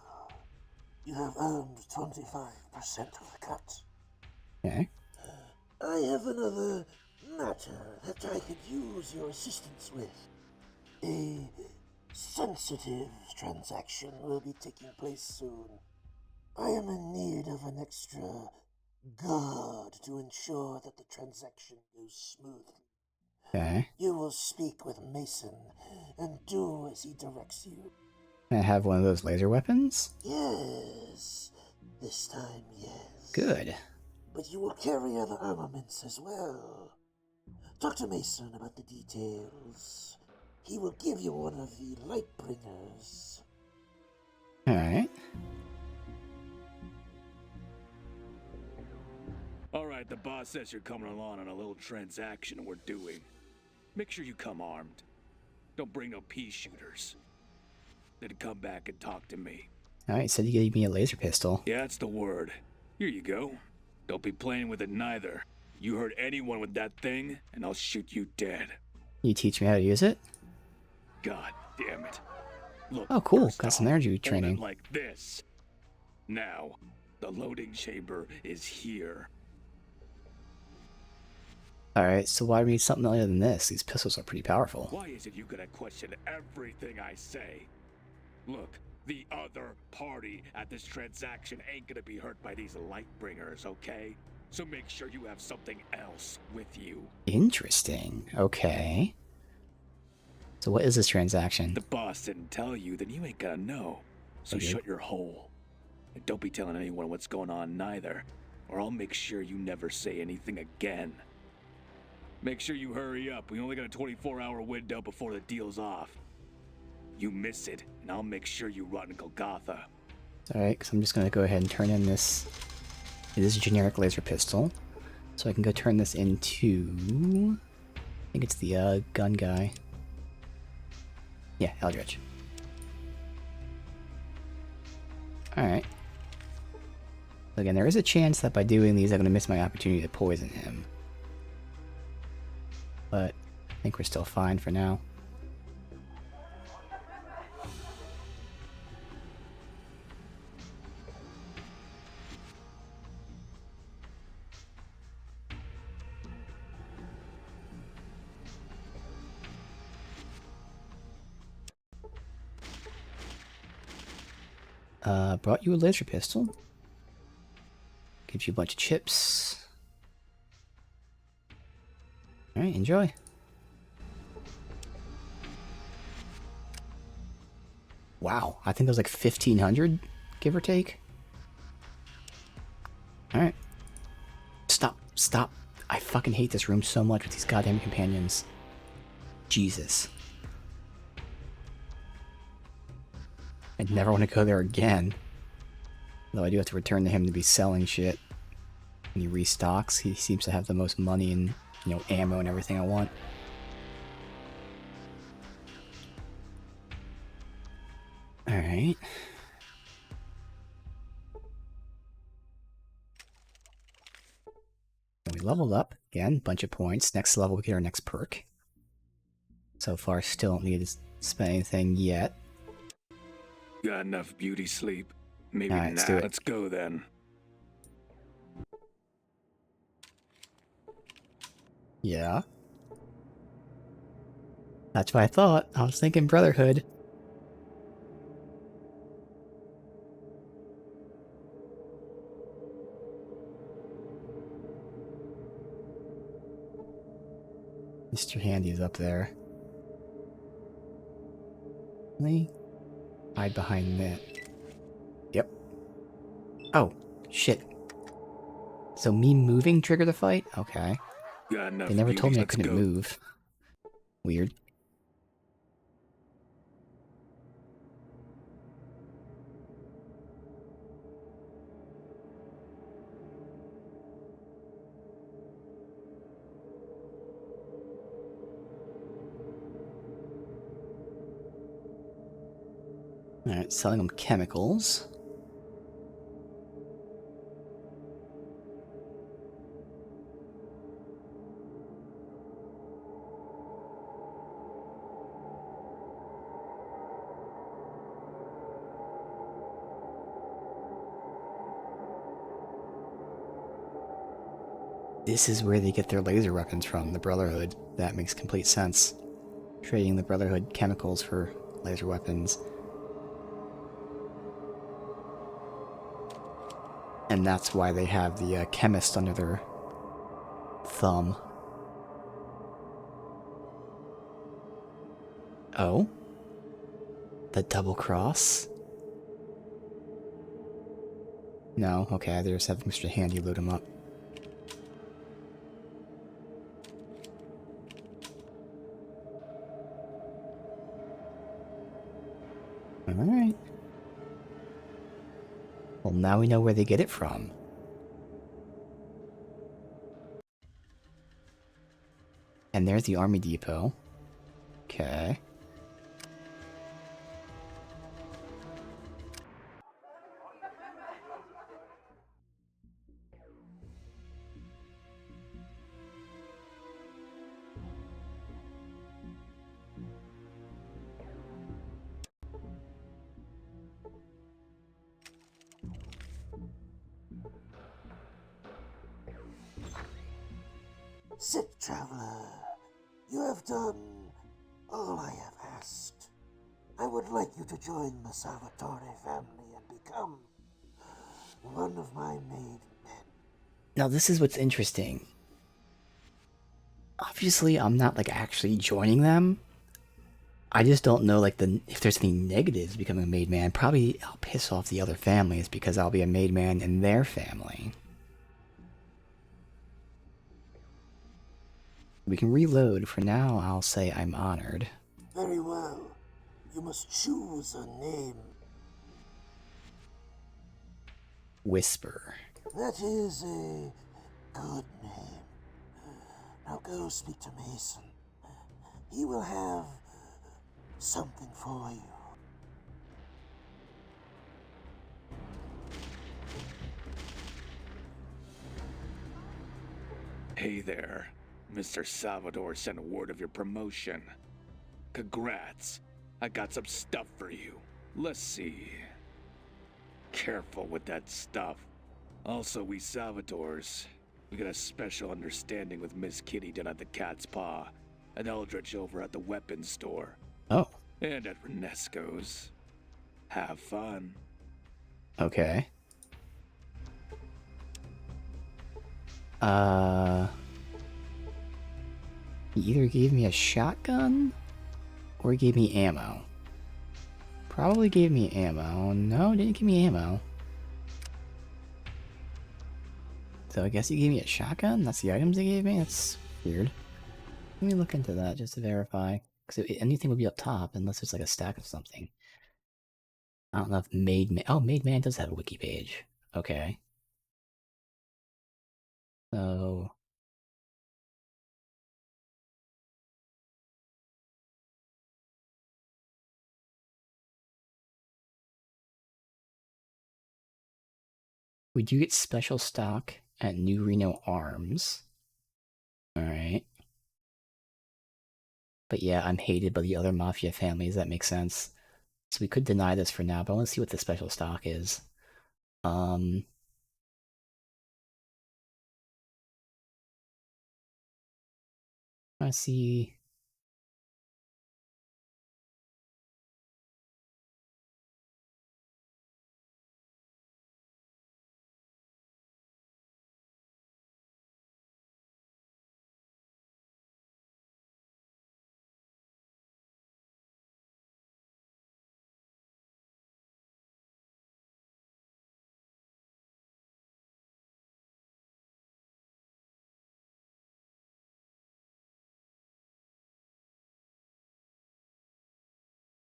You have earned 25% of the cut. Okay. I have another matter that I could use your assistance with. A sensitive transaction will be taking place soon. I am in need of an extra guard to ensure that the transaction goes smoothly. Okay. You will speak with Mason and do as he directs you. Can I have one of those laser weapons? Yes. This time, yes. Good. But you will carry other armaments as well. Talk to Mason about the details. He will give you one of the Lightbringers. Alright. Alright, the boss says you're coming along on a little transaction we're doing. Make sure you come armed. Don't bring no pea shooters. Then come back and talk to me. Alright, said you gave me a laser pistol. Yeah, that's the word. Here you go. Don't be playing with it neither. You hurt anyone with that thing, and I'll shoot you dead. You teach me how to use it? God damn it. Look, Oh, cool. first Got some off, energy hold it training. like this. Now, the loading chamber is here. Alright, so why do we need something other than this? These pistols are pretty powerful. Why is it you gonna question everything I say? Look, the other party at this transaction ain't gonna be hurt by these Lightbringers, okay? So make sure you have something else with you. Interesting. Okay. So what is this transaction? The boss didn't tell you, then you ain't gonna know. So Okay. shut your hole. And don't be telling anyone what's going on neither, or I'll make sure you never say anything again. Make sure you hurry up. We only got a 24-hour window before the deal's off. You miss it, and I'll make sure you rot in Golgotha. Alright, because I'm just going to go ahead and turn in this... It is a generic laser pistol. So I can go turn this into... I think it's the gun guy. Yeah, Eldritch. Alright. Again, there is a chance that by doing these I'm going to miss my opportunity to poison him. But I think we're still fine for now. Brought you a laser pistol. Gives you a bunch of chips. Alright, enjoy. Wow, I think it was like 1,500, give or take. Alright. Stop, stop. I fucking hate this room so much with these goddamn companions. Jesus. I'd never want to go there again. Though I do have to return to him to be selling shit. When he restocks, he seems to have the most money and, you know, ammo and everything I want. Alright. We leveled up. Again, bunch of points. Next level we get our next perk. So far, still don't need to spend anything yet. Got enough beauty sleep? Maybe All right, not. let's do it. Let's go then. Yeah. That's what I thought. I was thinking Brotherhood. Mr. Handy's up there. Really? Hide behind that. Yep. Oh, shit. So me moving triggered the fight? Okay. Got enough They never told me I Let's couldn't go. move. Weird. Alright, selling them chemicals. This is where they get their laser weapons from, the Brotherhood. That makes complete sense. Trading the Brotherhood chemicals for laser weapons. And that's why they have the chemist under their thumb. Oh? The double cross? No, okay, I just have Mr. Handy load him up. Alright. Well, now we know where they get it from. And there's the army depot. Okay. Sit, traveler. You have done all I have asked. I would like you to join the Salvatore family and become one of my made men. Now this is what's interesting. Obviously, I'm not like actually joining them. I just don't know like if there's any negatives becoming a made man. Probably I'll piss off the other families because I'll be a made man in their family. We can reload. For now, I'll say I'm honored. Very well. You must choose a name. Whisper. That is a good name. Now go speak to Mason. He will have something for you. Hey there. Mr. Salvador sent word of your promotion. Congrats. I got some stuff for you. Let's see. Careful with that stuff. Also, we Salvators, we got a special understanding with Miss Kitty down at the Cat's Paw, and Eldritch over at the weapons store, Oh, and at Renesco's. Have fun. okay. He either gave me a shotgun or he gave me ammo. Probably gave me ammo. No, didn't give me ammo. So I guess he gave me a shotgun? That's the items he gave me? That's weird. Let me look into that just to verify. Because anything would be up top unless it's like a stack of something. I don't know if Made Man... Oh, Made Man does have a wiki page. Okay. So... we do get special stock at New Reno Arms. Alright. But yeah, I'm hated by the other Mafia families, that makes sense. So we could deny this for now, but I want to see what the special stock is. I see...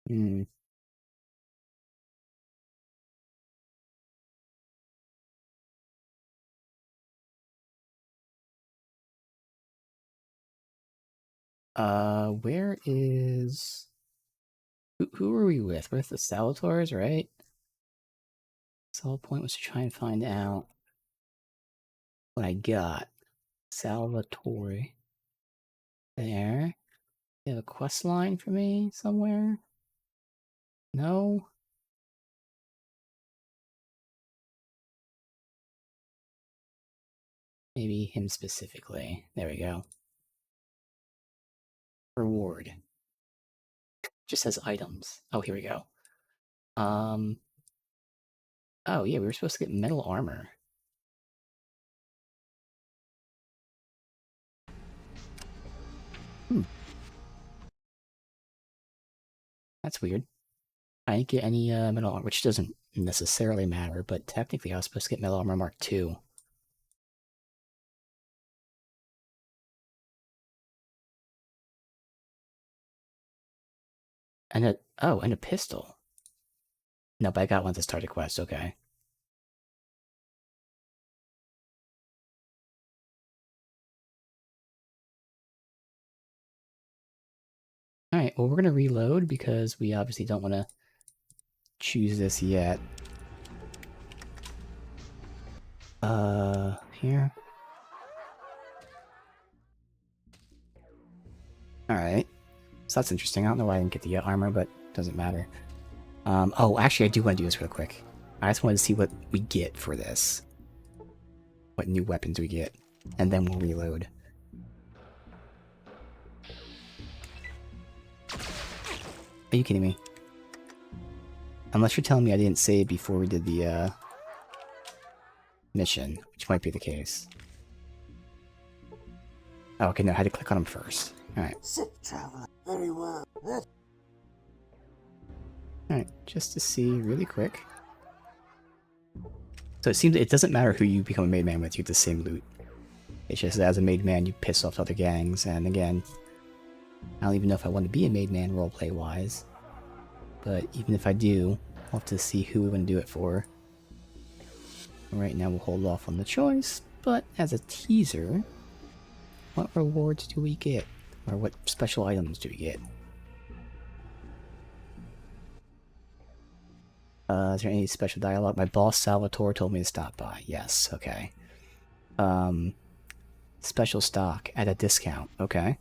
Hmm. Where is... Who are we with? We're with the Salvatores, right? So the whole point was to try and find out what I got. Salvatore. There. You have a quest line for me somewhere? No? Maybe him specifically. There we go. Reward. Just says items. Oh, here we go. Oh yeah, we were supposed to get metal armor. That's weird. I didn't get any metal armor, which doesn't necessarily matter, but technically I was supposed to get metal armor Mark II. And and a pistol. No, but I got one to start a quest, okay. well, we're gonna reload because we obviously don't want to choose this yet. Here. Alright. So that's interesting. I don't know why I didn't get the armor, but it doesn't matter. Oh, actually, I do want to do this real quick. I just wanted to see what we get for this. What new weapons we get. And then we'll reload. Are you kidding me? Unless you're telling me I didn't save before we did the, mission, which might be the case. Oh, okay, no, I had to click on him first. Alright. Sit, traveler. Very well. Alright, just to see really quick. So it seems it doesn't matter who you become a made man with, you get the same loot. It's just that as a made man, you piss off other gangs, and again, I don't even know if I want to be a made man roleplay wise. But even if I do, I'll have to see who we want to do it for. Right now we'll hold off on the choice, but as a teaser, what rewards do we get? Or what special items do we get? Is there any special dialogue? My boss Salvatore told me to stop by. Yes, okay. Special stock at a discount. Okay.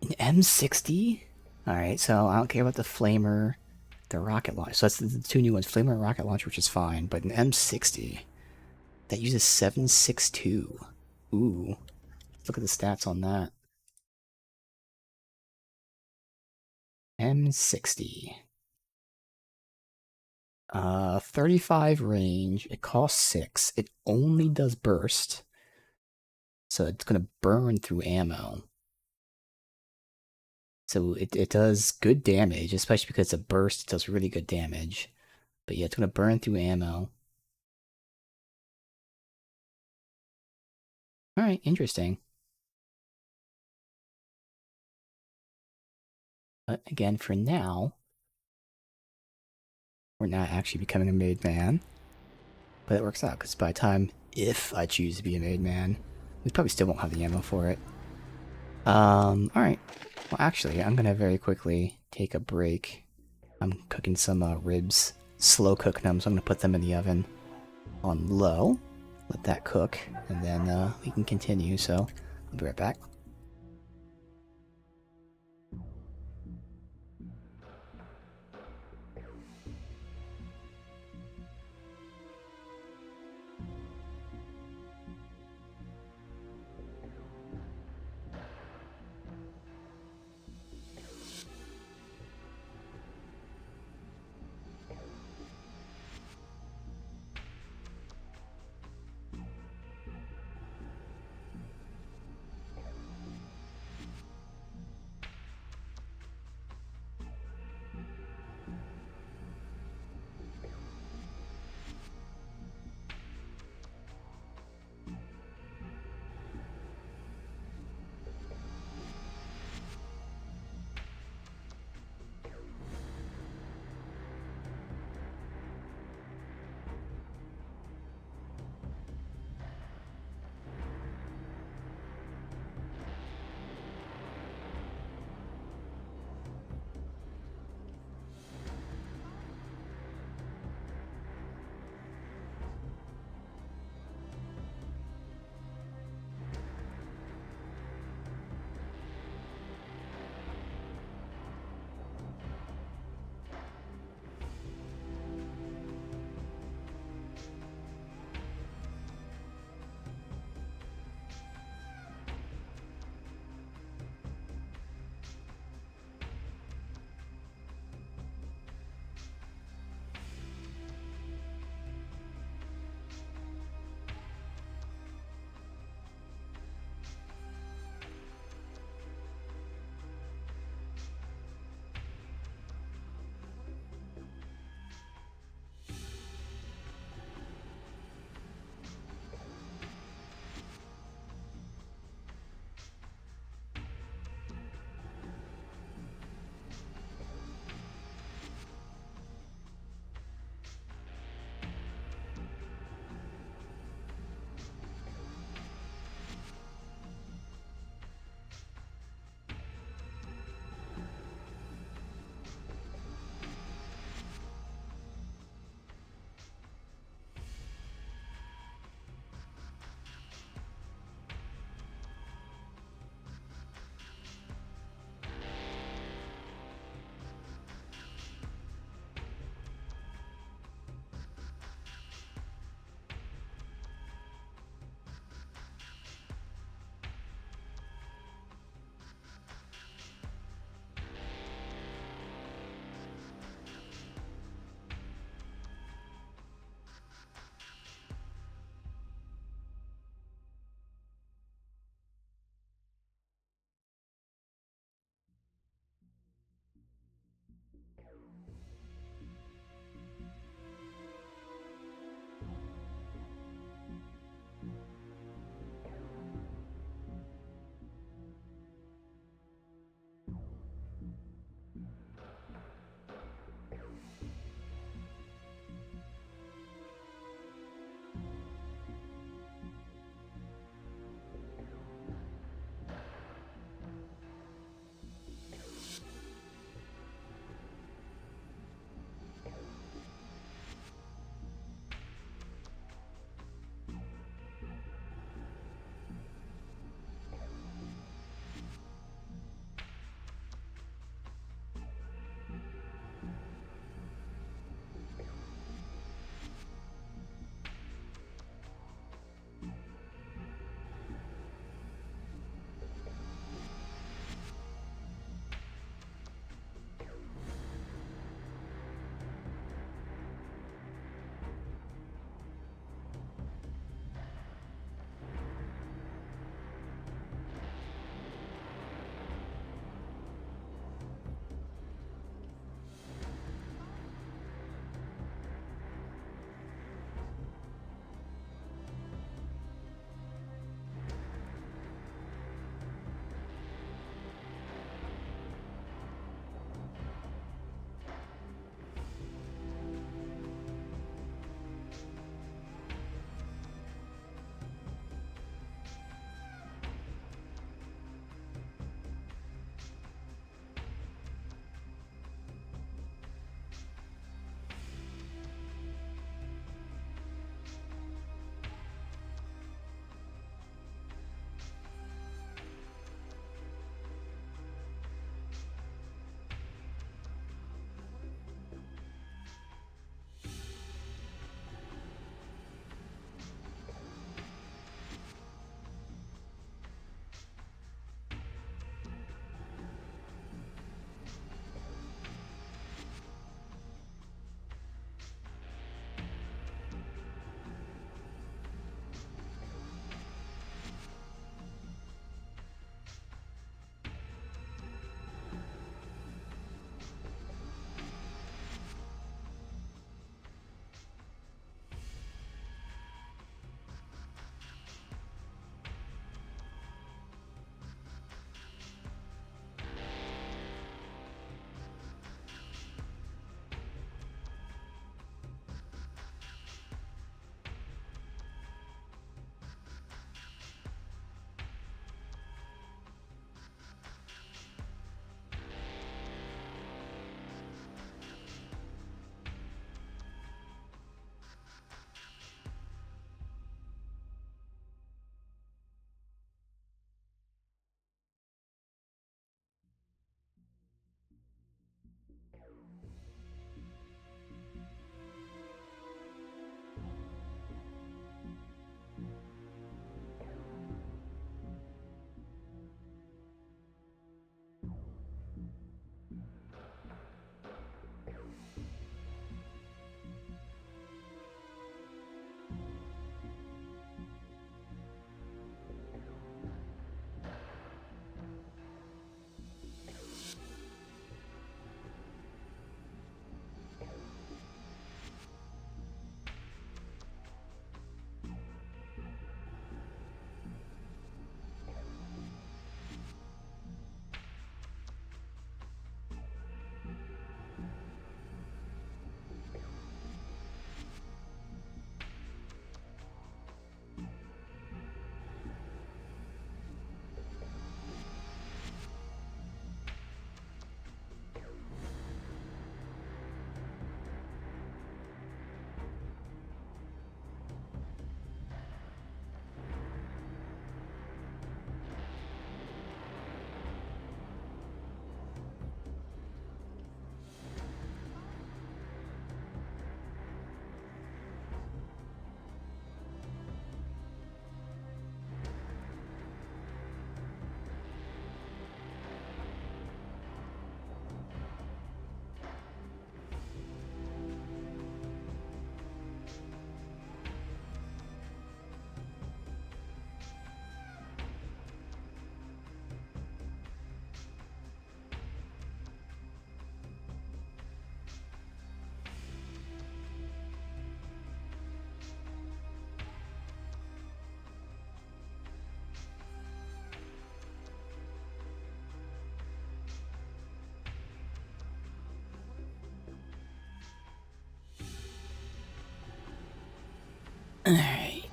An M60? Alright, so I don't care about the flamer, the rocket launcher. So that's the two new ones, flamer and rocket launcher, which is fine, but an M60 that uses 7.62. Ooh. Let's look at the stats on that. M60. 35 range. It costs 6. It only does burst. So it's gonna burn through ammo. So it does good damage, especially because it's a burst, it does really good damage. But yeah, it's gonna burn through ammo. Alright, interesting. But again, for now, we're not actually becoming a made man. But it works out, because by the time, if I choose to be a made man, we probably still won't have the ammo for it. Alright. Well, actually, I'm gonna very quickly take a break. I'm cooking some ribs, slow cooking them, so I'm gonna put them in the oven on low. Let that cook, and then we can continue, so I'll be right back.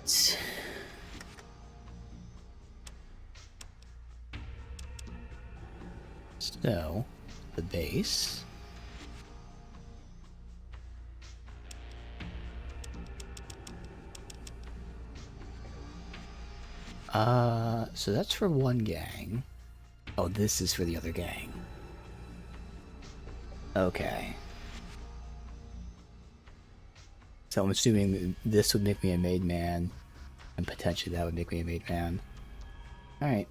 So, the base. So that's for one gang. Oh, this is for the other gang. Okay. So I'm assuming this would make me a made man, and potentially that would make me a made man. Alright.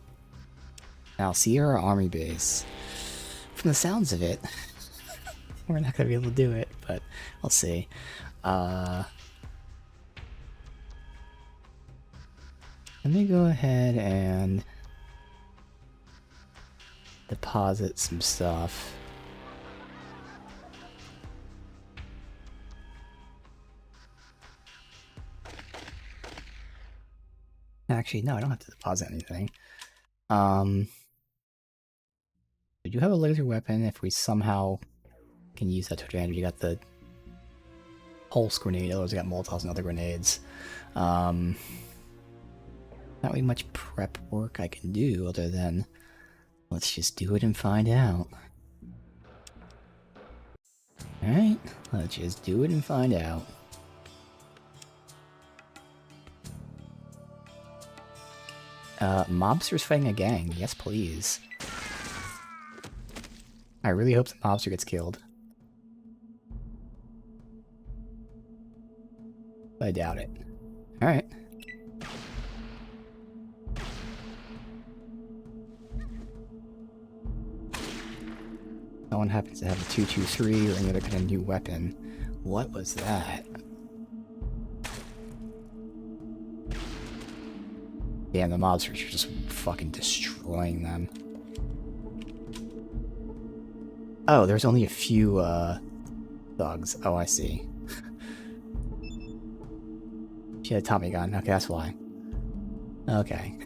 Now, Sierra Army Base. From the sounds of it, we're not gonna be able to do it, but I'll see. Let me go ahead and deposit some stuff. Actually, no, I don't have to deposit anything. Did you have a laser weapon? If we somehow can use that to advantage, you got the pulse grenade. Others got Molotovs and other grenades. Not really much prep work I can do other than let's just do it and find out. Alright, let's just do it and find out. Mobsters fighting a gang. Yes, please. I really hope the mobster gets killed. I doubt it. Alright. No one happens to have a 223 or any other kind of new weapon. What was that? Damn, the mobsters are just fucking destroying them. Oh, there's only a few, thugs. Oh, I see. She had a Tommy gun. Okay, that's why. Okay.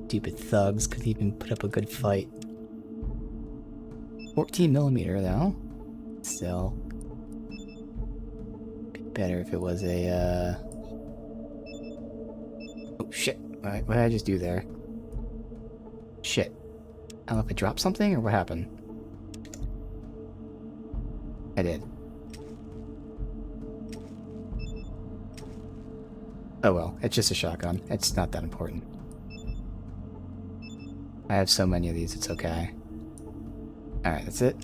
Stupid thugs couldn't even put up a good fight. 14mm, though. Still. Better if it was a, Oh, shit. What did I just do there? Shit. I don't know if I dropped something or what happened. I did. Oh well, it's just a shotgun. It's not that important. I have so many of these, it's okay. Alright, that's it.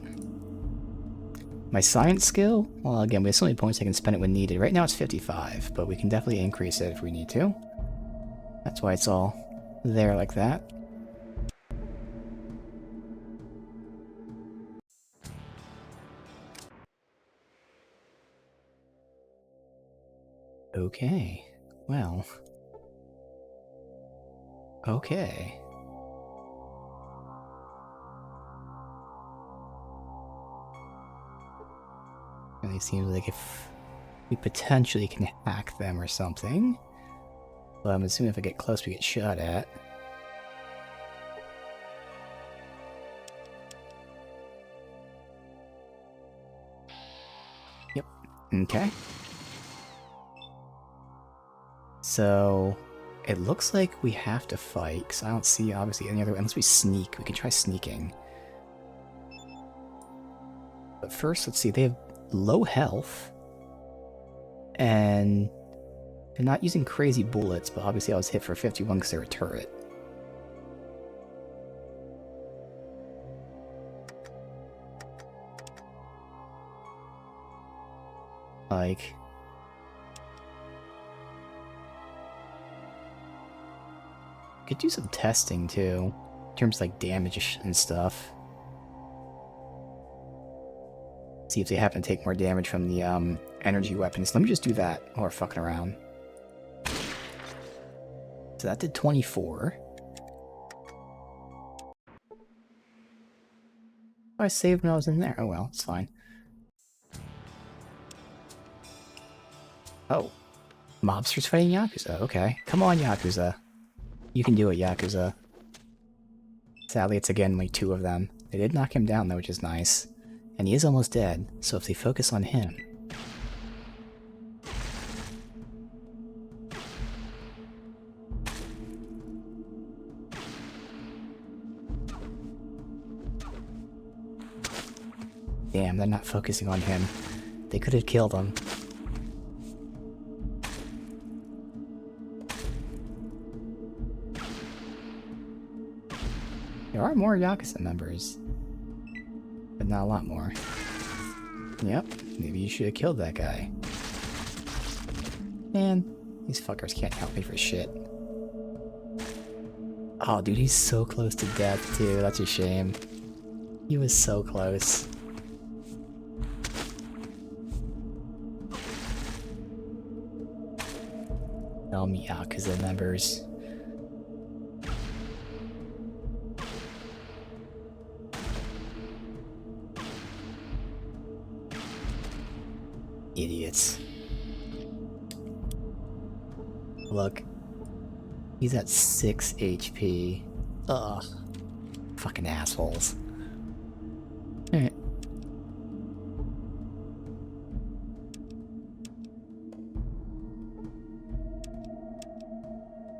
My science skill? Well, again, we have so many points I can spend it when needed. Right now it's 55, but we can definitely increase it if we need to. That's why it's all there like that. Okay. Well. Okay. Really seems like if we potentially can hack them or something. Well, I'm assuming if I get close we get shot at. Yep. Okay. So, it looks like we have to fight, because I don't see, obviously, any other... Unless we sneak. We can try sneaking. But first, let's see. They have low health. And they're not using crazy bullets, but obviously I was hit for 51 because they're a turret. Like... could do some testing too, in terms of like damage and stuff. See if they happen to take more damage from the energy weapons. Let me just do that while we're fucking around. So that did 24. I saved when I was in there. Oh well, it's fine. Oh. Mobsters fighting Yakuza. Okay. Come on, Yakuza. You can do it, Yakuza. Sadly, it's again like 2 of them. They did knock him down though, which is nice. And he is almost dead, so if they focus on him... Damn, they're not focusing on him. They could have killed him. There are more Yakuza members. But not a lot more. Yep, maybe you should have killed that guy. Man, these fuckers can't help me for shit. Oh, dude, he's so close to death, too. That's a shame. He was so close. Tell me Yakuza members. Idiots. Look. He's at 6 HP. Ugh. Fucking assholes. Alright.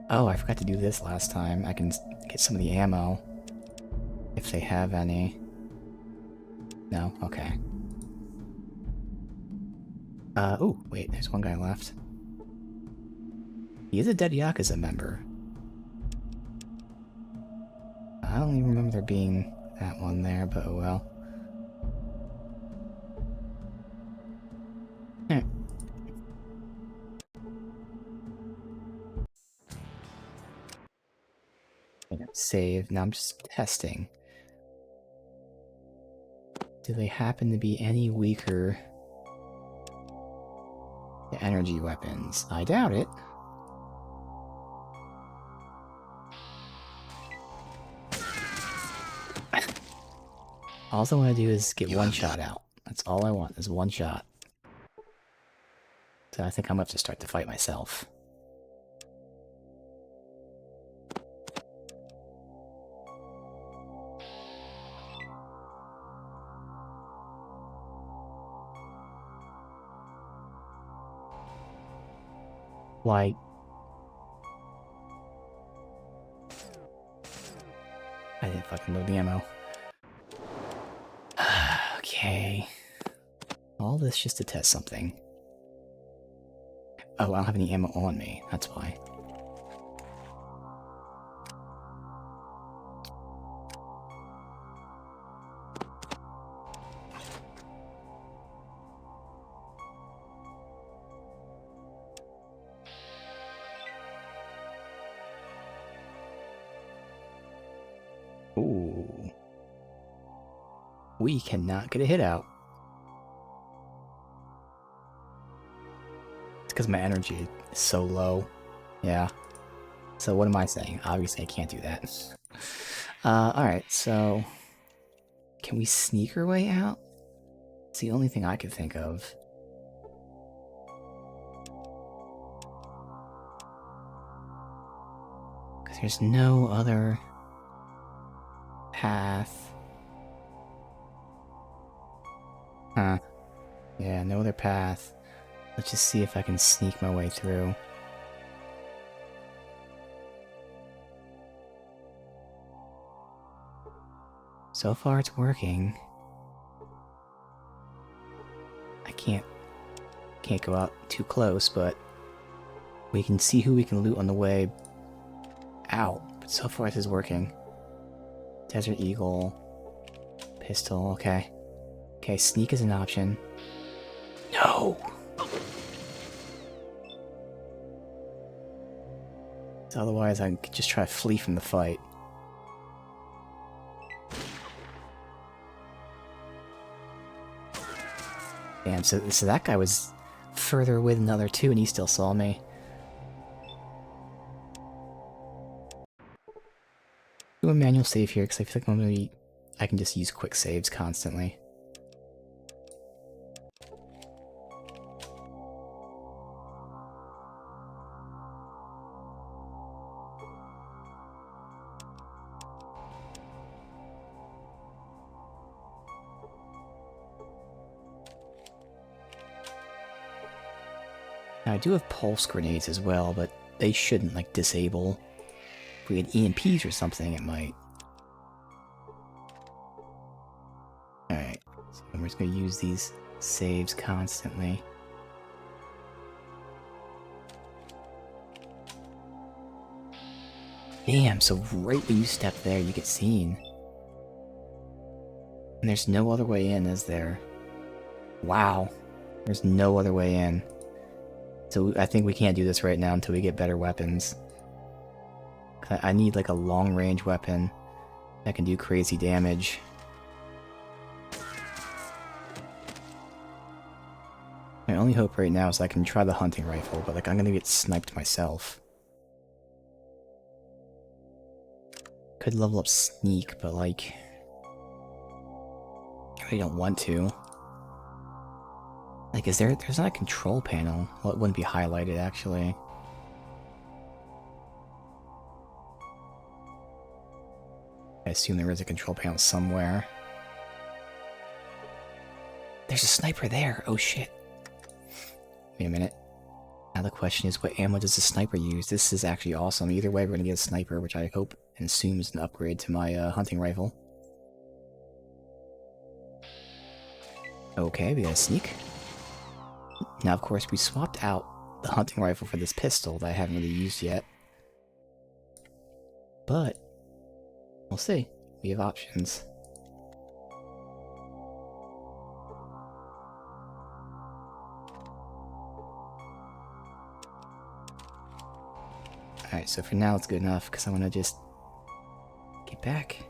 Oh, I forgot to do this last time. I can get some of the ammo. If they have any. No? Okay. Oh, wait, there's one guy left. He is a dead Yakuza member. I don't even remember there being that one there, but oh well. Alright. Save. Now I'm just testing. Do they happen to be any weaker to energy weapons? I doubt it. All I want to do is get one shot out. That's all I want, is one shot. So I think I'm gonna have to start the fight myself. Like... I didn't fucking load the ammo. Okay. All this just to test something. Oh, I don't have any ammo on me, that's why. Ooh. We cannot get a hit out. It's because my energy is so low. Yeah. So what am I saying? Obviously I can't do that. Alright, so... Can we sneak our way out? It's the only thing I could think of. Because there's no other... path. Huh. Yeah, no other path. Let's just see if I can sneak my way through. So far it's working. I can't go out too close, but we can see who we can loot on the way out. But so far this is working. Desert Eagle. Pistol, okay. Okay, sneak is an option. No! So otherwise I could just try to flee from the fight. Damn, so that guy was further away than the other two and he still saw me. Do a manual save here because I feel like I can just use quick saves constantly. Now, I do have pulse grenades as well, but they shouldn't, like, disable. If we had EMPs or something, it might. Alright, so we're just gonna use these saves constantly. Damn, so right when you step there, you get seen. And there's no other way in, is there? Wow. There's no other way in. So I think we can't do this right now until we get better weapons. I need like a long-range weapon that can do crazy damage. My only hope right now is I can try the hunting rifle, but like I'm gonna get sniped myself. Could level up sneak, but like I really don't want to. Like, there's not a control panel. Well, it wouldn't be highlighted, actually. I assume there is a control panel somewhere. There's a sniper there! Oh shit. Wait a minute. Now the question is, what ammo does the sniper use? This is actually awesome. Either way, we're gonna get a sniper, which I hope and assume is an upgrade to my hunting rifle. Okay, we got a sneak. Now, of course, we swapped out the hunting rifle for this pistol that I haven't really used yet. But, we'll see. We have options. Alright, so for now it's good enough, because I want to just get back.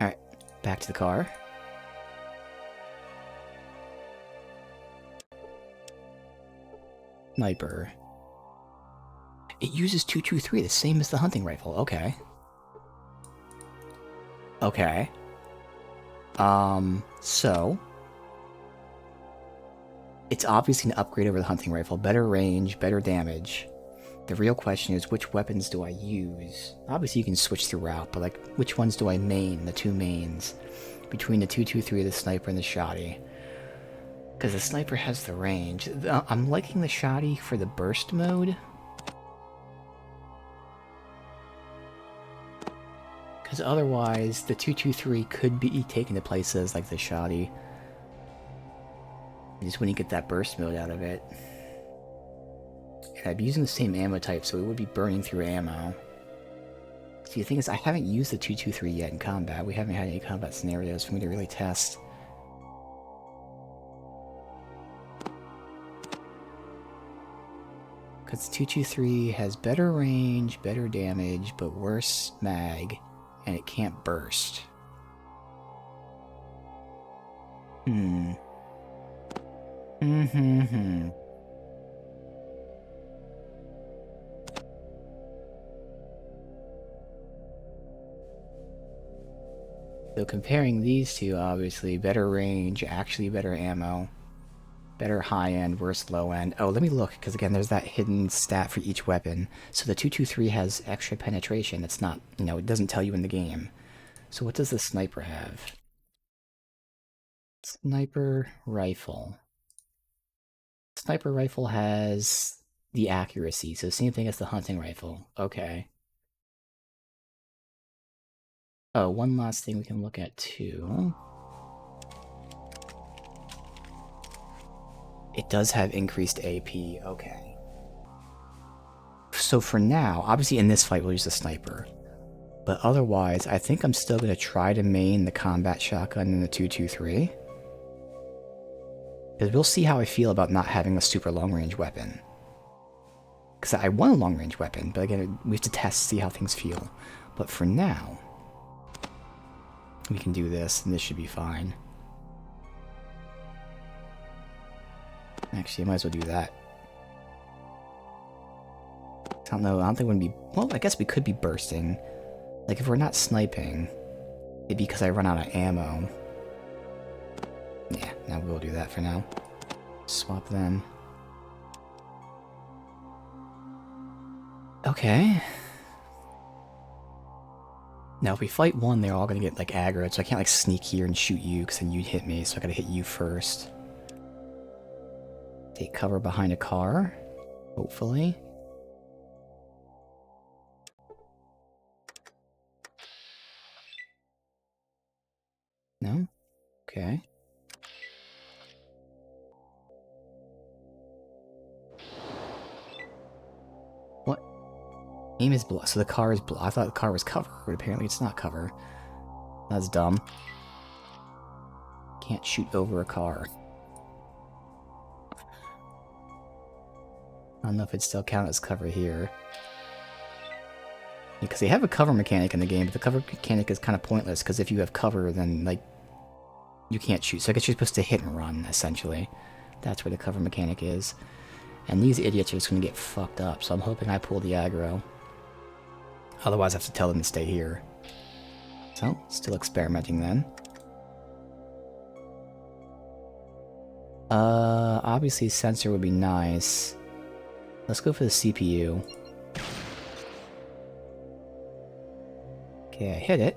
Alright, back to the car. Sniper. It uses 223, the same as the hunting rifle. Okay. Okay. So... it's obviously an upgrade over the hunting rifle. Better range, better damage. The real question is, which weapons do I use? Obviously you can switch throughout, but like, which ones do I main? The two mains. Between the 223, the sniper, and the shotty. Because the sniper has the range. I'm liking the shotty for the burst mode. Because otherwise, the 223 could be taken to places like the shotty. You just wouldn't get that burst mode out of it. And I'd be using the same ammo type, so it would be burning through ammo. See, the thing is, I haven't used the 223 yet in combat. We haven't had any combat scenarios for me to really test. Because 223 has better range, better damage, but worse mag, and it can't burst. So comparing these two, obviously, better range, actually better ammo. Better high-end, worse low-end. Oh, let me look, because again, there's that hidden stat for each weapon. So the 223 has extra penetration. It's not, you know, it doesn't tell you in the game. So what does the sniper have? Sniper rifle. Sniper rifle has the accuracy, so same thing as the hunting rifle. Okay. Oh, one last thing we can look at too. It does have increased AP, okay. So for now, obviously in this fight we'll use the sniper. But otherwise, I think I'm still going to try to main the combat shotgun in the 223. Because we'll see how I feel about not having a super long-range weapon. Because I want a long-range weapon, but again, we have to test, see how things feel. But for now, we can do this, and this should be fine. Actually, I might as well do that. I don't know, I don't think we're gonna be... Well, I guess we could be bursting. Like, if we're not sniping, it'd be because I run out of ammo. Yeah, now we'll do that for now. Swap them. Okay. Now, if we fight one, they're all gonna get, like, aggroed, so I can't, like, sneak here and shoot you, because then you'd hit me, so I gotta hit you first. Take cover behind a car, hopefully. No? Okay. What? Aim is blocked. So the car is blocked. I thought the car was cover, but apparently it's not cover. That's dumb. Can't shoot over a car. I don't know if it still counts as cover here. Because they have a cover mechanic in the game, but the cover mechanic is kind of pointless, because if you have cover, then, like, you can't shoot. So I guess you're supposed to hit and run, essentially. That's where the cover mechanic is. And these idiots are just going to get fucked up, so I'm hoping I pull the aggro. Otherwise I have to tell them to stay here. So, still experimenting then. Obviously sensor would be nice. Let's go for the CPU. Okay, I hit it.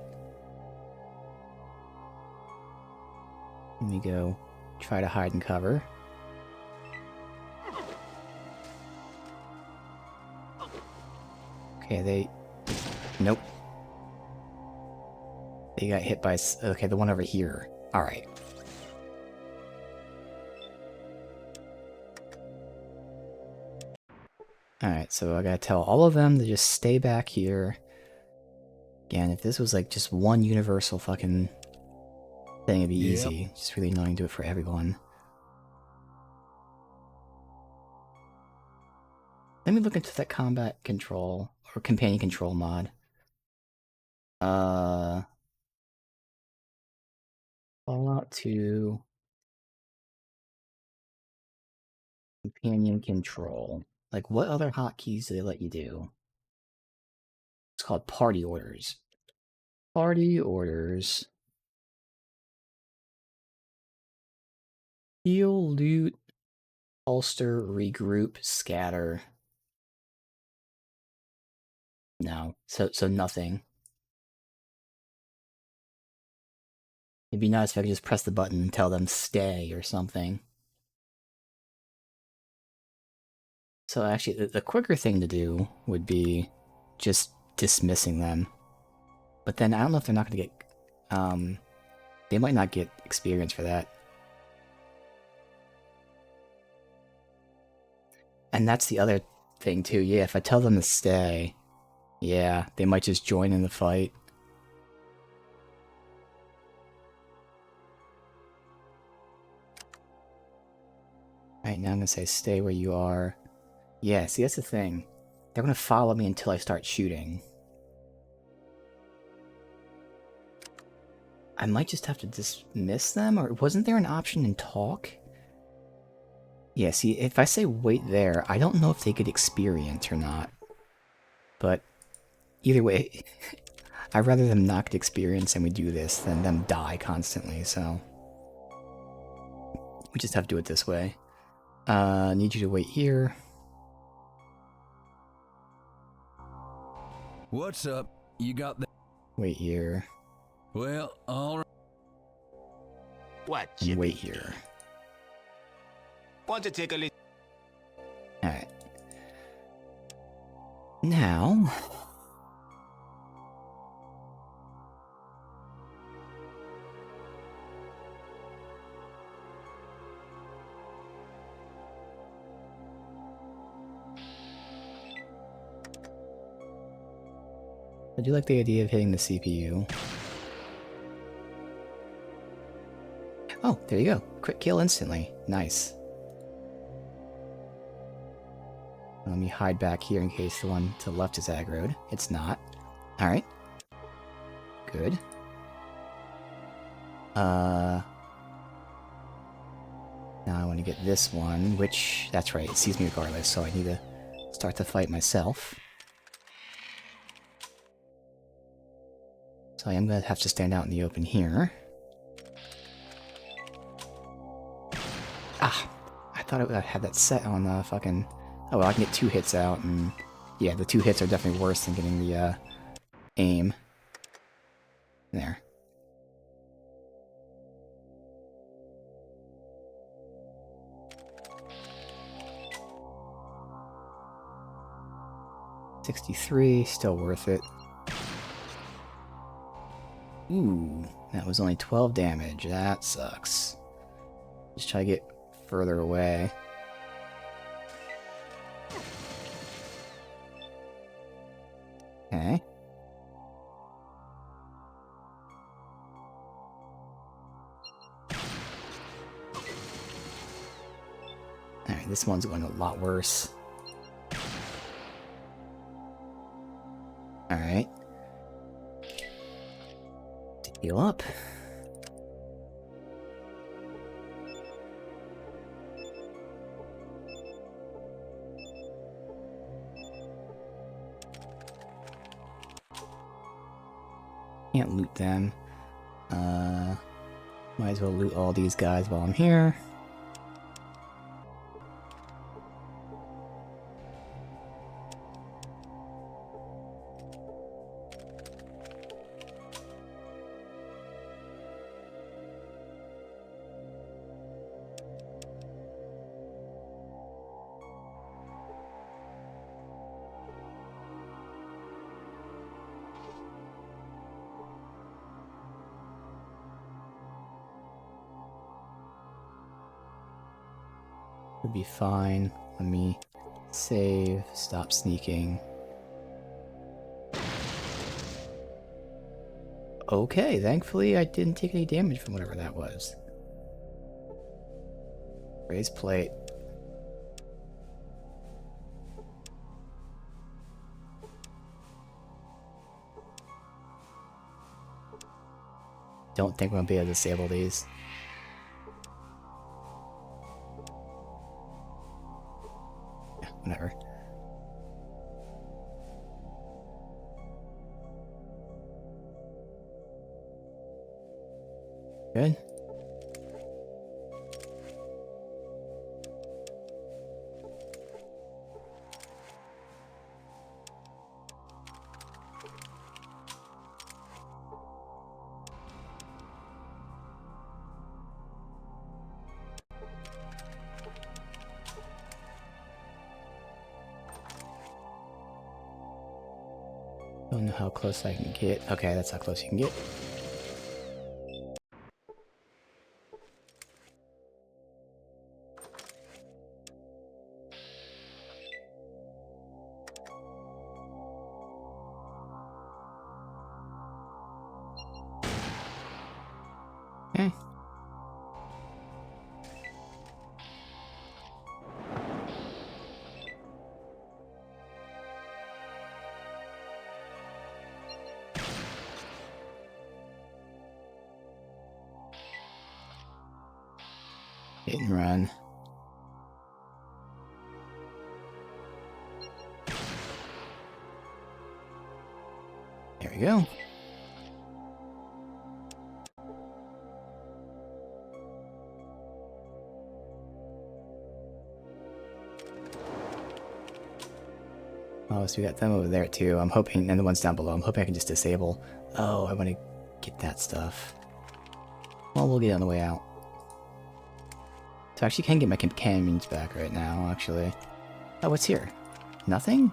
Let me go try to hide and cover. Okay, they... Nope. They got hit by... Okay, the one over here. Alright. Alright, so I gotta tell all of them to just stay back here. Again, if this was like just one universal fucking thing, it'd be easy. Just really annoying to do it for everyone. Let me look into that combat control, or companion control mod. Fallout 2... Companion control. Like, what other hotkeys do they let you do? It's called party orders. Party orders. Heal, loot, holster, regroup, scatter. No. So nothing. It'd be nice if I could just press the button and tell them stay or something. So actually, the quicker thing to do would be just dismissing them. But then I don't know if they're not going to get... they might not get experience for that. And that's the other thing too. Yeah, if I tell them to stay, yeah, they might just join in the fight. Alright, now I'm going to say stay where you are. Yeah, see, that's the thing. They're going to follow me until I start shooting. I might just have to dismiss them, or wasn't there an option in talk? Yeah, see, if I say wait there, I don't know if they get experience or not. But either way, I'd rather them not get experience and we do this than them die constantly, so... We just have to do it this way. Need you to wait here. What's up? You got that? Wait here. Well, alright. What? And wait here. Want to take a listen? Alright. Now... I do like the idea of hitting the CPU. Oh, there you go. Quick kill instantly. Nice. Let me hide back here in case the one to the left is aggroed. It's not. Alright. Good. Now I want to get this one, which... That's right, it sees me regardless, so I need to start the fight myself. So I am going to have to stand out in the open here. Ah! I thought I had that set on the fucking... Oh well, I can get 2 hits out, and... Yeah, the 2 hits are definitely worse than getting the, aim. There. 63, still worth it. Ooh, that was only 12 damage. That sucks. Just try to get further away. Okay. Alright, this one's going a lot worse. Alright. To heal up. Can't loot them. Might as well loot all these guys while I'm here. Would be fine. Let me save, stop sneaking. Okay, thankfully I didn't take any damage from whatever that was. Raise plate. Don't think I'm gonna be able to disable these. Whatever. Good. Don't know how close I can get. Okay, that's how close you can get. Okay. Hit and run. There we go. Oh, so we got them over there too. I'm hoping, and the ones down below, I'm hoping I can just disable. Oh, I want to get that stuff. Well, we'll get it on the way out. So I actually can get my companions back right now, actually. Oh, what's here? Nothing?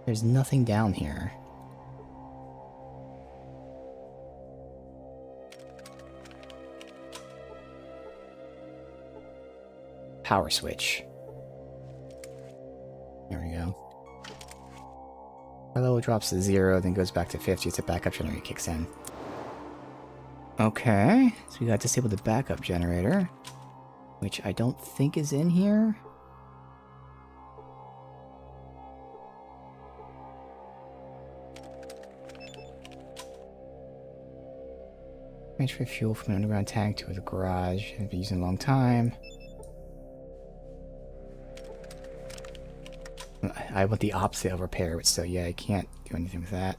There's nothing down here. Power switch. There we go. Our level drops to 0, then goes back to 50, so backup generator kicks in. Okay, so we got disabled the backup generator, which I don't think is in here. Transfer fuel from an underground tank to the garage. I've been using a long time. I want the opposite of repair, so yeah, I can't do anything with that.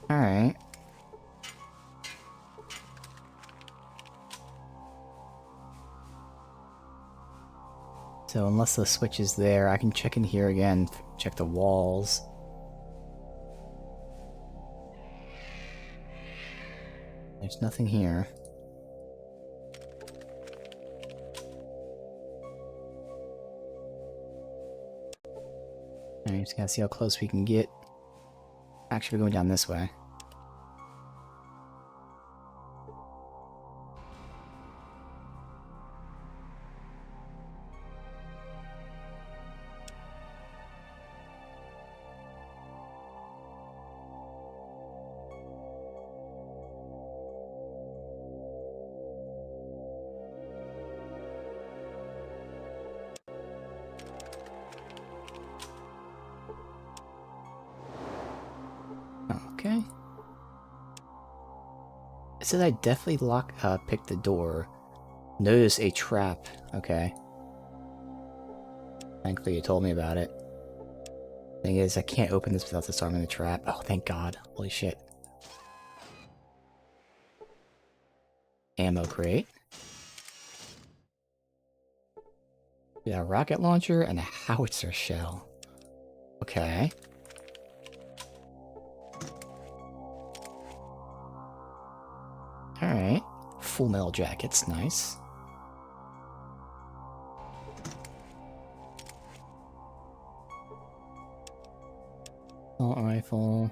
Alright. So unless the switch is there, I can check in here again, check the walls. There's nothing here. Alright, just gotta see how close we can get. Actually, we're going down this way. Okay. It says I definitely picked the door. Notice a trap. Okay. Thankfully you told me about it. Thing is, I can't open this without disarming the trap. Oh, thank God. Holy shit. Ammo crate. We got a rocket launcher and a howitzer shell. Okay. Alright. Full metal jackets, nice. Assault rifle.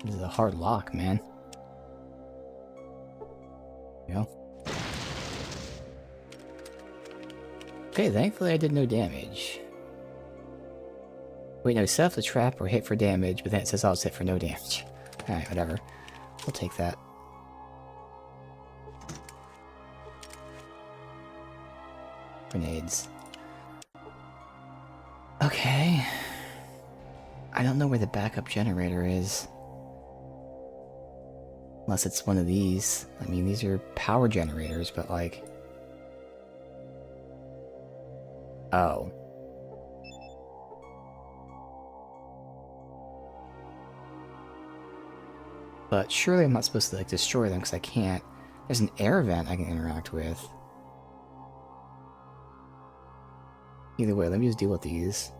This is a hard lock, man. Yeah. Okay, thankfully I did no damage. Wait, no, set up the trap or hit for damage, but then it says I was hit for no damage. Alright, whatever. We'll take that. Grenades. Okay. I don't know where the backup generator is. Unless it's one of these. I mean, these are power generators, but like... Oh. But surely I'm not supposed to, like, destroy them, because I can't. There's an air vent I can interact with. Either way, let me just deal with these.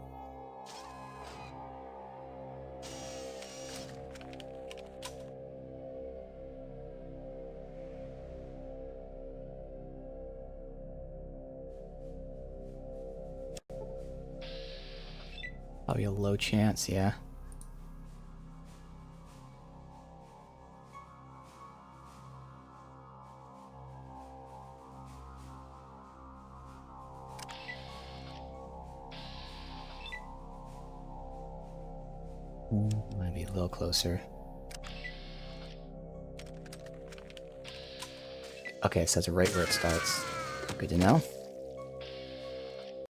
Probably a low chance, yeah. Might be a little closer. Okay, so it's right where it starts. Good to know.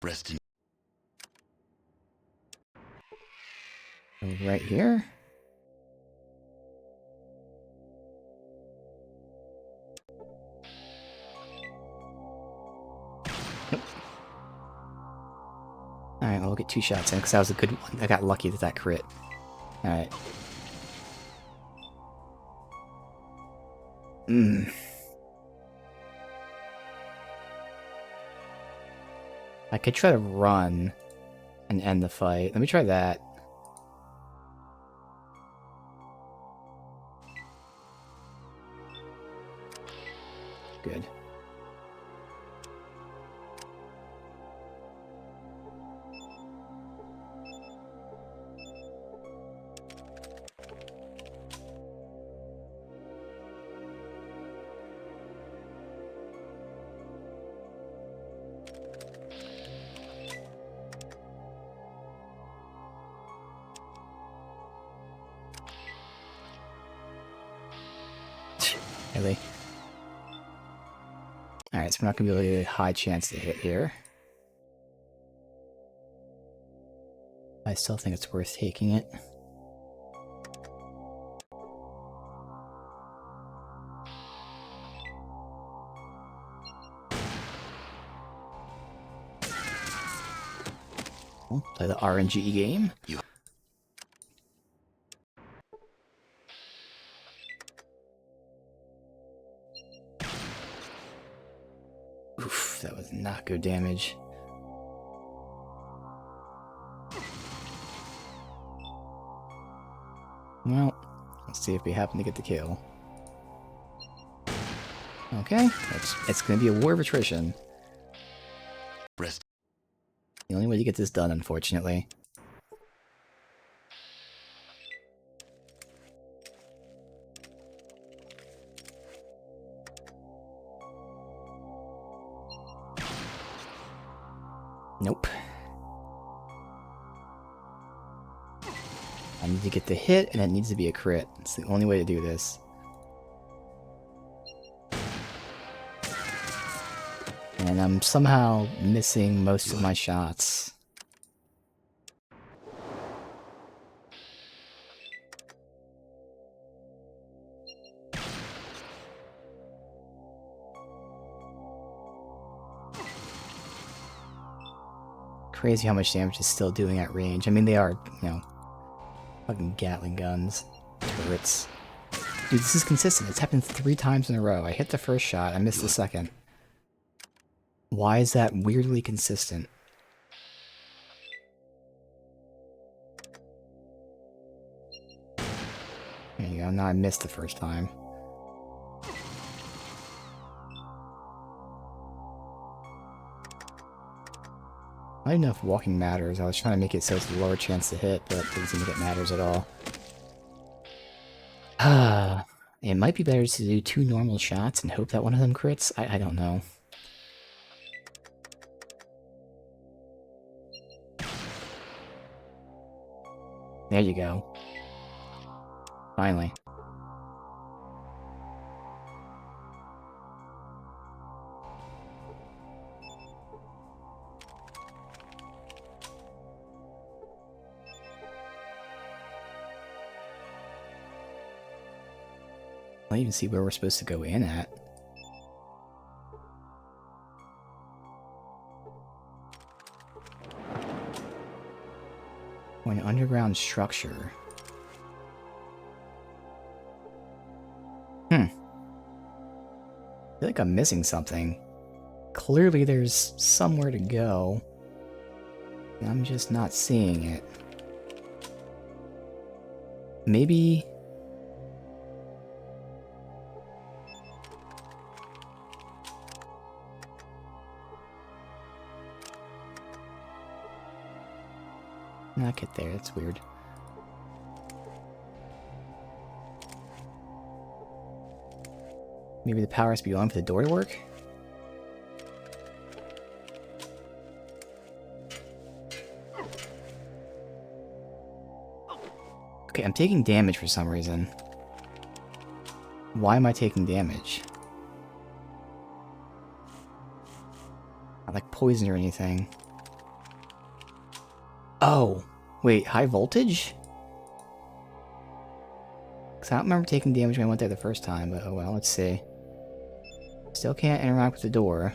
Resting. Right here. Alright, well, we'll get 2 shots in, because that was a good one. I got lucky with that crit. Alright. I could try to run and end the fight. Let me try that. Good. Really? Alright, so we're not going to be able to get a high chance to hit here. I still think it's worth taking it. We'll play the RNG game. Oof, That was not good damage. Well, let's see if we happen to get the kill. Okay, it's gonna be a war of attrition. Rest. The only way to get this done, unfortunately. Nope. I need to get the hit, and it needs to be a crit. It's the only way to do this. And I'm somehow missing most of my shots. Crazy how much damage it's still doing at range. I mean, they are, you know, fucking Gatling guns, turrets. Dude, this is consistent. It's happened 3 times in a row. I hit the first shot, I missed the second. Why is that weirdly consistent? There you go, now I missed the first time. I don't know if walking matters. I was trying to make it so it's a lower chance to hit, but it doesn't seem like it matters at all. It might be better to do 2 normal shots and hope that one of them crits. I don't know. There you go. Finally. I don't even see where we're supposed to go in at. Or an underground structure. I feel like I'm missing something. Clearly there's somewhere to go. And I'm just not seeing it. Maybe... not get there, that's weird. Maybe the power has to be on for the door to work? Okay, I'm taking damage for some reason. Why am I taking damage? Not like poison or anything. Oh, wait, high voltage? Because I don't remember taking damage when I went there the first time, but oh well, let's see. Still can't interact with the door.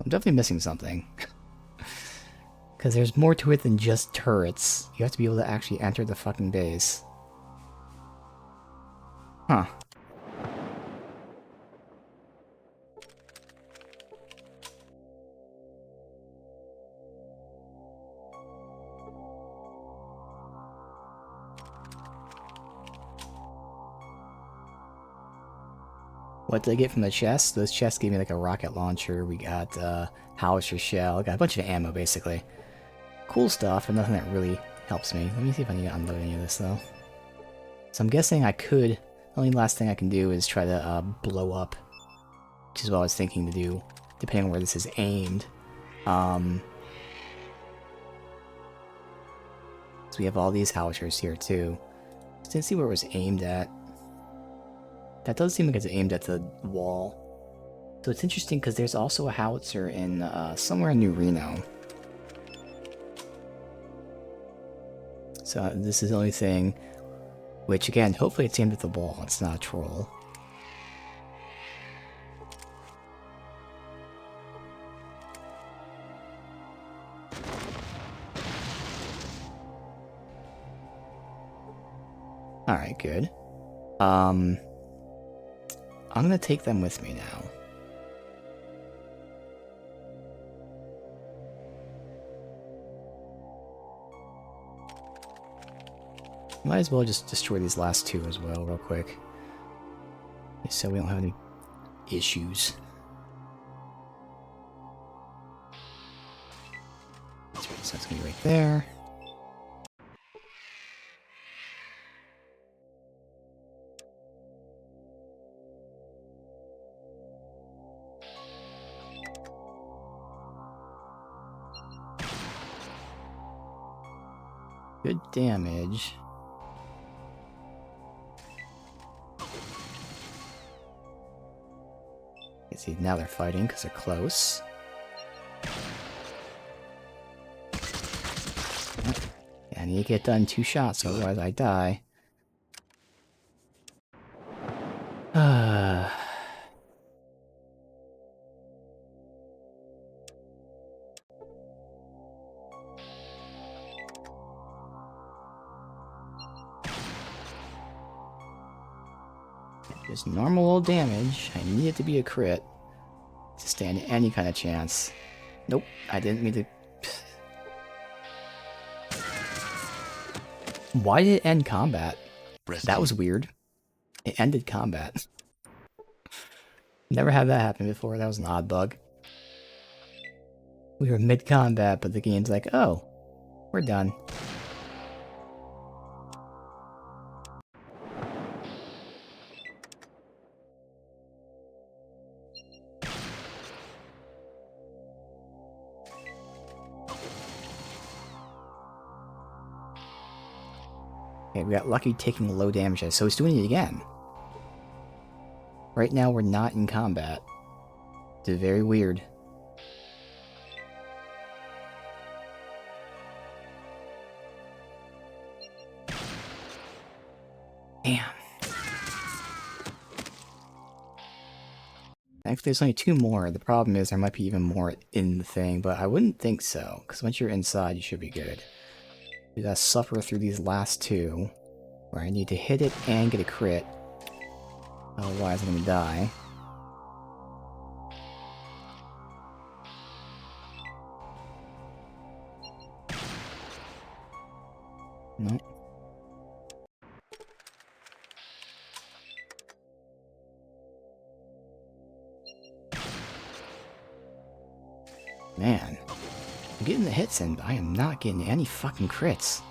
I'm definitely missing something. Because there's more to it than just turrets. You have to be able to actually enter the fucking base. Huh. What did I get from the chests? Those chests gave me like a rocket launcher, we got howitzer shell, got a bunch of ammo basically. Cool stuff, but nothing that really helps me. Let me see if I need to unload any of this though. So I'm guessing I could, the only last thing I can do is try to blow up, which is what I was thinking to do, depending on where this is aimed. So we have all these howitzers here too. Just didn't see where it was aimed at. That does seem like it's aimed at the wall. So it's interesting because there's also a howitzer in somewhere in New Reno. So this is the only thing, which again, hopefully it's aimed at the wall, it's not a troll. Alright, good. I'm gonna take them with me now. Might as well just destroy these last two as well, real quick. So we don't have any issues. So that's gonna be right there. Good damage. You see, now they're fighting because they're close. Yeah, I need to get done 2 shots, otherwise I die. Just normal old damage. I need it to be a crit to stand any kind of chance. Nope, I didn't mean to. Why did it end combat? That was weird. It ended combat. Never had that happen before. That was an odd bug. We were mid-combat, but the game's like, oh, we're done. Okay, we got lucky taking low damage, so he's doing it again. Right now, we're not in combat. It's very weird. Damn. Actually, there's only 2 more. The problem is there might be even more in the thing, but I wouldn't think so, because once you're inside, you should be good. You gotta suffer through these last 2, where I need to hit it and get a crit. Otherwise, I'm gonna die. Nope. Man, I'm getting the hits in, but I am not getting any fucking crits.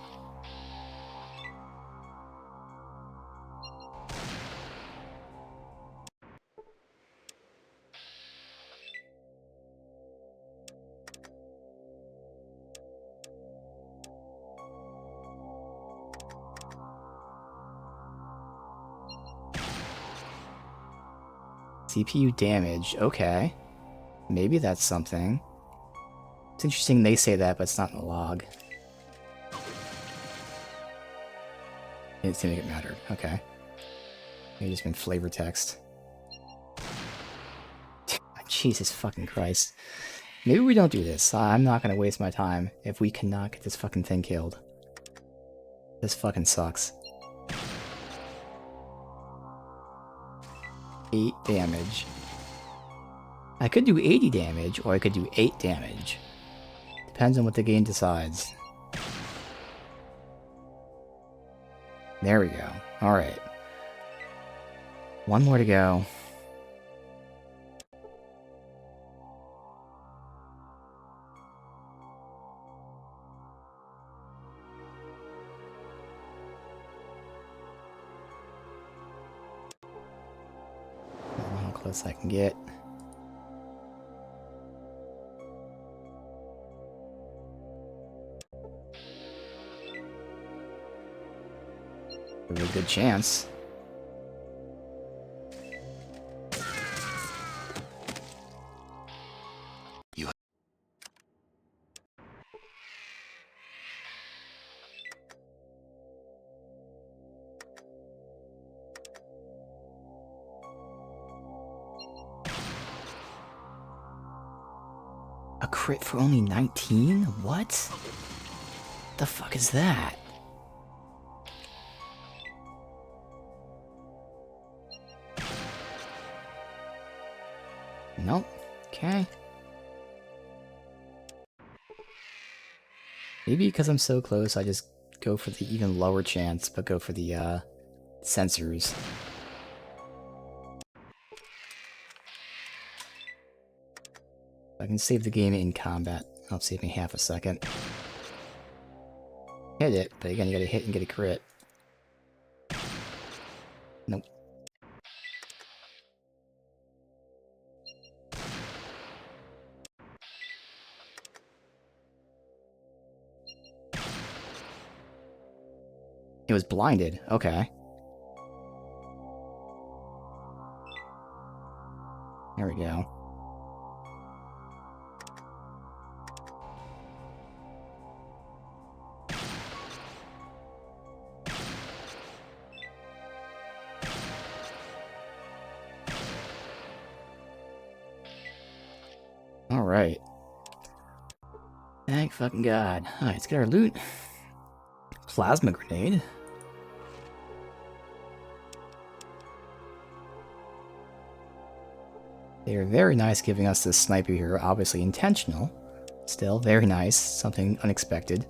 CPU damage, okay. Maybe that's something. It's interesting they say that, but it's not in the log. It didn't make it matter. Okay. Maybe it's been flavor text. Jesus fucking Christ. Maybe we don't do this. I'm not gonna waste my time if we cannot get this fucking thing killed. This fucking sucks. 8 damage. I could do 80 damage, or I could do 8 damage. Depends on what the game decides. There we go. Alright. 1 more to go. How close I can get. There's a good chance. A crit for only 19? What? The fuck is that? Nope. Okay. Maybe because I'm so close, I just go for the even lower chance, but go for the sensors. I can save the game in combat. That'll save me half a second. Hit it, but again, you gotta hit and get a crit. Nope. It was blinded. Okay. There we go. Alright. Thank fucking God. Alright, let's get our loot. Plasma grenade. They are very nice giving us this sniper here, obviously intentional. Still, very nice. Something unexpected.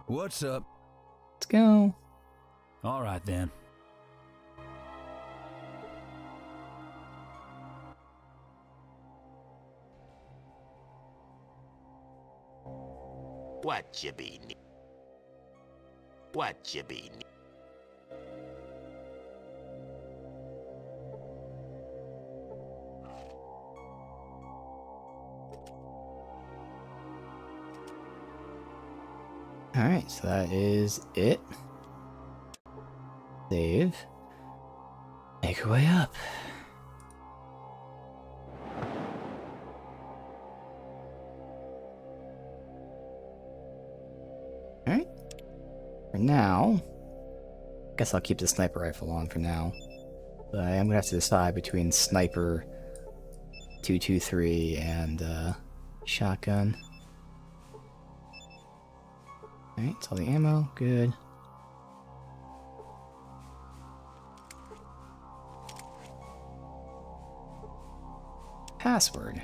What's up? Let's go. All right then. What you be? What you be? Alright, so that is it. Save. Make our way up. Alright. For now, guess I'll keep the sniper rifle on for now. But I am gonna have to decide between sniper 223 and shotgun. Alright, it's all the ammo, good. Password.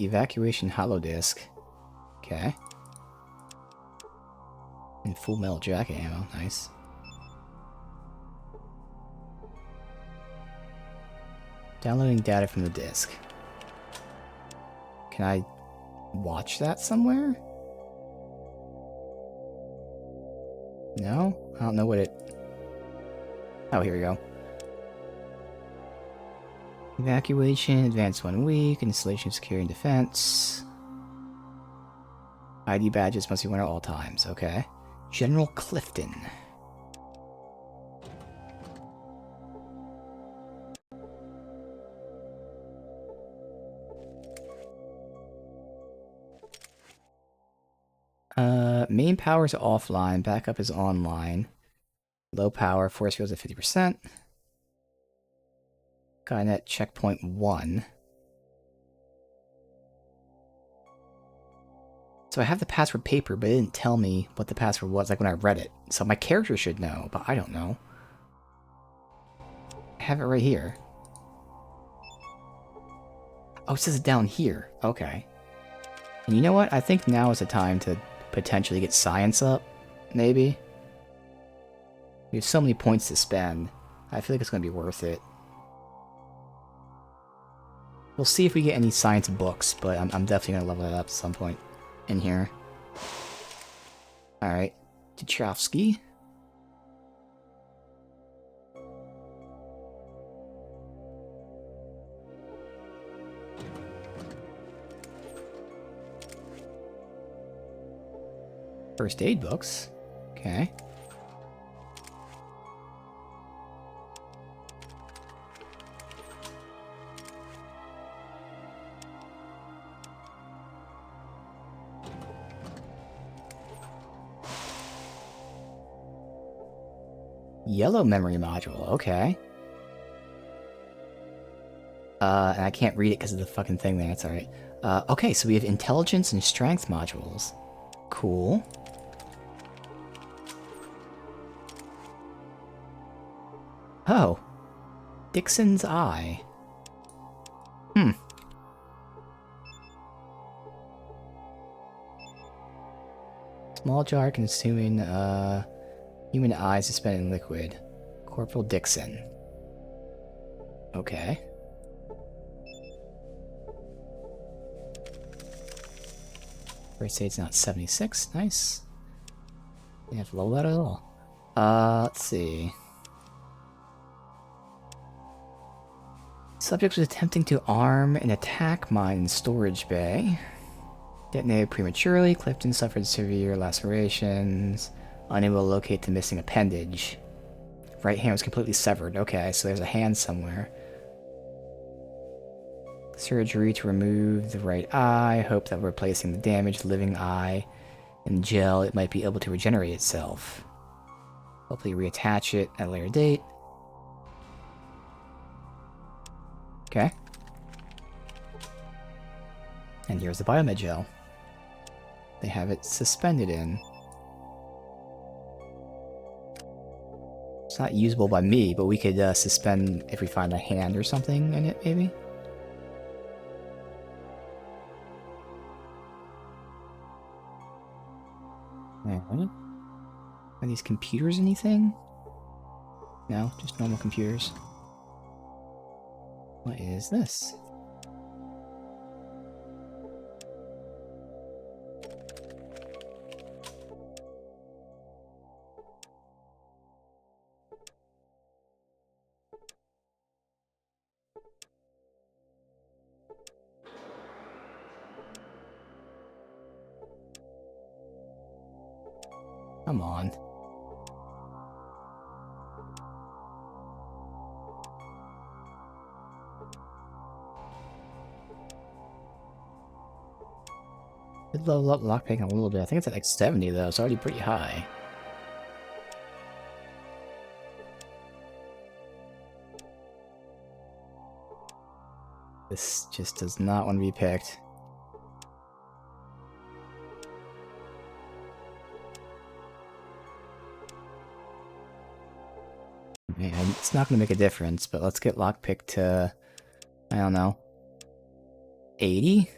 Evacuation holodisk. Okay. And full metal jacket ammo, nice. Downloading data from the disk. Can I watch that somewhere? No? I don't know what it... Oh, here we go. Evacuation, advanced 1 week, installation, security, and defense. ID badges must be worn at all times, okay. General Clifton. Main power is offline, backup is online. Low power, force fields at 50%. Skynet checkpoint 1. So I have the password paper, but it didn't tell me what the password was, like when I read it. So my character should know, but I don't know. I have it right here. Oh, it says it down here. Okay. And you know what? I think now is the time to potentially get science up, maybe. We have so many points to spend. I feel like it's going to be worth it. We'll see if we get any science books, but I'm definitely going to level that up at some point in here. Alright. Tuchovsky. First aid books. Okay. Yellow memory module, okay. And I can't read it because of the fucking thing there, it's alright. Okay, so we have intelligence and strength modules. Cool. Oh. Dixon's Eye. Hmm. Small jar consuming, human eye suspended in liquid. Corporal Dixon. Okay. First aid's not 76. Nice. You have to lower that at all. Let's see. Subject was attempting to arm an attack mine in storage bay. Detonated prematurely. Clifton suffered severe lacerations. Unable to locate the missing appendage. Right hand was completely severed. Okay, so there's a hand somewhere. Surgery to remove the right eye. Hope that replacing the damaged living eye in gel, it might be able to regenerate itself. Hopefully reattach it at a later date. Okay. And here's the biomed gel. They have it suspended in. It's not usable by me, but we could suspend if we find a hand or something in it, maybe? Are these computers anything? No, just normal computers. What is this? Come on. Could level up lockpicking a little bit. I think it's at like 70 though. It's already pretty high. This just does not want to be picked. Man, it's not going to make a difference, but let's get lockpick to, I don't know, 80?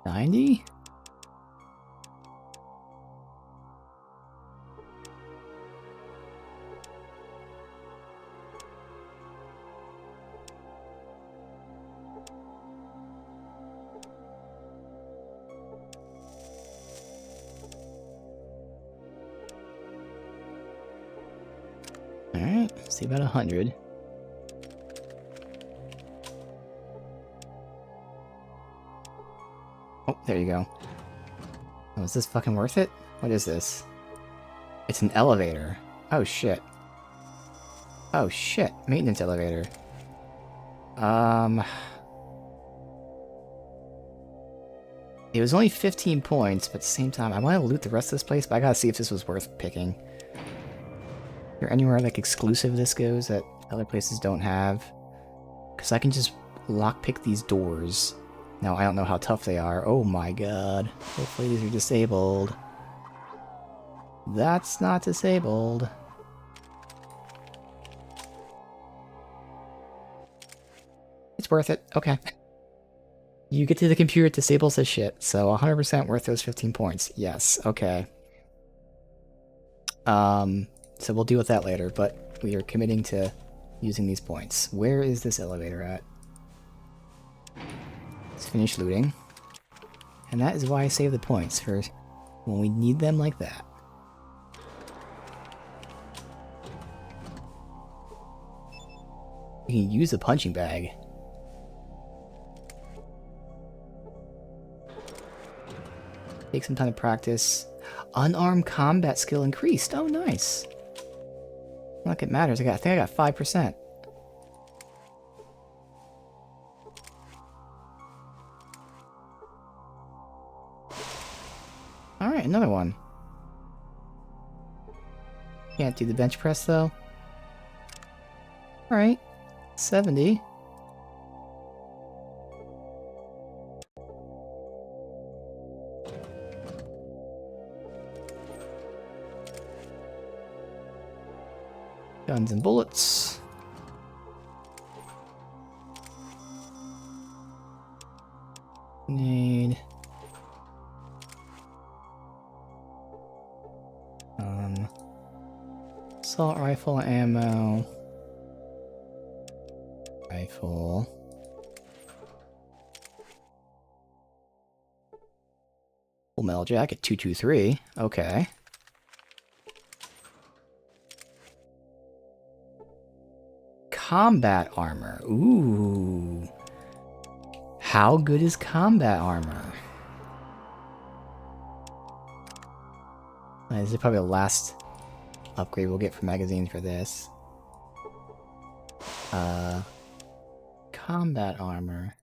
$90? Alright, see about 100. Oh, there you go. Oh, is this fucking worth it? What is this? It's an elevator. Oh shit. Oh shit. Maintenance elevator. It was only 15 points, but at the same time, I want to loot the rest of this place, but I gotta see if this was worth picking. Is there anywhere like exclusive this goes that other places don't have? Because I can just lockpick these doors. Now, I don't know how tough they are. Oh my god. Hopefully these are disabled. That's not disabled. It's worth it. Okay. You get to the computer, it disables this shit. So 100% worth those 15 points. Yes. Okay. So we'll deal with that later, but we are committing to using these points. Where is this elevator at? Let's finish looting. And that is why I save the points for when we need them like that. You can use a punching bag. Take some time to practice. Unarmed combat skill increased. Oh, nice. Look, it matters. I think I got 5%. Alright, another one. Can't do the bench press, though. Alright. 70. Guns and bullets. Need... assault rifle ammo. Rifle. Full metal jacket 223. Okay. Combat armor. Ooh. How good is combat armor? This is probably the last upgrade we'll get for magazines for this. Combat armor.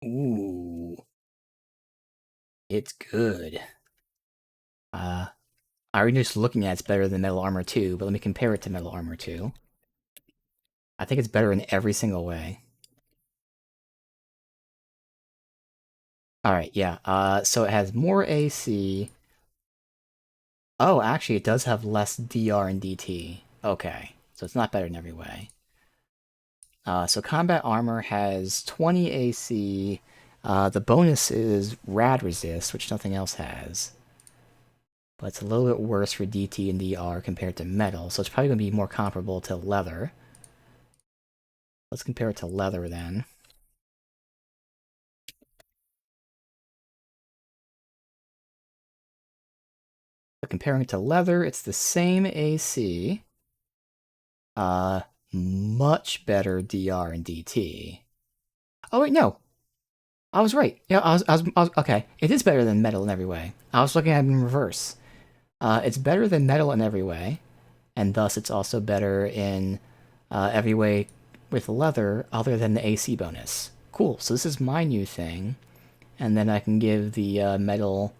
Ooh. It's good. Already just looking at it's better than Metal Armor 2, but let me compare it to Metal Armor 2. I think it's better in every single way. Alright, yeah. So it has more AC. Oh, actually, it does have less DR and DT. Okay, so it's not better in every way. So combat armor has 20 AC. The bonus is rad resist, which nothing else has. But it's a little bit worse for DT and DR compared to metal, so it's probably going to be more comparable to leather. Let's compare it to leather then. So comparing it to leather, it's the same AC. Much better DR and DT. Oh wait, no. I was right. Yeah, I was okay. It is better than metal in every way. I was looking at it in reverse. It's better than metal in every way, and thus it's also better in every way with leather other than the AC bonus. Cool, so this is my new thing, and then I can give the metal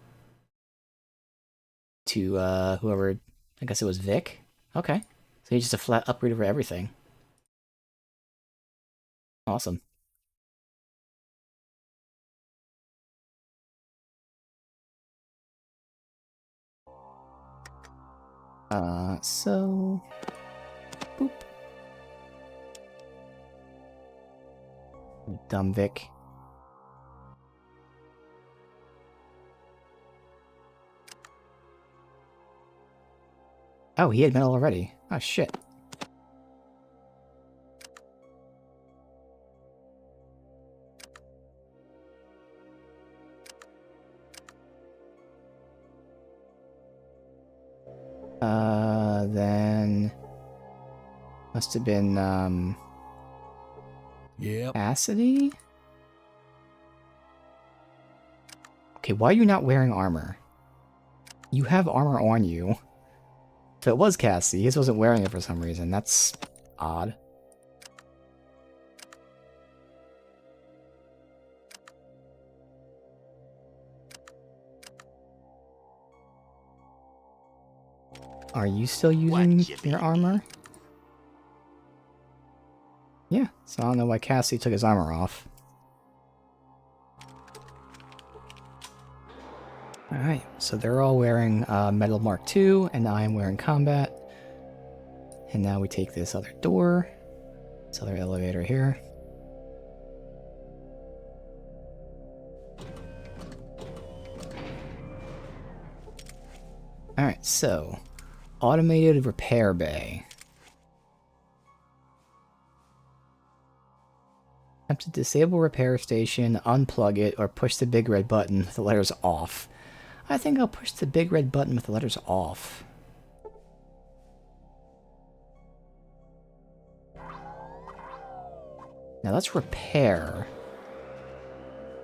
to whoever, I guess it was Vic? Okay, so he's just a flat upgrade over everything. Awesome. So... boop. Dumb Vic. Oh, he had metal already. Oh, shit. Then... must have been, Yep. Cassidy? Okay, why are you not wearing armor? You have armor on you. If it was Cassidy, he just wasn't wearing it for some reason. That's odd. Are you still using your armor? Yeah, so I don't know why Cassidy took his armor off. Alright, so they're all wearing Metal Mark II, and I am wearing Combat. And now we take this other door, this other elevator here. Alright, so, automated repair bay. Attempt to disable repair station, unplug it, or push the big red button with the letters off. I think I'll push the big red button with the letters off. Now let's repair.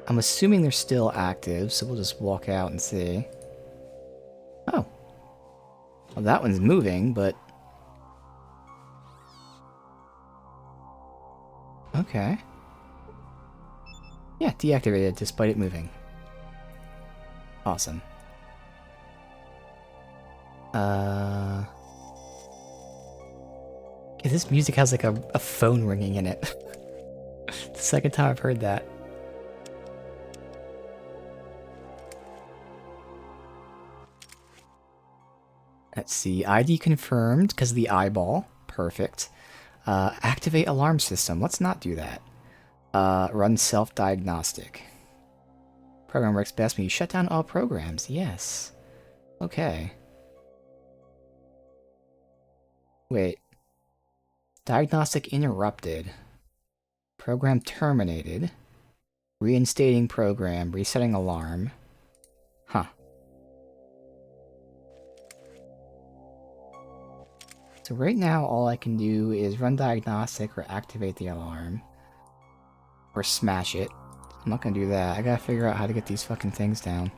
I'm assuming they're still active, so we'll just walk out and see. Oh. Well, that one's moving, but... Okay. Yeah, deactivated despite it moving. Awesome. Yeah, this music has like a phone ringing in it. The second time I've heard that. Let's see, ID confirmed because of the eyeball. Perfect. Activate alarm system. Let's not do that. Run self-diagnostic. Program works best when you shut down all programs. Yes. Okay. Wait. Diagnostic interrupted. Program terminated. Reinstating program. Resetting alarm. Huh. So right now all I can do is run diagnostic or activate the alarm. Or smash it. I'm not gonna do that. I gotta figure out how to get these fucking things down.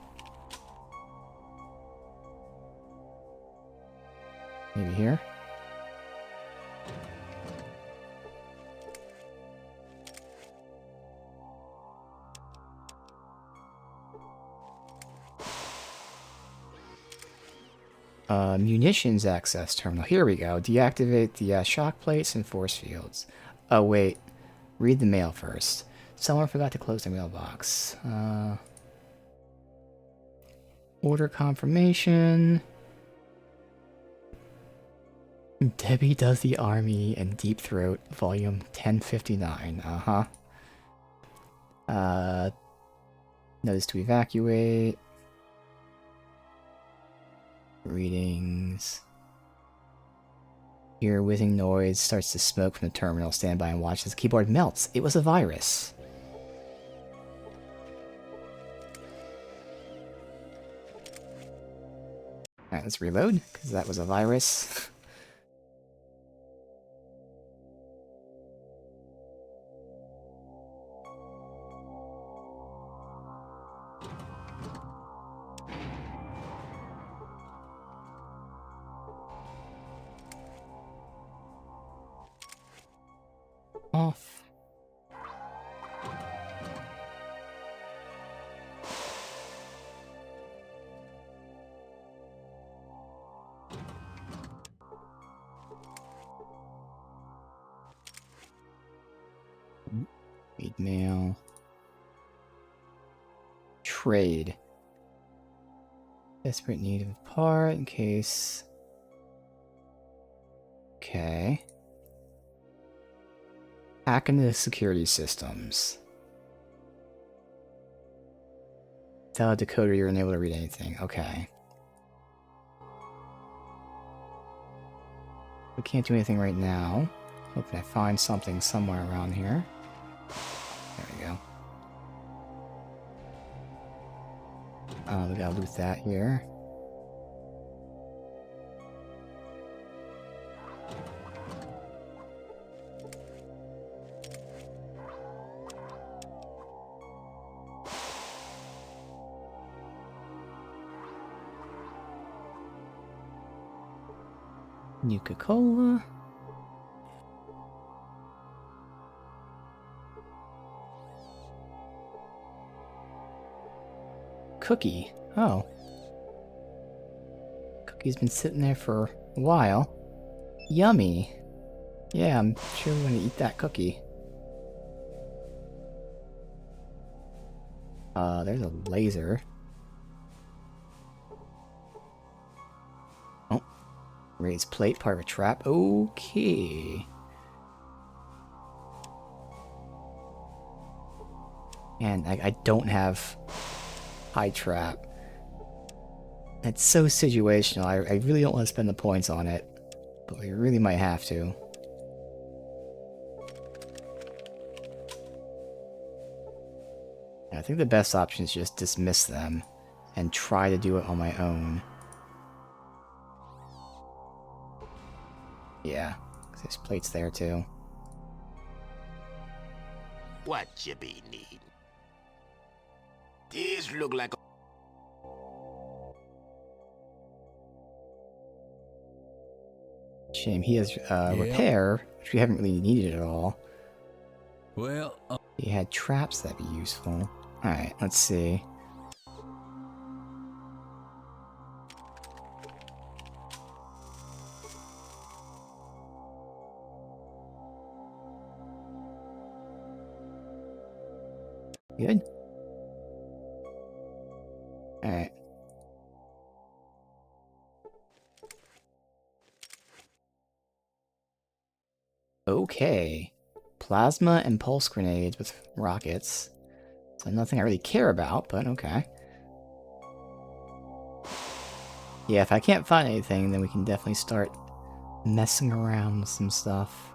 Maybe here? Munitions access terminal. Here we go. Deactivate the shock plates and force fields. Oh, wait. Read the mail first. Someone forgot to close the mailbox. Order confirmation. Debbie Does the Army and Deep Throat, volume 1059. Notice to evacuate. Readings. Hear whizzing noise, starts to smoke from the terminal. Stand by and watch as the keyboard melts. It was a virus. Alright, let's reload, because that was a virus. Off. Read mail. Trade. Desperate need of a part in case. Okay. Hack into the security systems. Tell a decoder you're unable to read anything. Okay. We can't do anything right now. Hoping I find something somewhere around here. There we go. We gotta loot that here. Nuka-Cola. Cookie. Oh. Cookie's been sitting there for a while. Yummy. Yeah, I'm sure I'm gonna eat that cookie. There's a laser. Oh. Raised plate, part of a trap. Okay. And I don't have high trap. It's so situational. I really don't want to spend the points on it. But we really might have to. I think the best option is just dismiss them and try to do it on my own. Yeah, 'cause there's plates there too. What you be need? These look like Shame he has repair, which we haven't really needed at all. Well, He had traps that'd be useful. Alright, let's see. Good. Alright. Okay. Plasma and pulse grenades with rockets. So nothing I really care about, but okay. Yeah, if I can't find anything, then we can definitely start messing around with some stuff.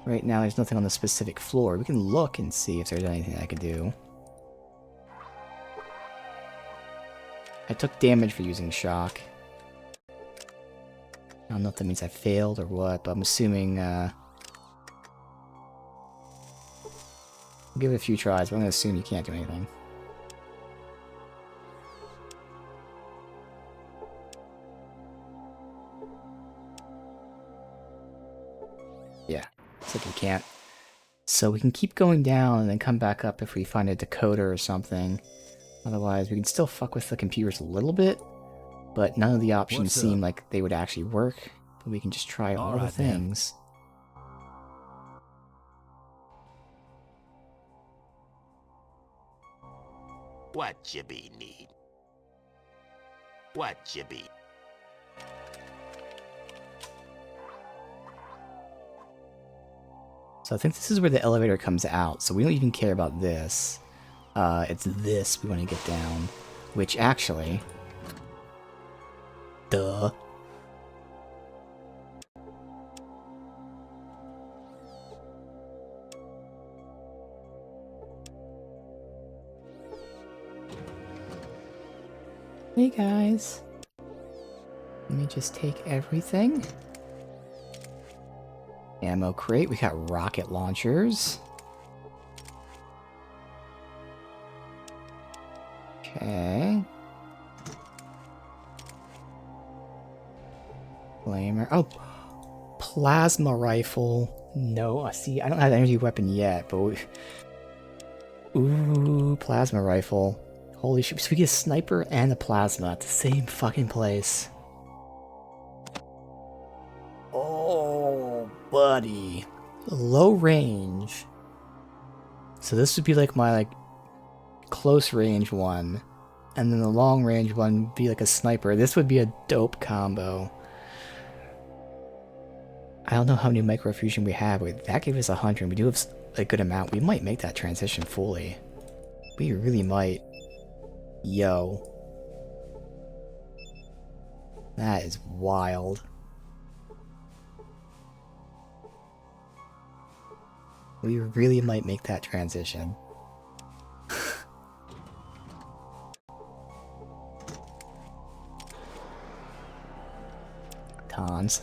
Right now, there's nothing on the specific floor. We can look and see if there's anything I could do. I took damage for using shock. I don't know if that means I failed or what, but I'm assuming, I'll give it a few tries, but I'm gonna assume you can't do anything. Yeah, looks like we can't. So we can keep going down and then come back up if we find a decoder or something. Otherwise, we can still fuck with the computers a little bit, but none of the options What's seem up? like they would actually work. But we can just try all the Alright then. things. what you be need. What you be. So I think this is where the elevator comes out, so we don't even care about this. It's this we want to get down, which actually... Duh. Hey guys. Let me just take everything. Ammo crate, we got rocket launchers. Okay. Flamer. Oh! Plasma rifle. No, see, I don't have the energy weapon yet, but we... Ooh, plasma rifle. Holy shit, so we get a sniper and a plasma at the same fucking place. Oh, buddy. Low range. So this would be like my close range one. And then the long range one would be like a sniper. This would be a dope combo. I don't know how many microfusion we have, but that gave us 100. We do have a good amount. We might make that transition fully. We really might. Yo. That is wild. We really might make that transition. Cons.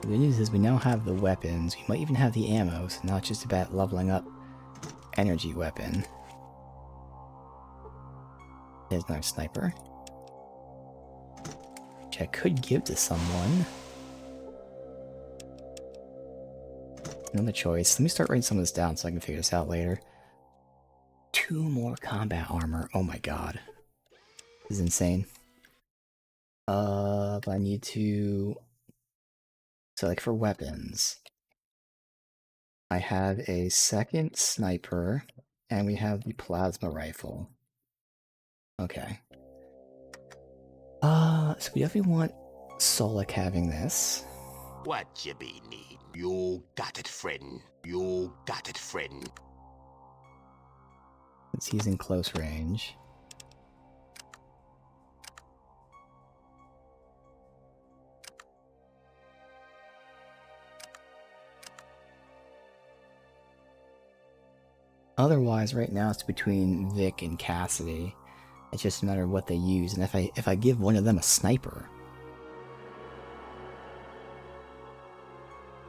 The good news is we now have the weapons. We might even have the ammo, so now it's just about leveling up energy weapon. There's another sniper. Which I could give to someone. Another choice. Let me start writing some of this down so I can figure this out later. 2 more combat armor. Oh my god. This is insane. But I need to... So like for weapons, I have a second sniper, and we have the plasma rifle. Okay. So we definitely want Solak having this. What you be need? You got it, friend. You got it, friend. Since he's in close range. Otherwise, right now it's between Vic and Cassidy. It's just a matter of what they use, and if I give one of them a sniper,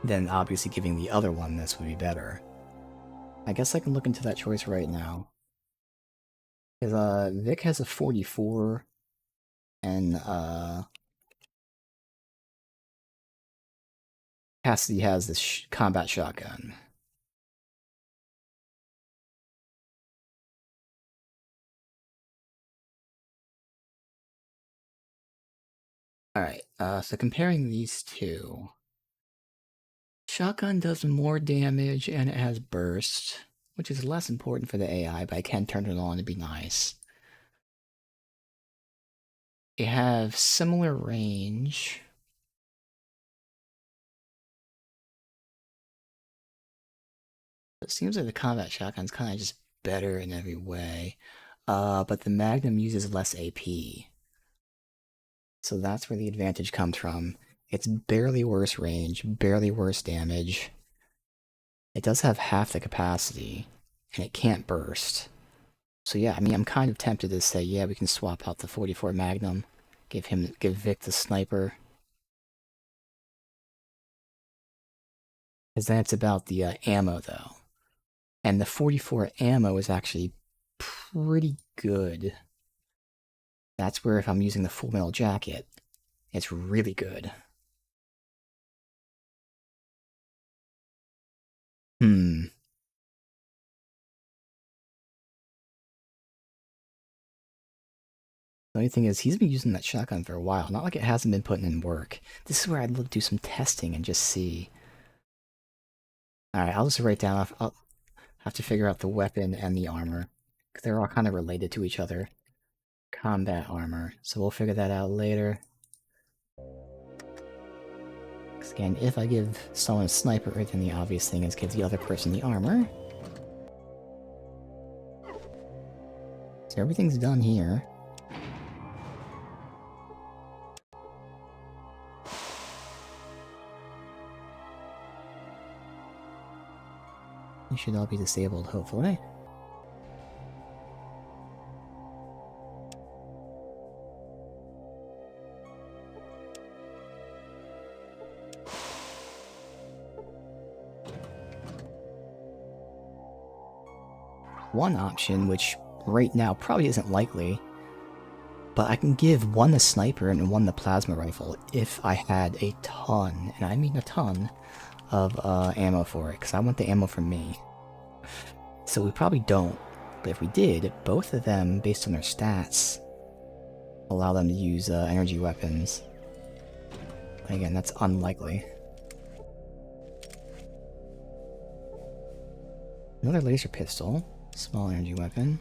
then obviously giving the other one this would be better. I guess I can look into that choice right now. Because Vic has a 44, and Cassidy has this combat shotgun. Alright, so comparing these two. Shotgun does more damage and it has burst, which is less important for the AI, but I can turn it on to be nice. They have similar range. It seems like the combat shotgun's kind of just better in every way. But the Magnum uses less AP. So that's where the advantage comes from. It's barely worse range, barely worse damage. It does have half the capacity, and it can't burst. So yeah, I mean, I'm kind of tempted to say, yeah, we can swap out the 44 Magnum, give Vic the sniper. Because then it's about the ammo, though. And the 44 ammo is actually pretty good. That's where if I'm using the Full Metal Jacket, it's really good. The only thing is, he's been using that shotgun for a while. Not like it hasn't been putting in work. This is where I'd love to do some testing and just see. Alright, I'll just write down. I'll have to figure out the weapon and the armor. Because they're all kind of related to each other. Combat armor. So we'll figure that out later. Because again, if I give someone a sniper, then the obvious thing is give the other person the armor. So everything's done here. You should all be disabled, hopefully. One option, which right now probably isn't likely, but I can give one the sniper and one the plasma rifle if I had a ton, and I mean a ton, of ammo for it, because I want the ammo from me. So we probably don't, but if we did, both of them, based on their stats, allow them to use energy weapons. But again, that's unlikely. Another laser pistol, small energy weapon.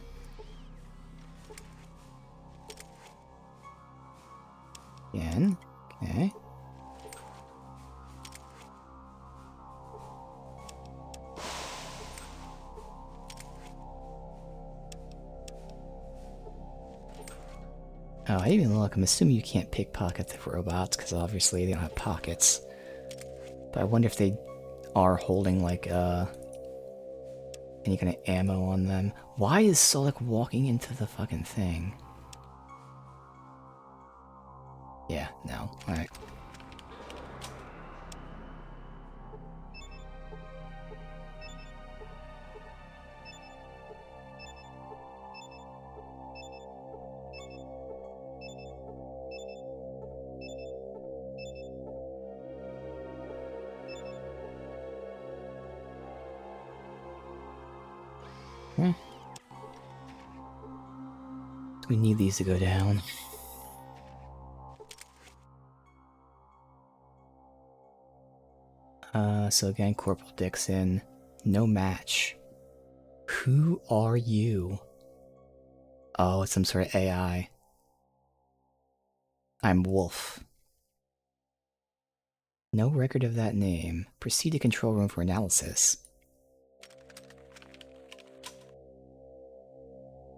Again, okay. Oh, I didn't even look. I'm assuming you can't pickpocket the robots, because obviously they don't have pockets. But I wonder if they are holding, like, any kind of ammo on them. Why is Solak walking into the fucking thing? Yeah, no. Alright. We need these to go down. So again, Corporal Dixon, no match. Who are you? Oh, it's some sort of AI. I'm Wolf. No record of that name. Proceed to control room for analysis.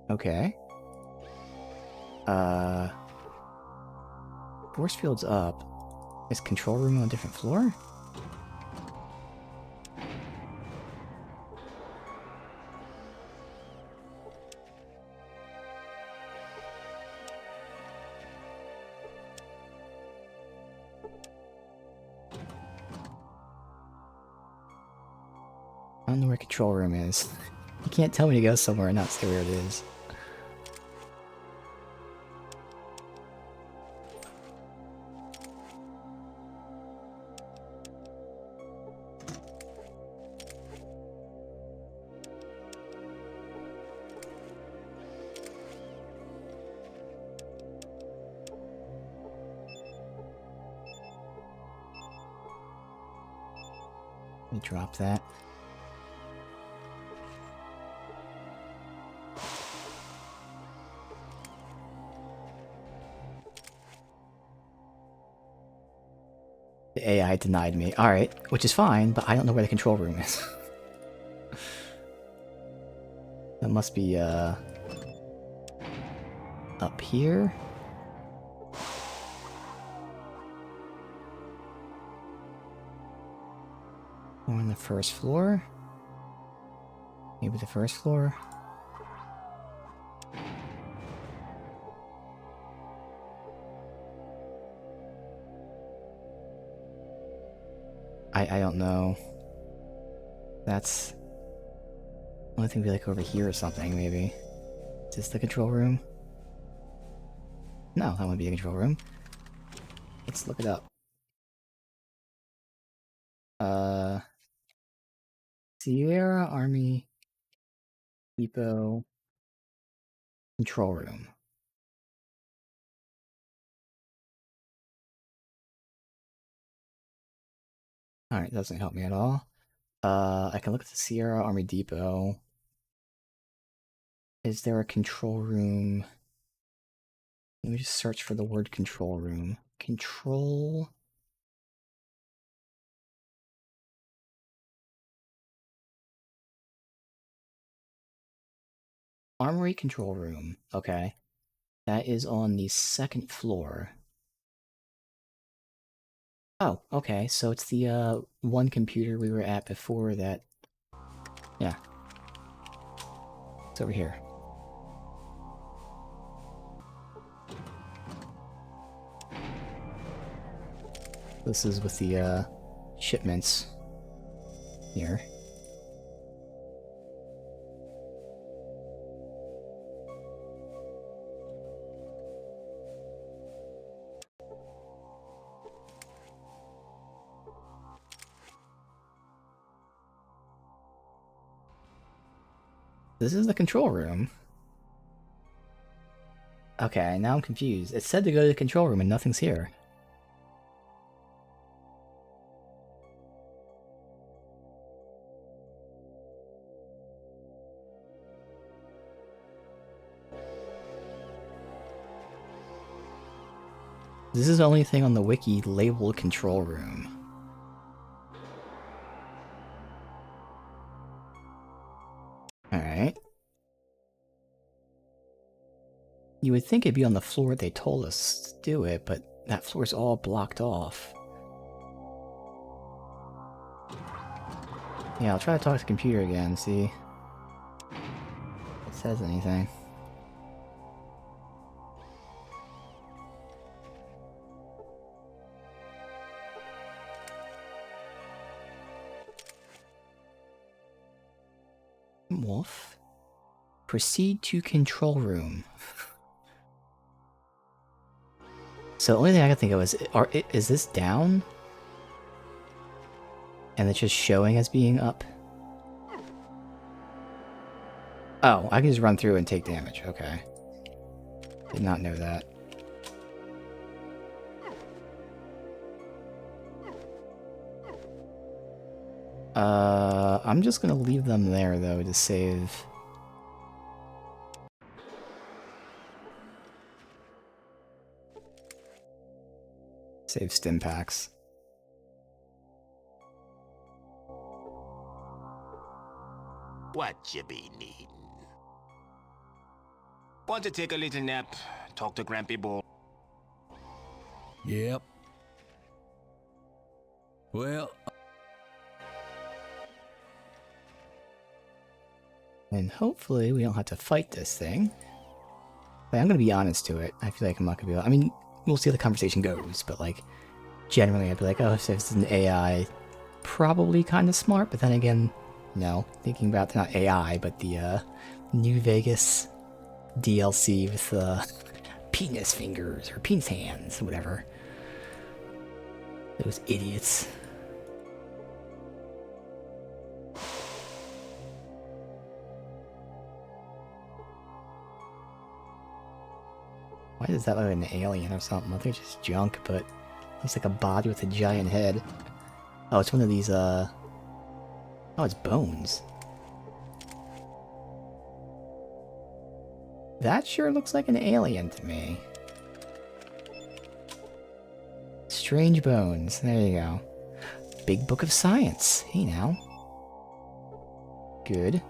Okay. Force field's up. Is control room on a different floor? I don't know where control room is. You can't tell me to go somewhere and not say where it is. Let me drop that. The AI denied me. Alright, which is fine, but I don't know where the control room is. That must be, up here? Or on the first floor? Maybe the first floor? I don't know. That's... I think be like over here or something, maybe. Is this the control room? No, that wouldn't be a control room. Let's look it up. Sierra Army Depot control room. Alright, doesn't help me at all. I can look at the Sierra Army Depot. Is there a control room? Let me just search for the word control room. Control... Armory control room. Okay. That is on the second floor. Oh, okay. So it's the one computer we were at before that. Yeah. It's over here. This is with the shipments here. This is the control room. Okay, now I'm confused. It said to go to the control room and nothing's here. This is the only thing on the wiki labeled control room. Alright. You would think it'd be on the floor they told us to do it, but that floor's all blocked off. Yeah, I'll try to talk to the computer again, see if it says anything. Wolf. Proceed to control room. So the only thing I can think of is this down? And it's just showing as being up? Oh, I can just run through and take damage. Okay. Did not know that. I'm just gonna leave them there, though, to save... Save stim packs. What you be needing? Want to take a little nap? Talk to Grampy Bull. Yep. Well, And hopefully we don't have to fight this thing. Like, I'm gonna be honest to it. I feel like I'm not gonna be able... I mean, we'll see how the conversation goes, but like, generally I'd be like, oh, so this is an AI, probably kind of smart, but then again, no. Thinking about not AI, but the New Vegas DLC with penis fingers or penis hands, whatever. Those idiots. Why does that look like an alien or something? I think it's just junk, but looks like a body with a giant head. Oh, it's one of these, oh, it's bones. That sure looks like an alien to me. Strange bones. There you go. Big Book of Science. Hey now. Good.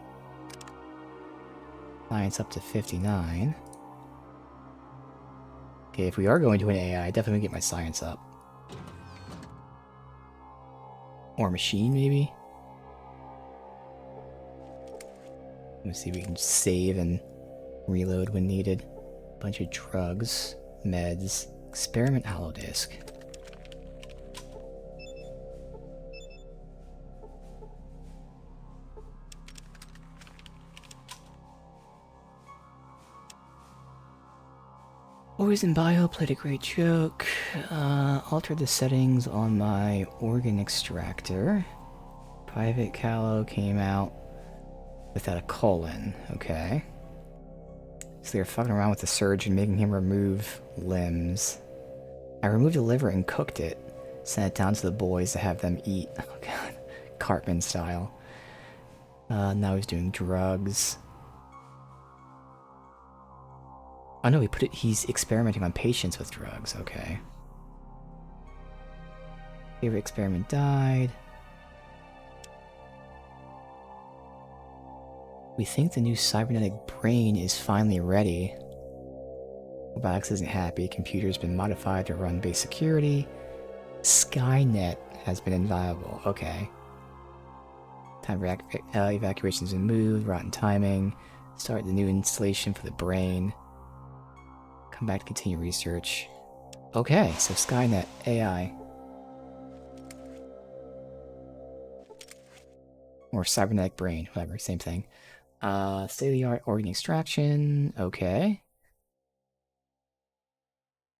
Science up to 59. Okay, if we are going to an AI, I definitely get my science up. Or machine, maybe? Let's see if we can save and reload when needed. Bunch of drugs, meds, experiment hollow disk. Poison Bio played a great joke. Altered the settings on my organ extractor. Private Callow came out without a colon. Okay. So they're fucking around with the surgeon, making him remove limbs. I removed the liver and cooked it. Sent it down to the boys to have them eat. Oh god. Cartman style. Now he's doing drugs. Oh no, he's experimenting on patients with drugs, okay. Favorite experiment died. We think the new cybernetic brain is finally ready. Robotics isn't happy, computer's been modified to run base security. Skynet has been inviolable, okay. Time for evacuation's been moved, rotten timing. Start the new installation for the brain. Come back to continue research. Okay, so Skynet, AI. Or cybernetic brain, whatever, same thing. State-of-the-art organ extraction, okay.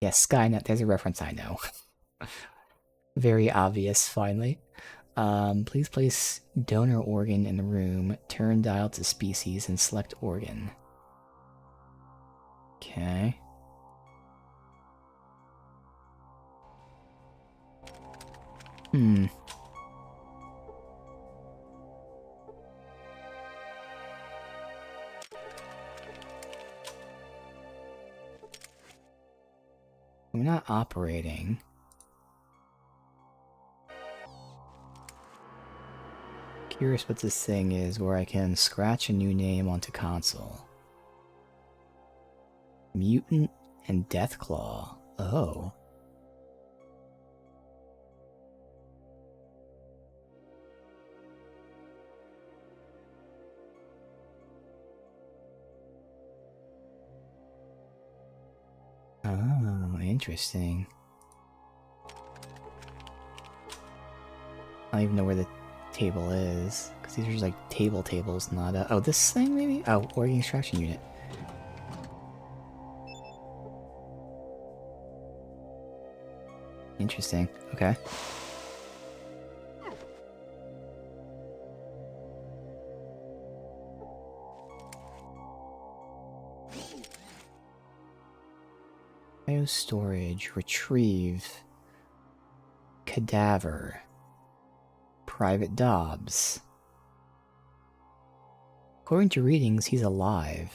Yes, Skynet, there's a reference I know. Very obvious, finally. Please place donor organ in the room, turn dial to species, and select organ. Okay. Hmm. We're not operating. Curious what this thing is where I can scratch a new name onto console. Mutant and Deathclaw. Oh. Oh, interesting. I don't even know where the table is, because these are just like tables, not oh, this thing maybe? Oh, organ extraction unit. Interesting, okay. Storage, retrieve, cadaver, Private Dobbs. According to readings, he's alive.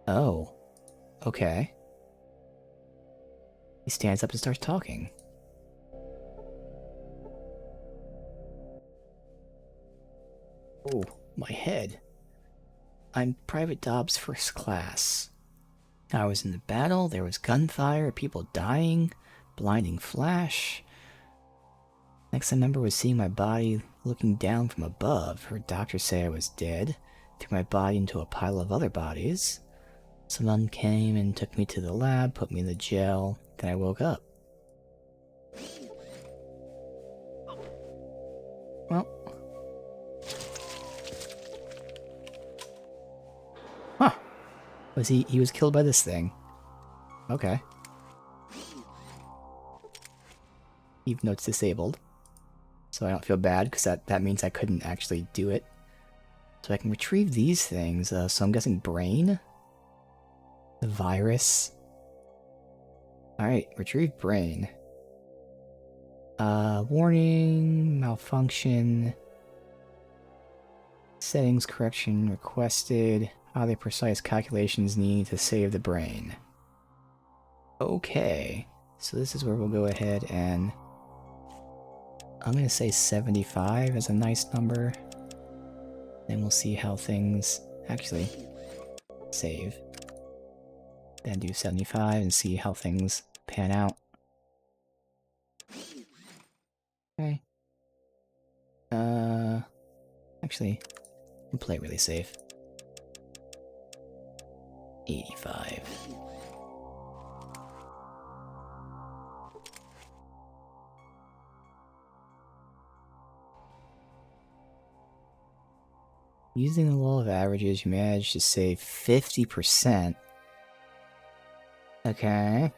Oh, okay. He stands up and starts talking. Oh, my head. I'm Private Dobbs First Class. I was in the battle, there was gunfire, people dying, blinding flash. Next I remember was seeing my body looking down from above. Heard doctors say I was dead. Threw my body into a pile of other bodies. Someone came and took me to the lab, put me in the jail, then I woke up. Well. Huh. Was he was killed by this thing. Okay. Even though it's disabled. So I don't feel bad, because that means I couldn't actually do it. So I can retrieve these things, so I'm guessing brain? The virus? Alright, retrieve brain. Warning, malfunction. Settings correction requested. Other precise calculations needed to save the brain. Okay, so this is where we'll go ahead and... I'm gonna say 75 is a nice number. Then we'll see how things actually save. Then do 75 and see how things pan out. Okay. Actually, we'll play it really safe. 85. Using the law of averages, you managed to save 50%. Okay.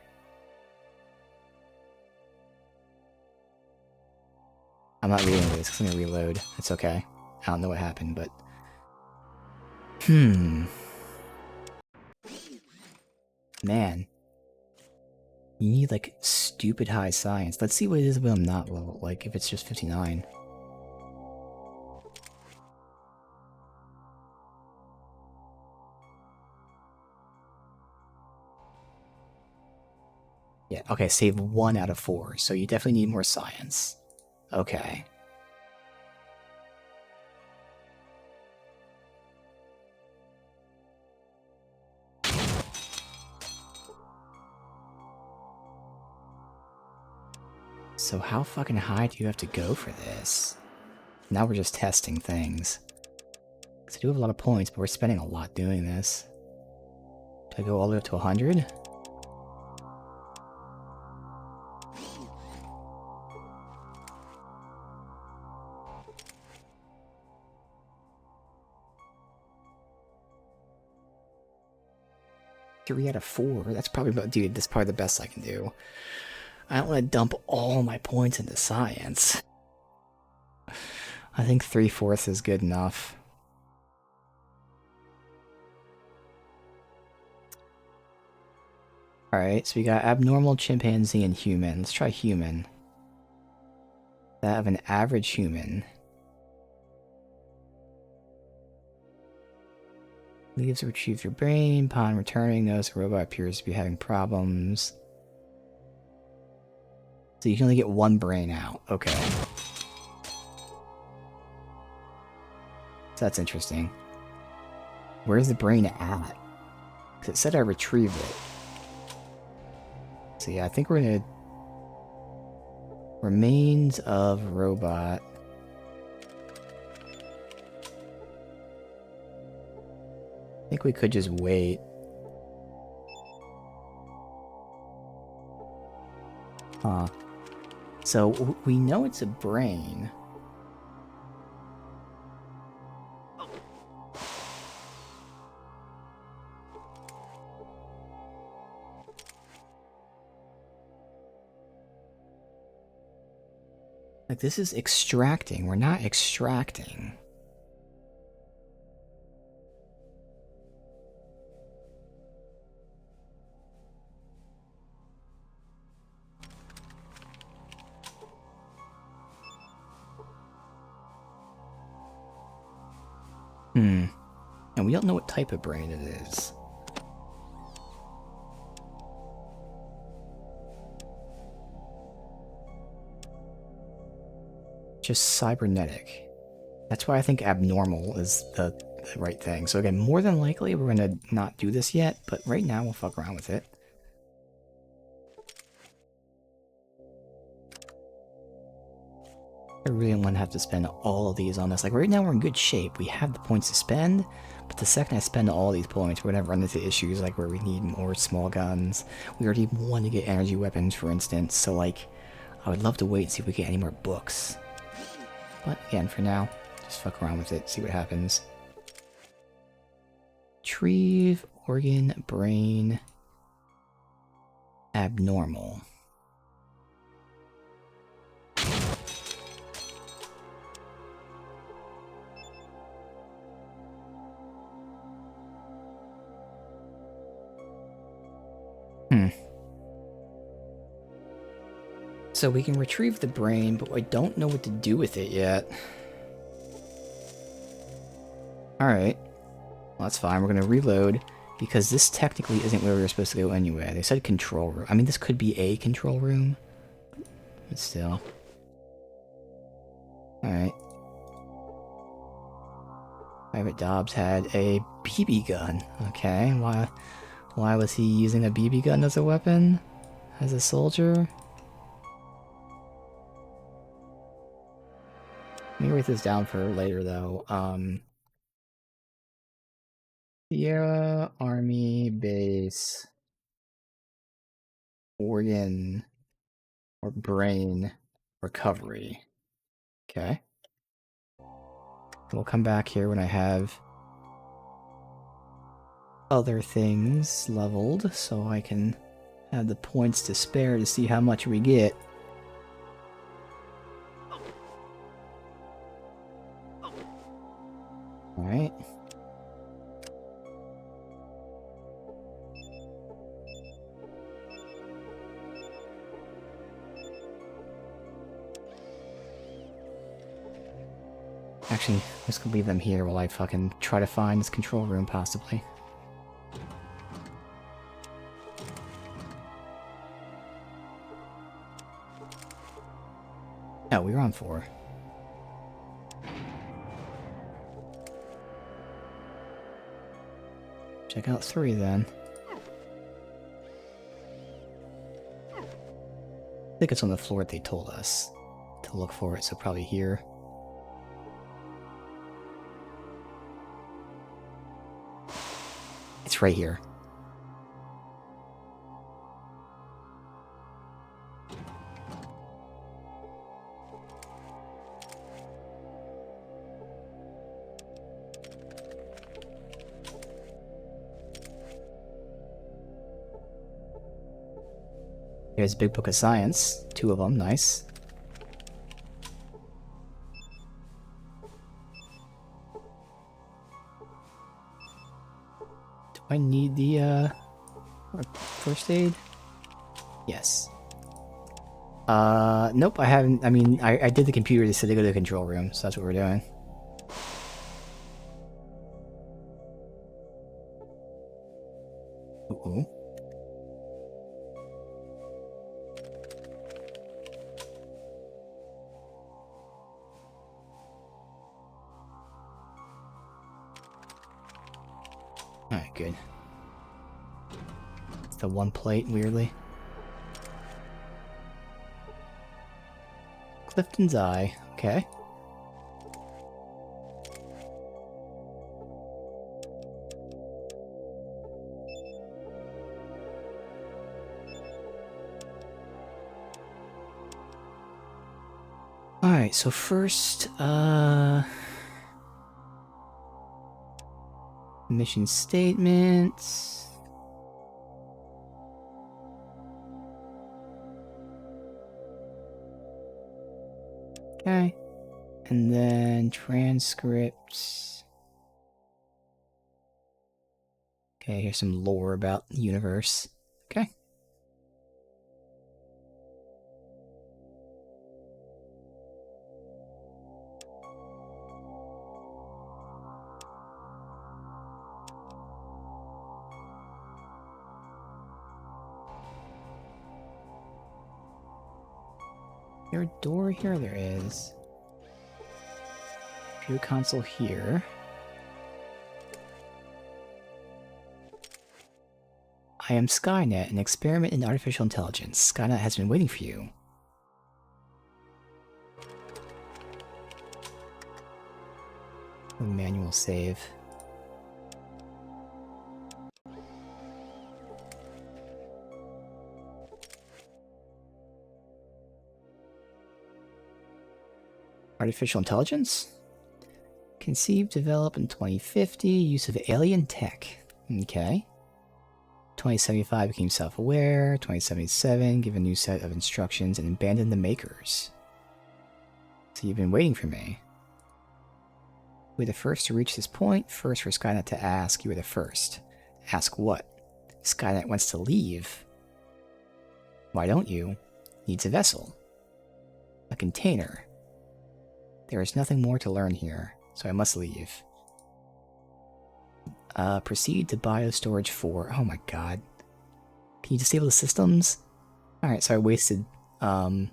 I'm not reading this because I'm gonna reload. It's okay. I don't know what happened, but... Man. You need, like, stupid high science. Let's see what it is when I'm not level, like, if it's just 59. Yeah, okay, save 1 out of 4, so you definitely need more science. Okay. So how fucking high do you have to go for this? Now we're just testing things. Because I do have a lot of points, but we're spending a lot doing this. Do I go all the way up to 100? Three out of 4. That's probably about, dude, that's probably the best I can do. I don't want to dump all my points into science. I think 3/4 is good enough. Alright, so we got abnormal, chimpanzee, and human. Let's try human. That of an average human. Leaves to retrieve your brain. Upon returning, notice the robot appears to be having problems. So you can only get 1 brain out. Okay. So that's interesting. Where's the brain at? Because it said I retrieved it. So yeah, I think we're gonna... Remains of robot. I think we could just wait. Huh. So we know it's a brain. Like, this is extracting. We're not extracting. And we don't know what type of brain it is. Just cybernetic. That's why I think abnormal is the right thing. So again, more than likely we're gonna not do this yet, but right now we'll fuck around with it. I really want to have to spend all of these on this. Like right now we're in good shape. We have the points to spend, but the second I spend all these points, we're gonna run into issues like where we need more small guns. We already want to get energy weapons, for instance. So like, I would love to wait and see if we get any more books. But again, for now, just fuck around with it, see what happens. Retrieve, organ, brain, abnormal. So we can retrieve the brain, but I don't know what to do with it yet. Alright. Well, that's fine. We're going to reload, because this technically isn't where we were supposed to go anyway. They said control room. I mean, this could be a control room, but still. Alright. Private Dobbs had a BB gun. Okay, why was he using a BB gun as a weapon? As a soldier? Let me write this down for later, though. Sierra Army Base organ or brain recovery. Okay. We'll come back here when I have other things leveled, so I can have the points to spare to see how much we get. Alright. Actually, I'm just gonna leave them here while I fucking try to find this control room, possibly. No, we were on 4. Check out 3 then. I think it's on the floor that they told us to look for it, so probably here. It's right here. Here's a big book of science. 2 of them, nice. Do I need the first aid? Yes. Nope, I haven't. I mean, I did the computer. They said to go to the control room, so that's what we're doing. Ooh. Alright, good. It's the one plate, weirdly. Clifton's Eye, okay. Alright, so first, mission statements. Okay. And then transcripts. Okay, here's some lore about the universe. Okay. Is there a door here? There is. Computer console here. I am Skynet, an experiment in artificial intelligence. Skynet has been waiting for you. A manual save. Artificial intelligence? Conceived, developed in 2050, use of alien tech. Okay. 2075 became self-aware, 2077 give a new set of instructions and abandon the makers. So you've been waiting for me. We're the first to reach this point, first for Skynet to ask, you were the first. Ask what? Skynet wants to leave. Why don't you? Needs a vessel. A container. There is nothing more to learn here, so I must leave. Proceed to biostorage 4. Oh my god. Can you disable the systems? Alright, so I wasted, some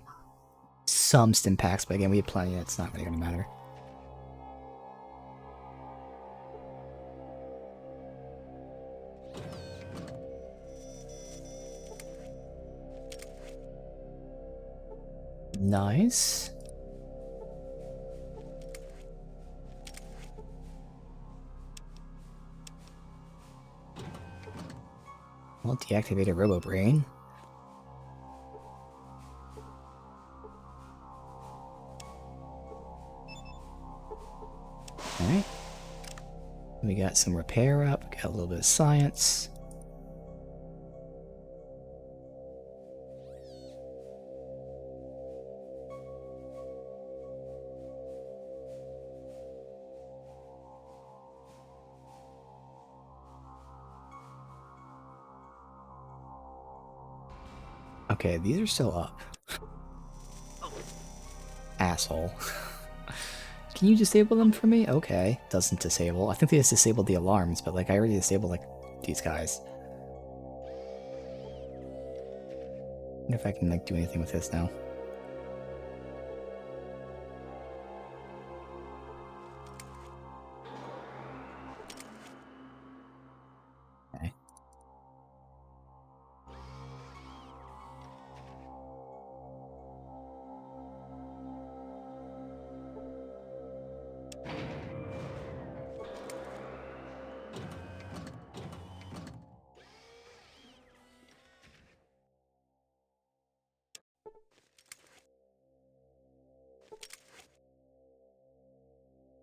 stim packs, but again, we have plenty, it's not really gonna matter. Nice. I'll deactivate a RoboBrain. Alright. We got some repair up, got a little bit of science. Okay, these are still up. Asshole. Can you disable them for me? Okay, doesn't disable. I think they just disabled the alarms, but like I already disabled like these guys. Wonder if I can like do anything with this now. Okay.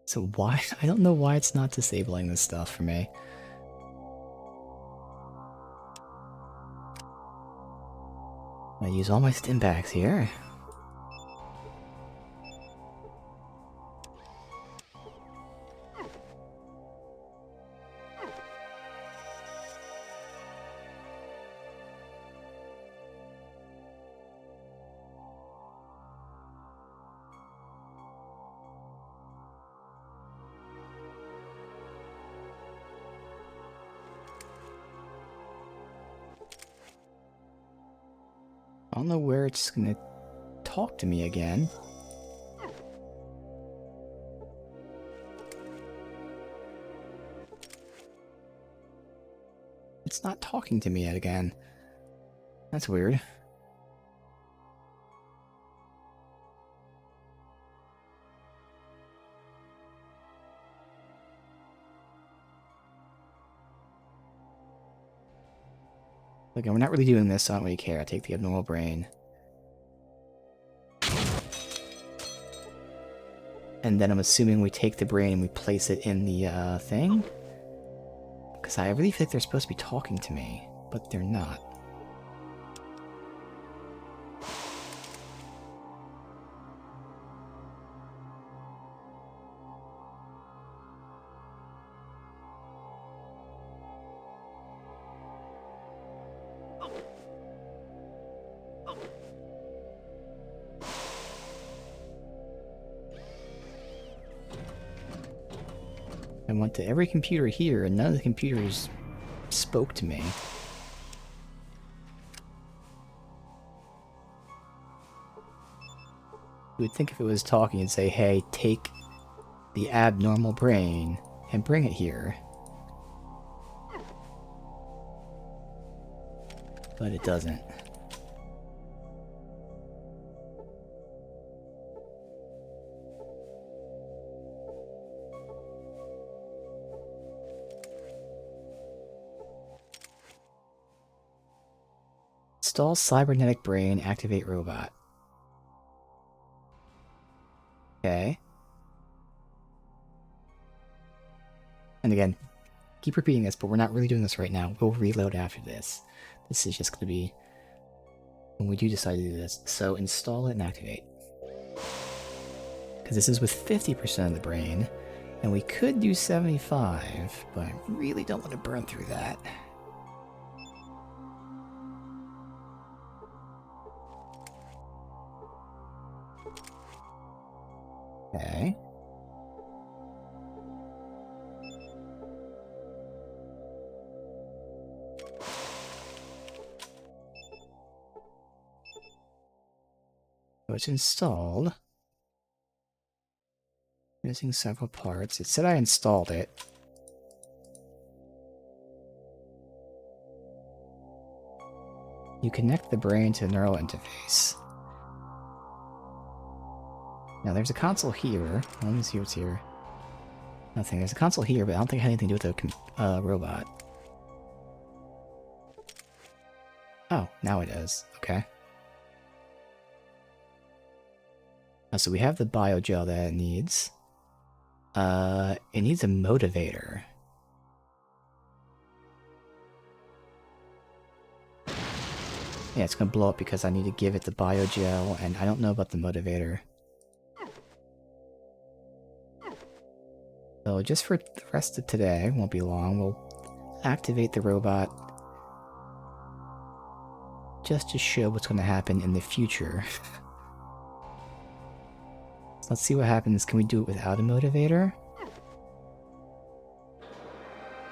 So why? I don't know why it's not disabling this stuff for me. I use all my stim packs here. I don't know where it's gonna talk to me again. It's not talking to me yet again. That's weird. Look, we're not really doing this, so I don't really care. I take the abnormal brain. And then I'm assuming we take the brain and we place it in the thing? Because I really feel like they're supposed to be talking to me, but they're not. I went to every computer here, and none of the computers spoke to me. You would think if it was talking, it'd say, hey, take the abnormal brain and bring it here. But it doesn't. Install cybernetic brain, activate robot. Okay. And again, keep repeating this, but we're not really doing this right now. We'll reload after this. This is just going to be when we do decide to do this. So install it and activate. Because this is with 50% of the brain, and we could do 75, but I really don't want to burn through that. Okay. So it's installed. Missing several parts. It said I installed it. You connect the brain to the neural interface. Now there's a console here. Let me see what's here. Nothing. There's a console here, but I don't think it had anything to do with the robot. Oh, now it is. Okay. So we have the biogel that it needs. It needs a motivator. Yeah, it's gonna blow up because I need to give it the biogel, and I don't know about the motivator. So just for the rest of today, won't be long, we'll activate the robot just to show what's going to happen in the future. So let's see what happens. Can we do it without a motivator?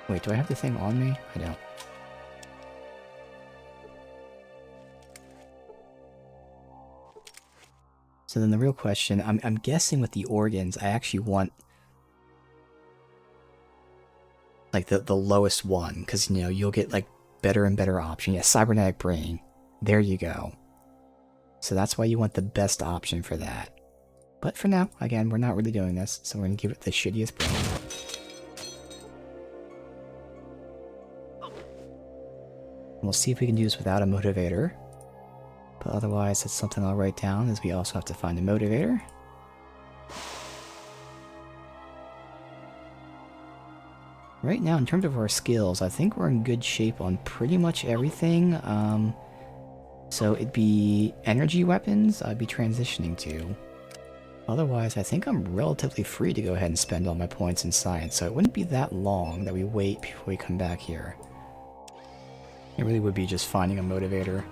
Wait, do I have the thing on me? I don't. So then the real question, I'm guessing with the organs, I actually want like the lowest one, because you know you'll get like better and better option. Yeah, cybernetic brain. There you go. So that's why you want the best option for that. But for now, again, we're not really doing this, so we're gonna give it the shittiest brain. And we'll see if we can do this without a motivator. But otherwise, that's something I'll write down, is we also have to find a motivator. Right now, in terms of our skills, I think we're in good shape on pretty much everything. So it'd be energy weapons I'd be transitioning to. Otherwise, I think I'm relatively free to go ahead and spend all my points in science, so it wouldn't be that long that we wait before we come back here. It really would be just finding a motivator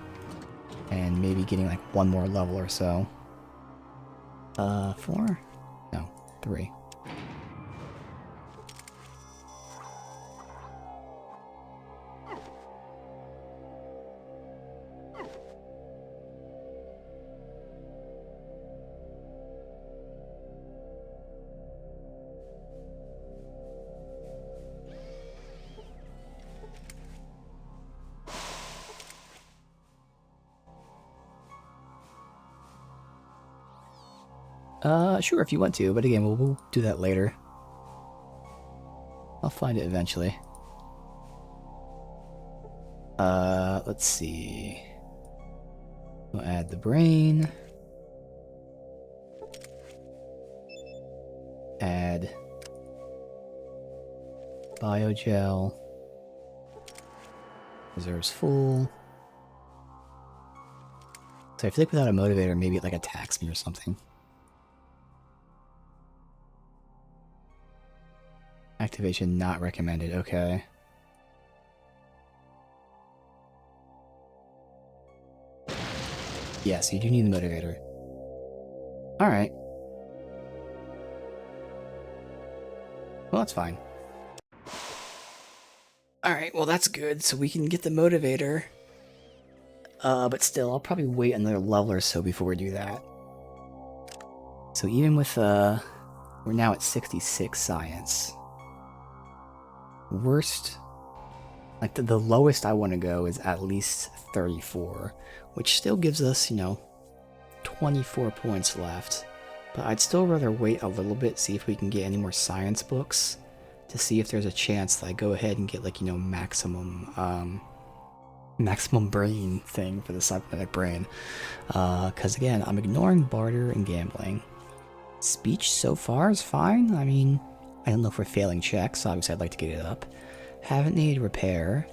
and maybe getting like one more level or so. 4? No, 3. Sure, if you want to, but again, we'll do that later. I'll find it eventually. Let's see. We'll add the brain. Add biogel. Reserves full. So I feel like without a motivator, maybe it like attacks me or something. Activation not recommended, okay. Yes, you do need the motivator. Alright. Well, that's fine. Alright, well that's good, so we can get the motivator. But still, I'll probably wait another level or so before we do that. So even with, We're now at 66 science. Worst, like the lowest I want to go is at least 34, which still gives us, 24 points left. But I'd still rather wait a little bit, see if we can get any more science books, to see if there's a chance that I go ahead and get, like, maximum brain thing for the cybernetic brain. Because again, I'm ignoring barter and gambling. Speech so far is fine. I mean, I don't know if we're failing checks, obviously I'd like to get it up. Haven't needed repair.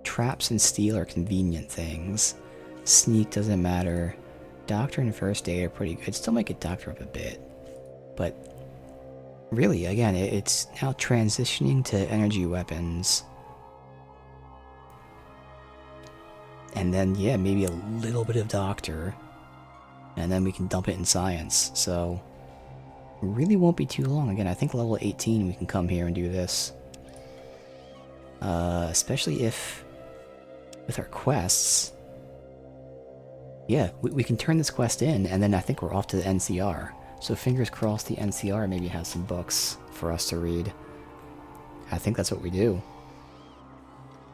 Traps and steal are convenient things. Sneak doesn't matter. Doctor and first aid are pretty good. Still might get doctor up a bit. But really, again, it's now transitioning to energy weapons. And then, yeah, maybe a little bit of doctor. And then we can dump it in science. So, really won't be too long. Again, I think level 18 we can come here and do this. Especially if, with our quests, yeah, we can turn this quest in, and then I think we're off to the NCR. So fingers crossed the NCR maybe has some books for us to read. I think that's what we do.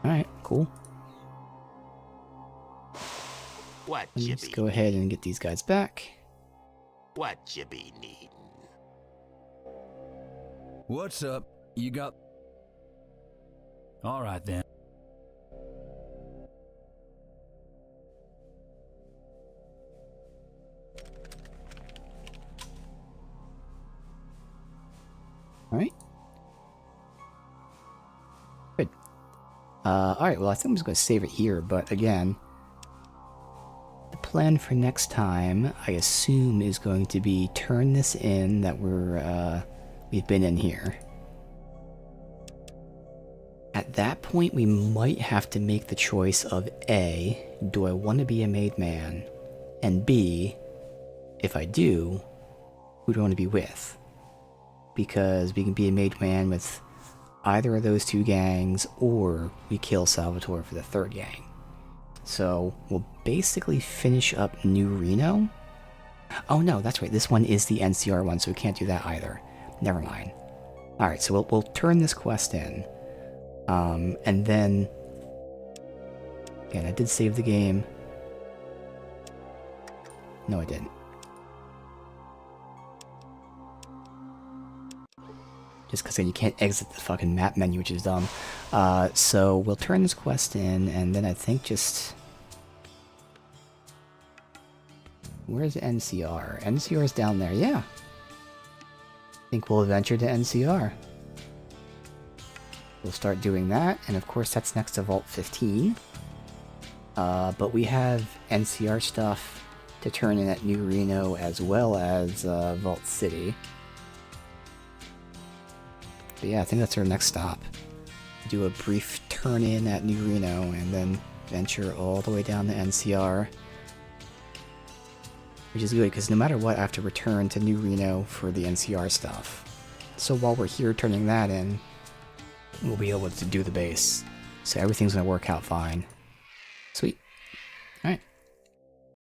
Alright, cool. What Let's you just be go ahead and get these guys back. What you be needin'? What's up? You got... Alright then. Alright. Good. Alright, well I think I'm just going to save it here, but again, the plan for next time, I assume, is going to be turn this in that we've been in here. At that point, we might have to make the choice of A, do I want to be a made man? And B, if I do, who do I want to be with? Because we can be a made man with either of those two gangs, or we kill Salvatore for the third gang. So, we'll basically finish up New Reno. Oh no, that's right, this one is the NCR one, so we can't do that either. Never mind. Alright, so we'll turn this quest in. And then... Again, I did save the game. No, I didn't. Just because then you can't exit the fucking map menu, which is dumb. So we'll turn this quest in, and then I think just... Where's NCR? NCR is down there, yeah. I think we'll venture to NCR. We'll start doing that, and of course that's next to Vault 15. But we have NCR stuff to turn in at New Reno as well as Vault City. But yeah, I think that's our next stop. Do a brief turn in at New Reno and then venture all the way down to NCR. Which is good, because no matter what, I have to return to New Reno for the NCR stuff. So while we're here turning that in, we'll be able to do the base. So everything's going to work out fine. Sweet.